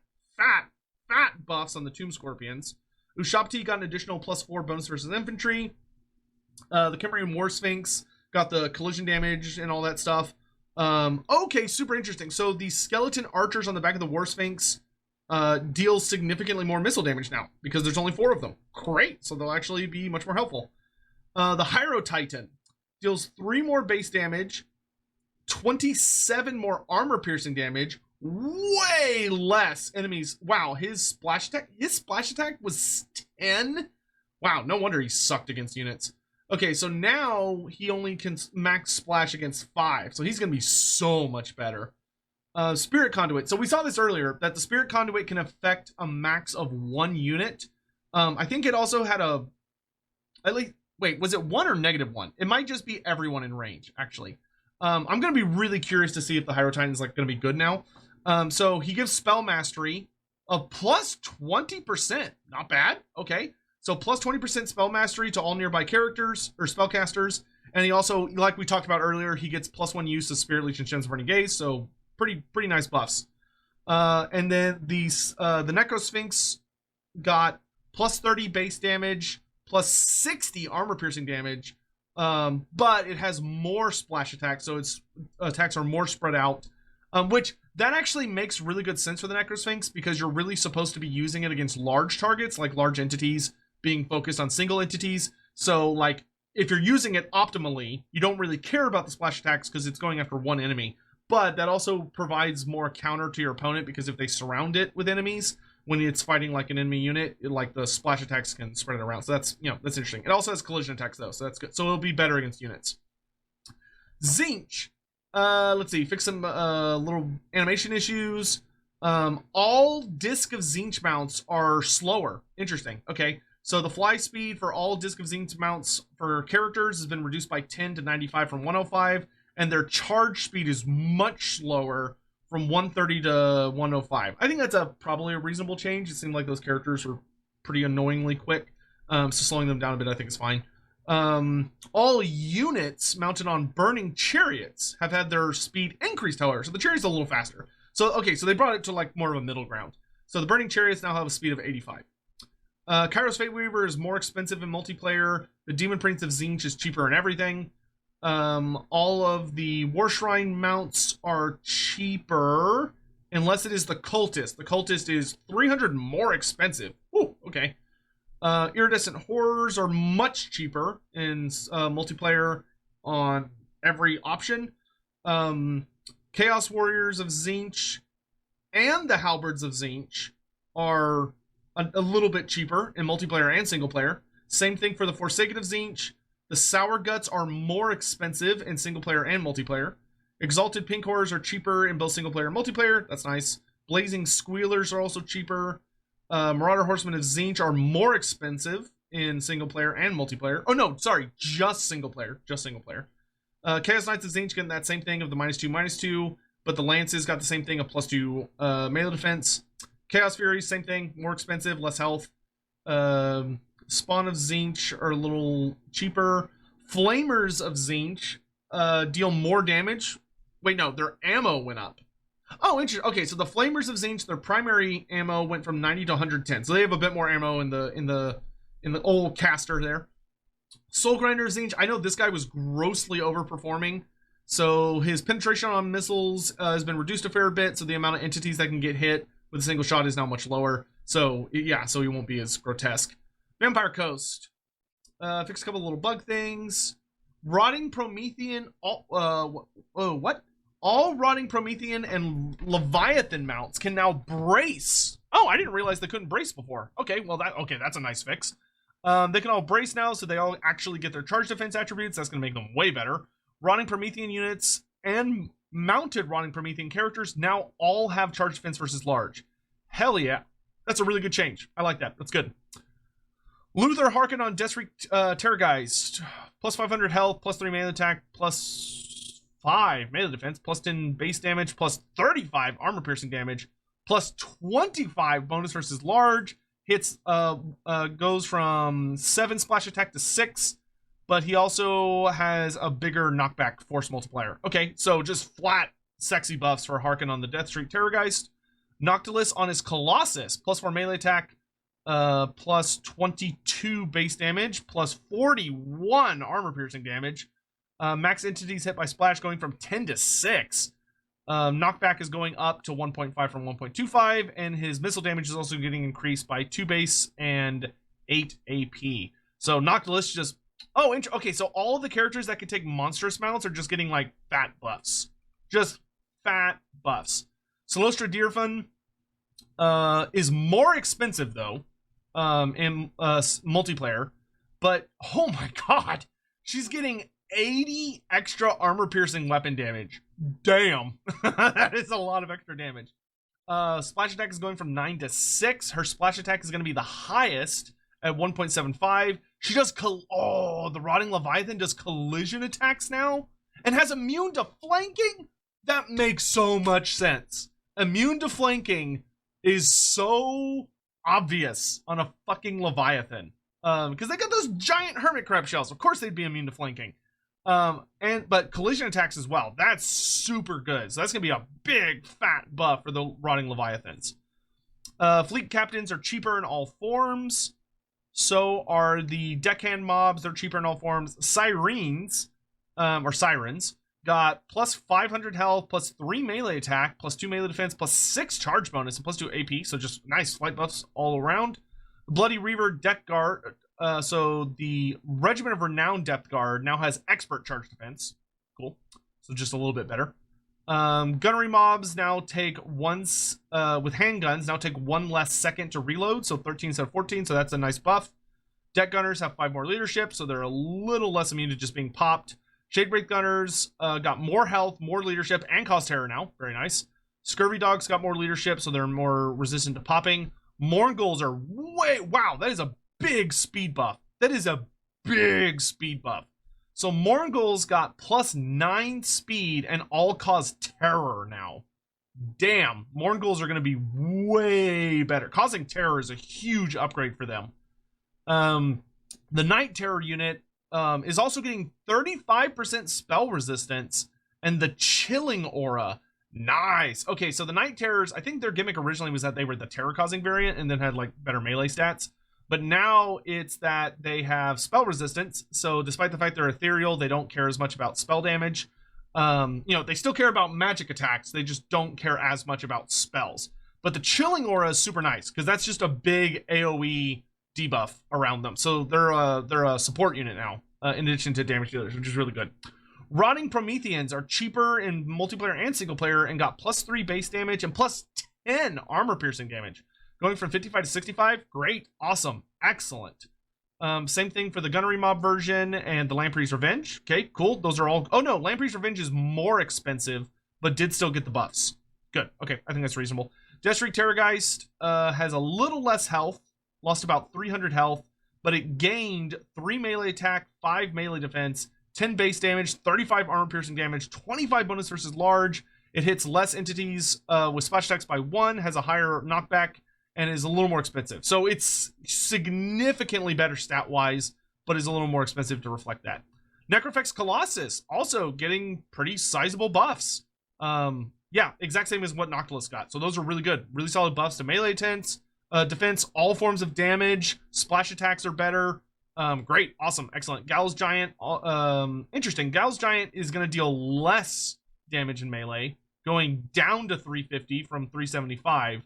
buffs on the Tomb Scorpions. Ushabti got an additional plus 4 bonus versus infantry. The Kimbrian War Sphinx got the collision damage and all that stuff. Okay, super interesting. So the skeleton archers on the back of the War Sphinx deal significantly more missile damage now because there's only 4 of them. Great, so they'll actually be much more helpful. The Hyro Titan deals 3 more base damage, 27 more armor piercing damage, way less enemies. Wow, his splash attack was 10. Wow, no wonder he sucked against units. Okay, so now he only can max splash against 5, so he's going to be so much better. Spirit Conduit. So we saw this earlier, that the Spirit Conduit can affect a max of 1 unit. I think it also had at least, wait, was it 1 or -1? It might just be everyone in range, actually. I'm going to be really curious to see if the Hyro Titan is like going to be good now. So he gives Spell Mastery of plus 20%. Not bad. Okay. So plus 20% spell mastery to all nearby characters or spellcasters. And he also, like we talked about earlier, he gets plus 1 use of Spirit Leech and Gems of Burning Gaze. So pretty nice buffs. And then the Necro Sphinx got plus 30 base damage, plus 60 armor piercing damage. But it has more splash attacks, so its attacks are more spread out. Which that actually makes really good sense for the Necro Sphinx because you're really supposed to be using it against large targets, like large entities being focused on single entities. So like if you're using it optimally, you don't really care about the splash attacks because it's going after 1 enemy. But that also provides more counter to your opponent because if they surround it with enemies, when it's fighting like an enemy unit, like the splash attacks can spread it around. So that's, that's interesting. It also has collision attacks though, so that's good. So it'll be better against units. Zinch. Let's see, fix some little animation issues. All Disc of Zinch mounts are slower. Interesting. Okay. So the fly speed for all Disc of Zinch mounts for characters has been reduced by 10 to 95 from 105, and their charge speed is much slower from 130 to 105. I think that's probably a reasonable change. It seemed like those characters were pretty annoyingly quick, so slowing them down a bit I think is fine. All units mounted on burning chariots have had their speed increased, however, so the chariot's a little faster. So, okay, so they brought it to like more of a middle ground. So the burning chariots now have a speed of 85. Kairos Fate Weaver is more expensive in multiplayer. The Demon Prince of Tzeentch is cheaper in everything. All of the War Shrine mounts are cheaper, unless it is the Cultist. The Cultist is 300 more expensive. Ooh, okay. Iridescent Horrors are much cheaper in multiplayer on every option. Chaos Warriors of Tzeentch and the Halberds of Tzeentch are a little bit cheaper in multiplayer and single player. Same thing for the Forsaken of Tzeentch. The Sour Guts are more expensive in single player and multiplayer. Exalted Pink Horrors are cheaper in both single player and multiplayer. That's nice. Blazing Squealers are also cheaper. Marauder Horsemen of Tzeentch are more expensive in single player and multiplayer. Oh no, sorry, just single player. Just single player. Chaos Knights of Tzeentch getting that same thing of the -2/-2, but the Lances got the same thing of +2 melee defense. Chaos Furies, same thing, more expensive, less health. Spawn of Tzeentch are a little cheaper. Flamers of Tzeentch deal more damage. Wait, no, their ammo went up. Oh, interesting. Okay, so the Flamers of Tzeentch, their primary ammo went from 90 to 110. So they have a bit more ammo in the old caster there. Soul Grinder of Tzeentch, I know this guy was grossly overperforming. So his penetration on missiles has been reduced a fair bit. So the amount of entities that can get hit with a single shot is now much lower. So yeah, so he won't be as grotesque. Vampire Coast. Fix a couple little bug things. Rotting Promethean. What? All Rotting Promethean and Leviathan mounts can now brace. Oh, I didn't realize they couldn't brace before. Okay, well that's a nice fix. They can all brace now, so they all actually get their charge defense attributes. That's going to make them way better. Rotting Promethean units and mounted Rotting Promethean characters now all have charge defense versus large. Hell yeah. That's a really good change. I like that. That's good. Luther Harken on Desric Terrorgeist. Plus 500 health, plus 3 melee attack, plus 5 melee defense, plus 10 base damage, plus 35 armor piercing damage, plus 25 bonus versus large. Hits goes from 7 splash attack to 6, but he also has a bigger knockback force multiplier. Okay, so just flat sexy buffs for Harken on the Deathstreak Terrorgeist. Noctilus on his Colossus, plus 4 melee attack, plus 22 base damage, plus 41 armor piercing damage. Max entities hit by splash going from 10 to 6. Knockback is going up to 1.5 from 1.25, and his missile damage is also getting increased by 2 base and 8 AP. So Noctilus just... Oh, okay, so all the characters that can take monstrous mounts are just getting, like, fat buffs. Just fat buffs. Celostra Deerfun is more expensive, though, in multiplayer. But, oh my god, she's getting 80 extra armor-piercing weapon damage. Damn. That is a lot of extra damage. Splash attack is going from 9 to 6. Her splash attack is going to be the highest at 1.75. She does... the Rotting Leviathan does collision attacks now? And has immune to flanking? That makes so much sense. Immune to flanking is so obvious on a fucking Leviathan. Because they got those giant hermit crab shells. Of course they'd be immune to flanking. But collision attacks as well. That's super good. So that's going to be a big fat buff for the Rotting Leviathans. Fleet captains are cheaper in all forms. So are the deckhand mobs. They're cheaper in all forms. Sirens, got plus 500 health, plus 3 melee attack, plus 2 melee defense, plus 6 charge bonus, and plus 2 AP. So just nice slight buffs all around. Bloody Reaver Death Guard. So the Regiment of Renown Depth Guard now has expert charge defense. Cool. So just a little bit better. Gunnery mobs now take with handguns, now take 1 less second to reload. So 13 instead of 14. So that's a nice buff. Deck Gunners have 5 more leadership. So they're a little less immune to just being popped. Shadebreak Gunners got more health, more leadership, and cause terror now. Very nice. Scurvy Dogs got more leadership, so they're more resistant to popping. Morgulls are wow, that is a big speed buff. That is a big speed buff. So Morgul's got +9 speed and all cause terror now. Damn, Morgul's are going to be way better. Causing terror is a huge upgrade for them. The Night Terror unit is also getting 35% spell resistance and the Chilling Aura. Nice. Okay, so the Night Terrors, I think their gimmick originally was that they were the terror causing variant and then had like better melee stats. But now it's that they have spell resistance. So despite the fact they're ethereal, they don't care as much about spell damage. They still care about magic attacks. They just don't care as much about spells. But the Chilling Aura is super nice because that's just a big AoE debuff around them. So they're a support unit now, in addition to damage dealers, which is really good. Rotting Prometheans are cheaper in multiplayer and single player and got +3 base damage and +10 armor piercing damage. Going from 55 to 65, great, awesome, excellent. Same thing for the Gunnery Mob version and the Lamprey's Revenge. Okay, cool. Those are all... Oh no, Lamprey's Revenge is more expensive, but did still get the buffs. Good. Okay, I think that's reasonable. Deathstreak Terrorgeist has a little less health, lost about 300 health, but it gained 3 melee attack, 5 melee defense, 10 base damage, 35 armor piercing damage, 25 bonus versus large. It hits less entities with splash attacks by 1, has a higher knockback, and is a little more expensive. So it's significantly better stat-wise, but is a little more expensive to reflect that. Necrofex Colossus, also getting pretty sizable buffs. Yeah, exact same as what Noctilus got. So those are really good. Really solid buffs to melee defense, all forms of damage, splash attacks are better. Great, awesome, excellent. Gal's Giant, interesting. Gal's Giant is going to deal less damage in melee, going down to 350 from 375.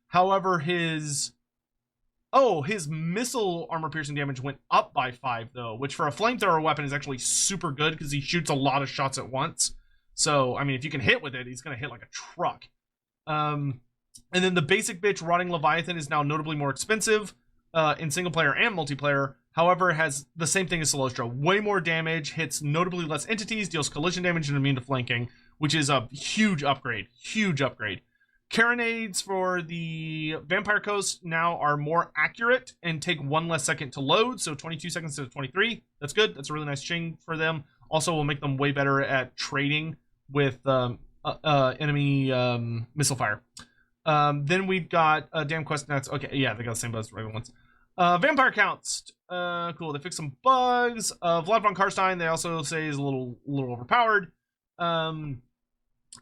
However, his missile armor piercing damage went up by 5 though, which for a flamethrower weapon is actually super good because he shoots a lot of shots at once. So, I mean, if you can hit with it, he's going to hit like a truck. And then the basic bitch Rotting Leviathan is now notably more expensive in single player and multiplayer. However, it has the same thing as Celostra. Way more damage, hits notably less entities, deals collision damage and immune to flanking, which is a huge upgrade. Huge upgrade. Carronades for the Vampire Coast now are more accurate and take 1 less second to load, so 22 seconds instead of 23. That's good. That's a really nice change for them. Also will make them way better at trading with enemy missile fire. Then we've got Damn Quest Nets. Okay, yeah, they got the same bugs as regular ones. Vampire counts. Cool. They fixed some bugs. Vlad von Karstein, they also say is a little overpowered.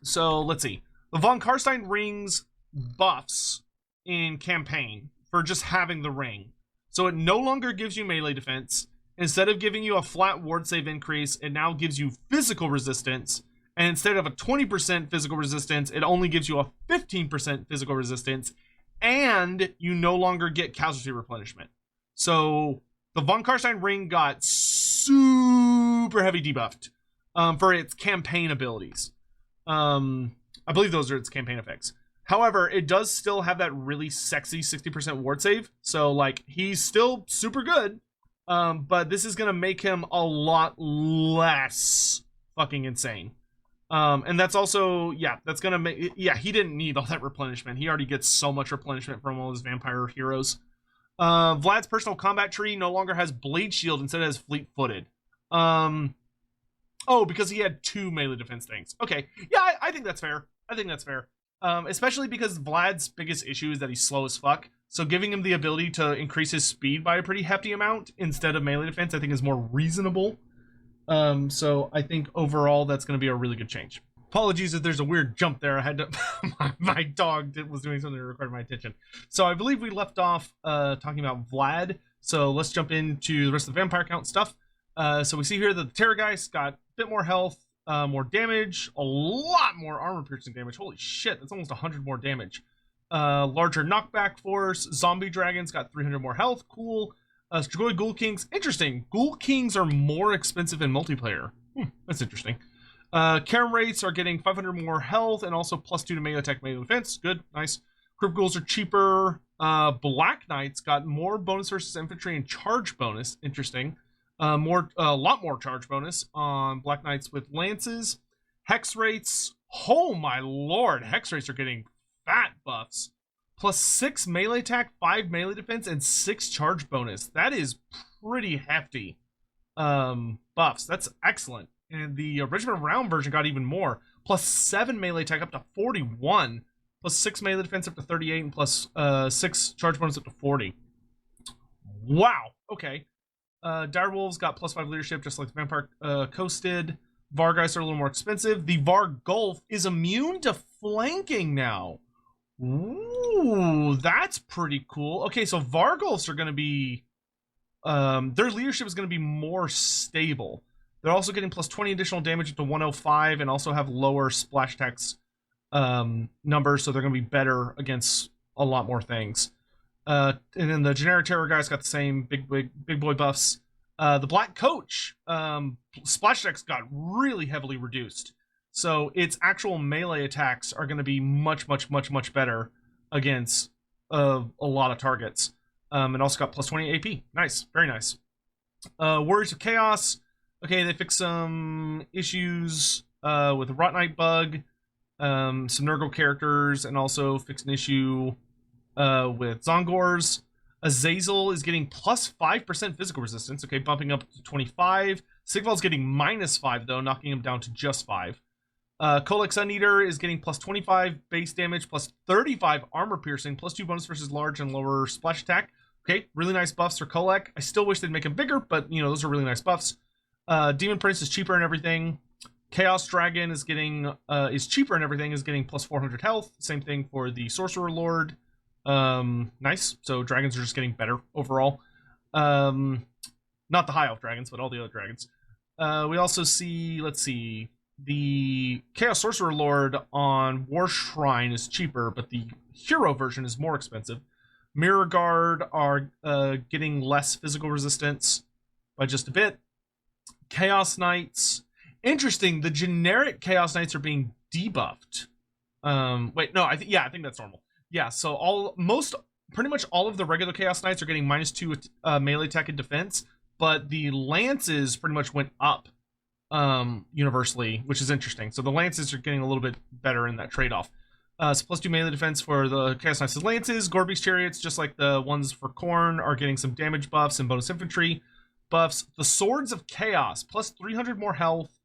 So let's see. The von Karstein rings buffs in campaign for just having the ring. So it no longer gives you melee defense. Instead of giving you a flat ward save increase, it now gives you physical resistance. And instead of a 20% physical resistance, it only gives you a 15% physical resistance. And you no longer get casualty replenishment. So the von Karstein ring got super heavy debuffed for its campaign abilities. I believe those are its campaign effects. However, it does still have that really sexy 60% ward save. So, like, he's still super good. But this is going to make him a lot less fucking insane. And that's also, yeah, that's going to make... Yeah, he didn't need all that replenishment. He already gets so much replenishment from all his vampire heroes. Vlad's personal combat tree no longer has Blade Shield. Instead it has Fleet-Footed. Oh, because he had 2 melee defense things. Okay, yeah, I think that's fair. I think that's fair. Especially because Vlad's biggest issue is that he's slow as fuck. So giving him the ability to increase his speed by a pretty hefty amount instead of melee defense, I think is more reasonable. So I think overall that's going to be a really good change. Apologies if there's a weird jump there. I had to... my dog was doing something to require my attention. So I believe we left off talking about Vlad. So let's jump into the rest of the vampire count stuff. So we see here that the Terrorgeist got a bit more health, more damage, a lot more armor piercing damage. Holy shit, that's almost 100 more damage. Larger knockback force. Zombie Dragons got 300 more health. Cool. Strigoi Ghoul Kings. Interesting. Ghoul Kings are more expensive in multiplayer. That's interesting. Karen rates are getting 500 more health and also +2 to melee attack, melee defense. Good. Nice. Crypt Ghouls are cheaper. Black Knights got more bonus versus infantry and charge bonus. Interesting. A lot more charge bonus on Black Knights with lances. Hex rates. Oh my lord. Hex rates are getting fat buffs. +6 melee attack, 5 melee defense, and 6 charge bonus. That is pretty hefty. buffs. That's excellent. And the Regiment Round version got even more. Plus 7 melee attack up to 41. Plus 6 melee defense up to 38. And plus 6 charge bonus up to 40. Wow. Okay. Direwolves got plus 5 leadership, just like the Vampire Coast did. Vargeist are a little more expensive. The Vargulf is immune to flanking now. Ooh, that's pretty cool. Okay, so Vargulfs are going to be... their leadership is going to be more stable. They're also getting plus 20 additional damage up to 105 and also have lower splash attacks numbers, so they're going to be better against a lot more things. And then the generic terror guys got the same big boy buffs. The Black Coach splash attacks got really heavily reduced, so its actual melee attacks are going to be much better against a lot of targets. It also got plus 20 AP. Nice, very nice. Warriors of Chaos. Okay, they fixed some issues with the Rot Knight bug, some Nurgle characters, and also fixed an issue with Zongors. Azazel is getting plus 5% physical resistance, okay, bumping up to 25. Sigval's getting minus 5, though, knocking him down to just 5. Kolek Suneater is getting plus 25 base damage, plus 35 armor piercing, plus 2 bonus versus large and lower splash attack. Okay, really nice buffs for Kolek. I still wish they'd make him bigger, but, you know, those are really nice buffs. Demon Prince is cheaper and everything. Chaos Dragon is getting is cheaper and everything, is getting plus 400 health. Same thing for the Sorcerer Lord. Nice. So dragons are just getting better overall. Not the high elf dragons, but all the other dragons. We also see, let's see, the Chaos Sorcerer Lord on War Shrine is cheaper, but the hero version is more expensive. Mirror Guard are getting less physical resistance by just a bit. Chaos Knights, interesting. The generic Chaos Knights are being debuffed. Wait, no, I think that's normal. Yeah, so pretty much all of the regular Chaos Knights are getting minus 2 melee attack and defense, but the Lances pretty much went up universally, which is interesting. So the Lances are getting a little bit better in that trade-off. So plus 2 melee defense for the Chaos Knights and Lances. Gorby's Chariots, just like the ones for Khorne, are getting some damage buffs and bonus infantry buffs. The Swords of Chaos, plus 300 more health,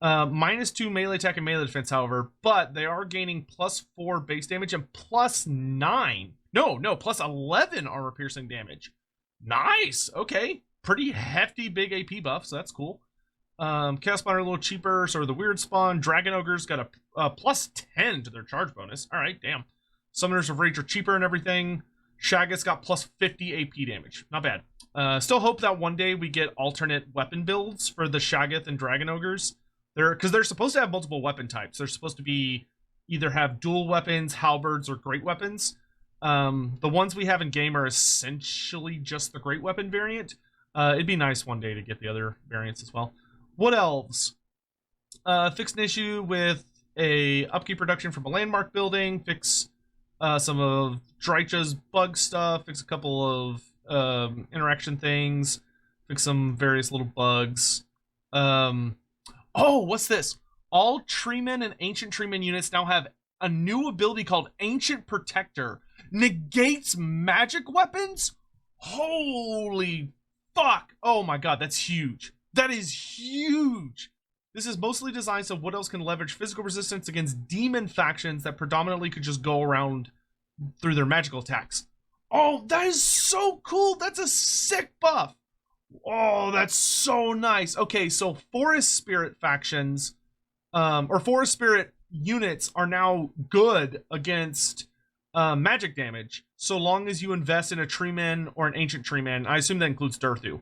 minus 2 melee attack and melee defense, however, but they are gaining plus 4 base damage and plus 9. No, plus 11 armor piercing damage. Nice. Okay. Pretty hefty big AP buff, so that's cool. Chaos Spawn are a little cheaper, so are the Weird Spawn. Dragon Ogres got a plus 10 to their charge bonus. All right, damn. Summoners of Rage are cheaper and everything. Shaggoths got plus 50 AP damage. Not bad. Still hope that one day we get alternate weapon builds for the Shaggoth and Dragon Ogres. Because they're supposed to have multiple weapon types. They're supposed to be either have dual weapons, halberds, or great weapons. The ones we have in game are essentially just the great weapon variant. It'd be nice one day to get the other variants as well. Wood Elves. Fixed an issue with a upkeep reduction from a landmark building. Fix some of Drycha's bug stuff. Fix a couple of interaction things. Fix some various little bugs. Oh, what's this? All Treemen and Ancient Treemen units now have a new ability called Ancient Protector. Negates magic weapons? Holy fuck. Oh my god, that's huge. That is huge. This is mostly designed so Wood Elves can leverage physical resistance against demon factions that predominantly could just go around through their magical attacks. Oh, that is so cool. That's a sick buff. Oh, that's so nice. Okay, so Forest Spirit factions, or Forest Spirit units are now good against magic damage, so long as you invest in a Treeman or an Ancient Treeman. I assume that includes Durthu.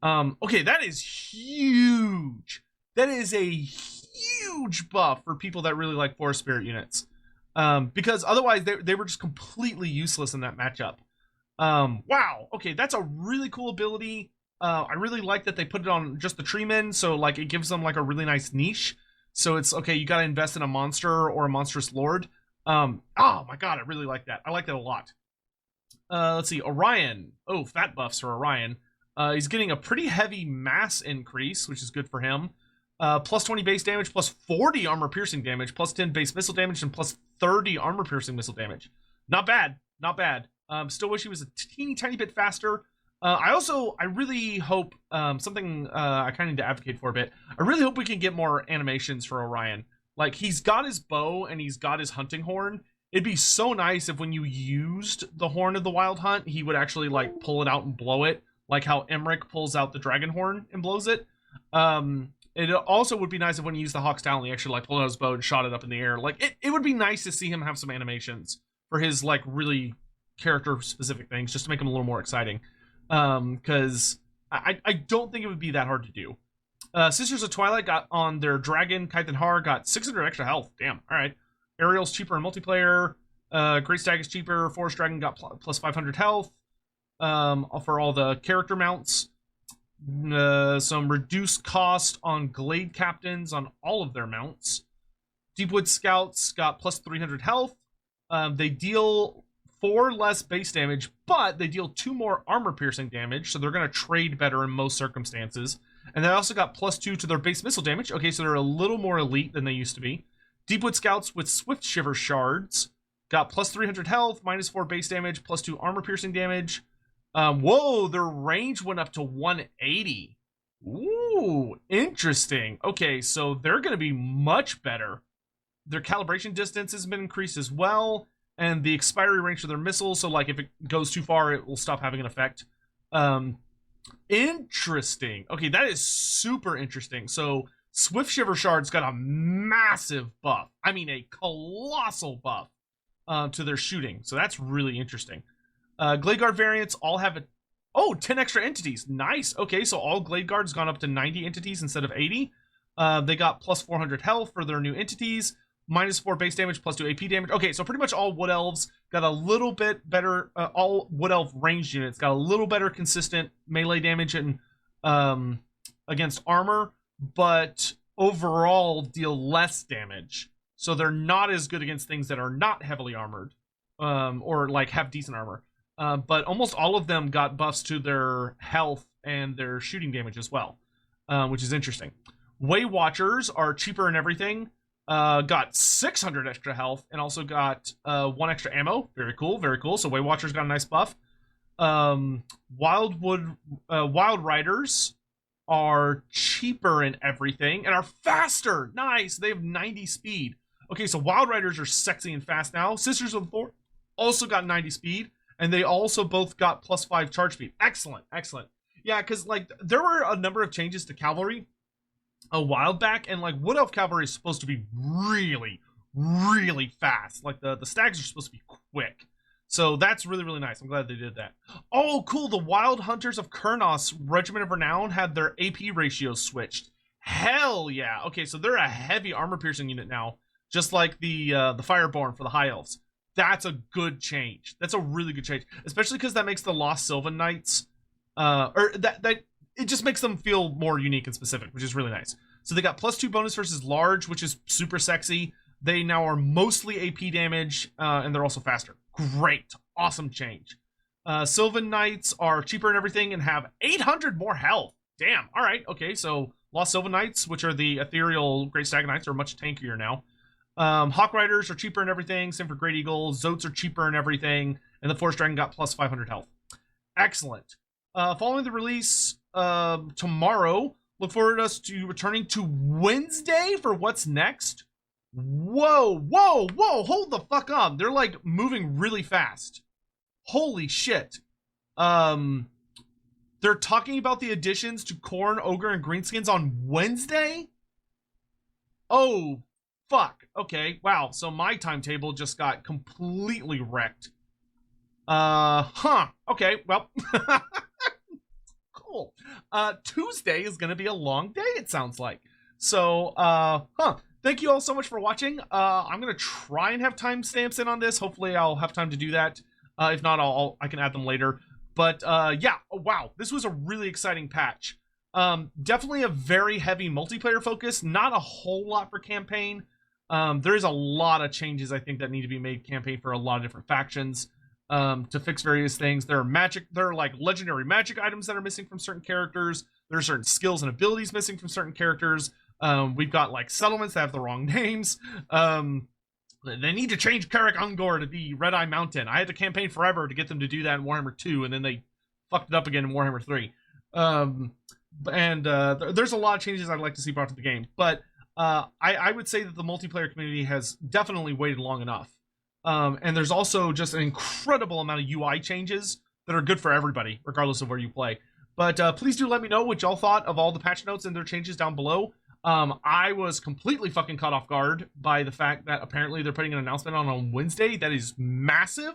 Okay, that is huge. That is a huge buff for people that really like Forest Spirit units. Because otherwise they were just completely useless in that matchup. Wow, okay, that's a really cool ability. I really like that they put it on just the Treemen, so like it gives them like a really nice niche. So it's okay, you gotta invest in a monster or a monstrous lord. Oh my god, I really like that. I like that a lot. Let's see, Orion. Oh, fat buffs for Orion. He's getting a pretty heavy mass increase, which is good for him. Plus 20 base damage, plus 40 armor piercing damage, plus 10 base missile damage, and plus 30 armor piercing missile damage. Not bad, not bad. Still wish he was a teeny tiny bit faster. I really hope something I kind of need to advocate for a bit. I really hope we can get more animations for Orion. Like, he's got his bow and he's got his hunting horn. It'd be so nice if when you used the Horn of the Wild Hunt, he would actually, like, pull it out and blow it, like how Emmerich pulls out the dragon horn and blows it. It also would be nice if when he used the Hawk's Talon, he actually, like, pulled out his bow and shot it up in the air. Like, it would be nice to see him have some animations for his, like, really character-specific things, just to make him a little more exciting. Because I don't think it would be that hard to do. Sisters of Twilight got on their dragon, Kythan Har, got 600 extra health. Damn, alright. Ariel's cheaper in multiplayer. Great Stag is cheaper. Forest Dragon got plus 500 health for all the character mounts. Some reduced cost on Glade Captains on all of their mounts. Deepwood Scouts got plus 300 health. They deal 4 less base damage, but they deal 2 more armor-piercing damage, so they're going to trade better in most circumstances. And they also got plus 2 to their base missile damage. Okay, so they're a little more elite than they used to be. Deepwood Scouts with Swift Shiver Shards got plus 300 health, minus 4 base damage, plus 2 armor-piercing damage. Whoa, their range went up to 180. Ooh, interesting. Okay, so they're going to be much better. Their calibration distance has been increased as well, and the expiry range of their missiles, so like if it goes too far, it will stop having an effect. Interesting. Okay, that is super interesting. So Swift Shiver Shards got a massive buff. I mean, a colossal buff to their shooting. So that's really interesting. Glade Guard variants all have 10 extra entities. Nice. Okay, so all Glade Guards gone up to 90 entities instead of 80. They got plus 400 health for their new entities. Minus 4 base damage, plus 2 AP damage. Okay, so pretty much all Wood Elves got a little bit better, all Wood Elf ranged units got a little better consistent melee damage and against armor, but overall deal less damage. So they're not as good against things that are not heavily armored, or like have decent armor. But almost all of them got buffs to their health and their shooting damage as well, which is interesting. Way Watchers are cheaper in everything. Got 600 extra health and also got 1 extra ammo. Very cool, very cool. So Way Watchers got a nice buff. Wild Riders are cheaper in everything and are faster. Nice. They have 90 speed. Okay, so Wild Riders are sexy and fast now. Sisters of the Thor also got 90 speed, and they also both got plus 5 charge speed. Excellent, excellent. Yeah, because like there were a number of changes to cavalry a while back, and like Wood Elf cavalry is supposed to be really, really fast. Like the stags are supposed to be quick. So that's really, really nice. I'm glad they did that. Oh, cool. The Wild Hunters of Kurnos Regiment of Renown had their AP ratios switched. Hell yeah. Okay, so they're a heavy armor-piercing unit now, just like the Fireborn for the High Elves. That's a good change. That's a really good change, especially because that makes the Lost Sylvan Knights, it just makes them feel more unique and specific, which is really nice. So they got plus 2 bonus versus large, which is super sexy. They now are mostly AP damage, and they're also faster. Great. Awesome change. Sylvan Knights are cheaper and everything and have 800 more health. Damn. All right. Okay, so Lost Sylvan Knights, which are the ethereal Great Stag Knights, are much tankier now. Hawk Riders are cheaper and everything. Same for Great Eagle. Zotes are cheaper and everything. And the Forest Dragon got plus 500 health. Excellent. Following the release tomorrow, look forward to us to returning to Wednesday for what's next. Whoa, whoa, whoa, hold the fuck on. They're like moving really fast. Holy shit. They're talking about the additions to Khorne, Ogre, and Greenskins on Wednesday? Oh, fuck. Okay, wow. So my timetable just got completely wrecked. Okay, well. Cool. Tuesday is going to be a long day, it sounds like. So, thank you all so much for watching. I'm going to try and have timestamps in on this. Hopefully I'll have time to do that. If not, I can add them later. But, yeah. Oh, wow. This was a really exciting patch. Definitely a very heavy multiplayer focus. Not a whole lot for campaign. There is a lot of changes, I think, that need to be made campaign for a lot of different factions. To fix various things. There are like legendary magic items that are missing from certain characters. There are certain skills and abilities missing from certain characters. We've got like settlements that have the wrong names. They need to change Karak Ungor to be Red Eye Mountain. I had to campaign forever to get them to do that in Warhammer 2, and then they fucked it up again in Warhammer 3. There's a lot of changes I'd like to see brought to the game, but I would say that the multiplayer community has definitely waited long enough. And there's also just an incredible amount of UI changes that are good for everybody, regardless of where you play. But please do let me know what y'all thought of all the patch notes and their changes down below. I was completely fucking caught off guard by the fact that apparently they're putting an announcement on Wednesday that is massive.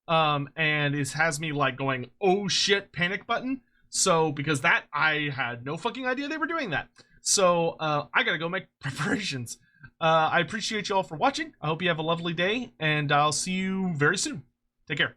And it has me like going, oh shit, panic button. So, because that, I had no fucking idea they were doing that. So, I gotta go make preparations. I appreciate you all for watching. I hope you have a lovely day, and I'll see you very soon. Take care.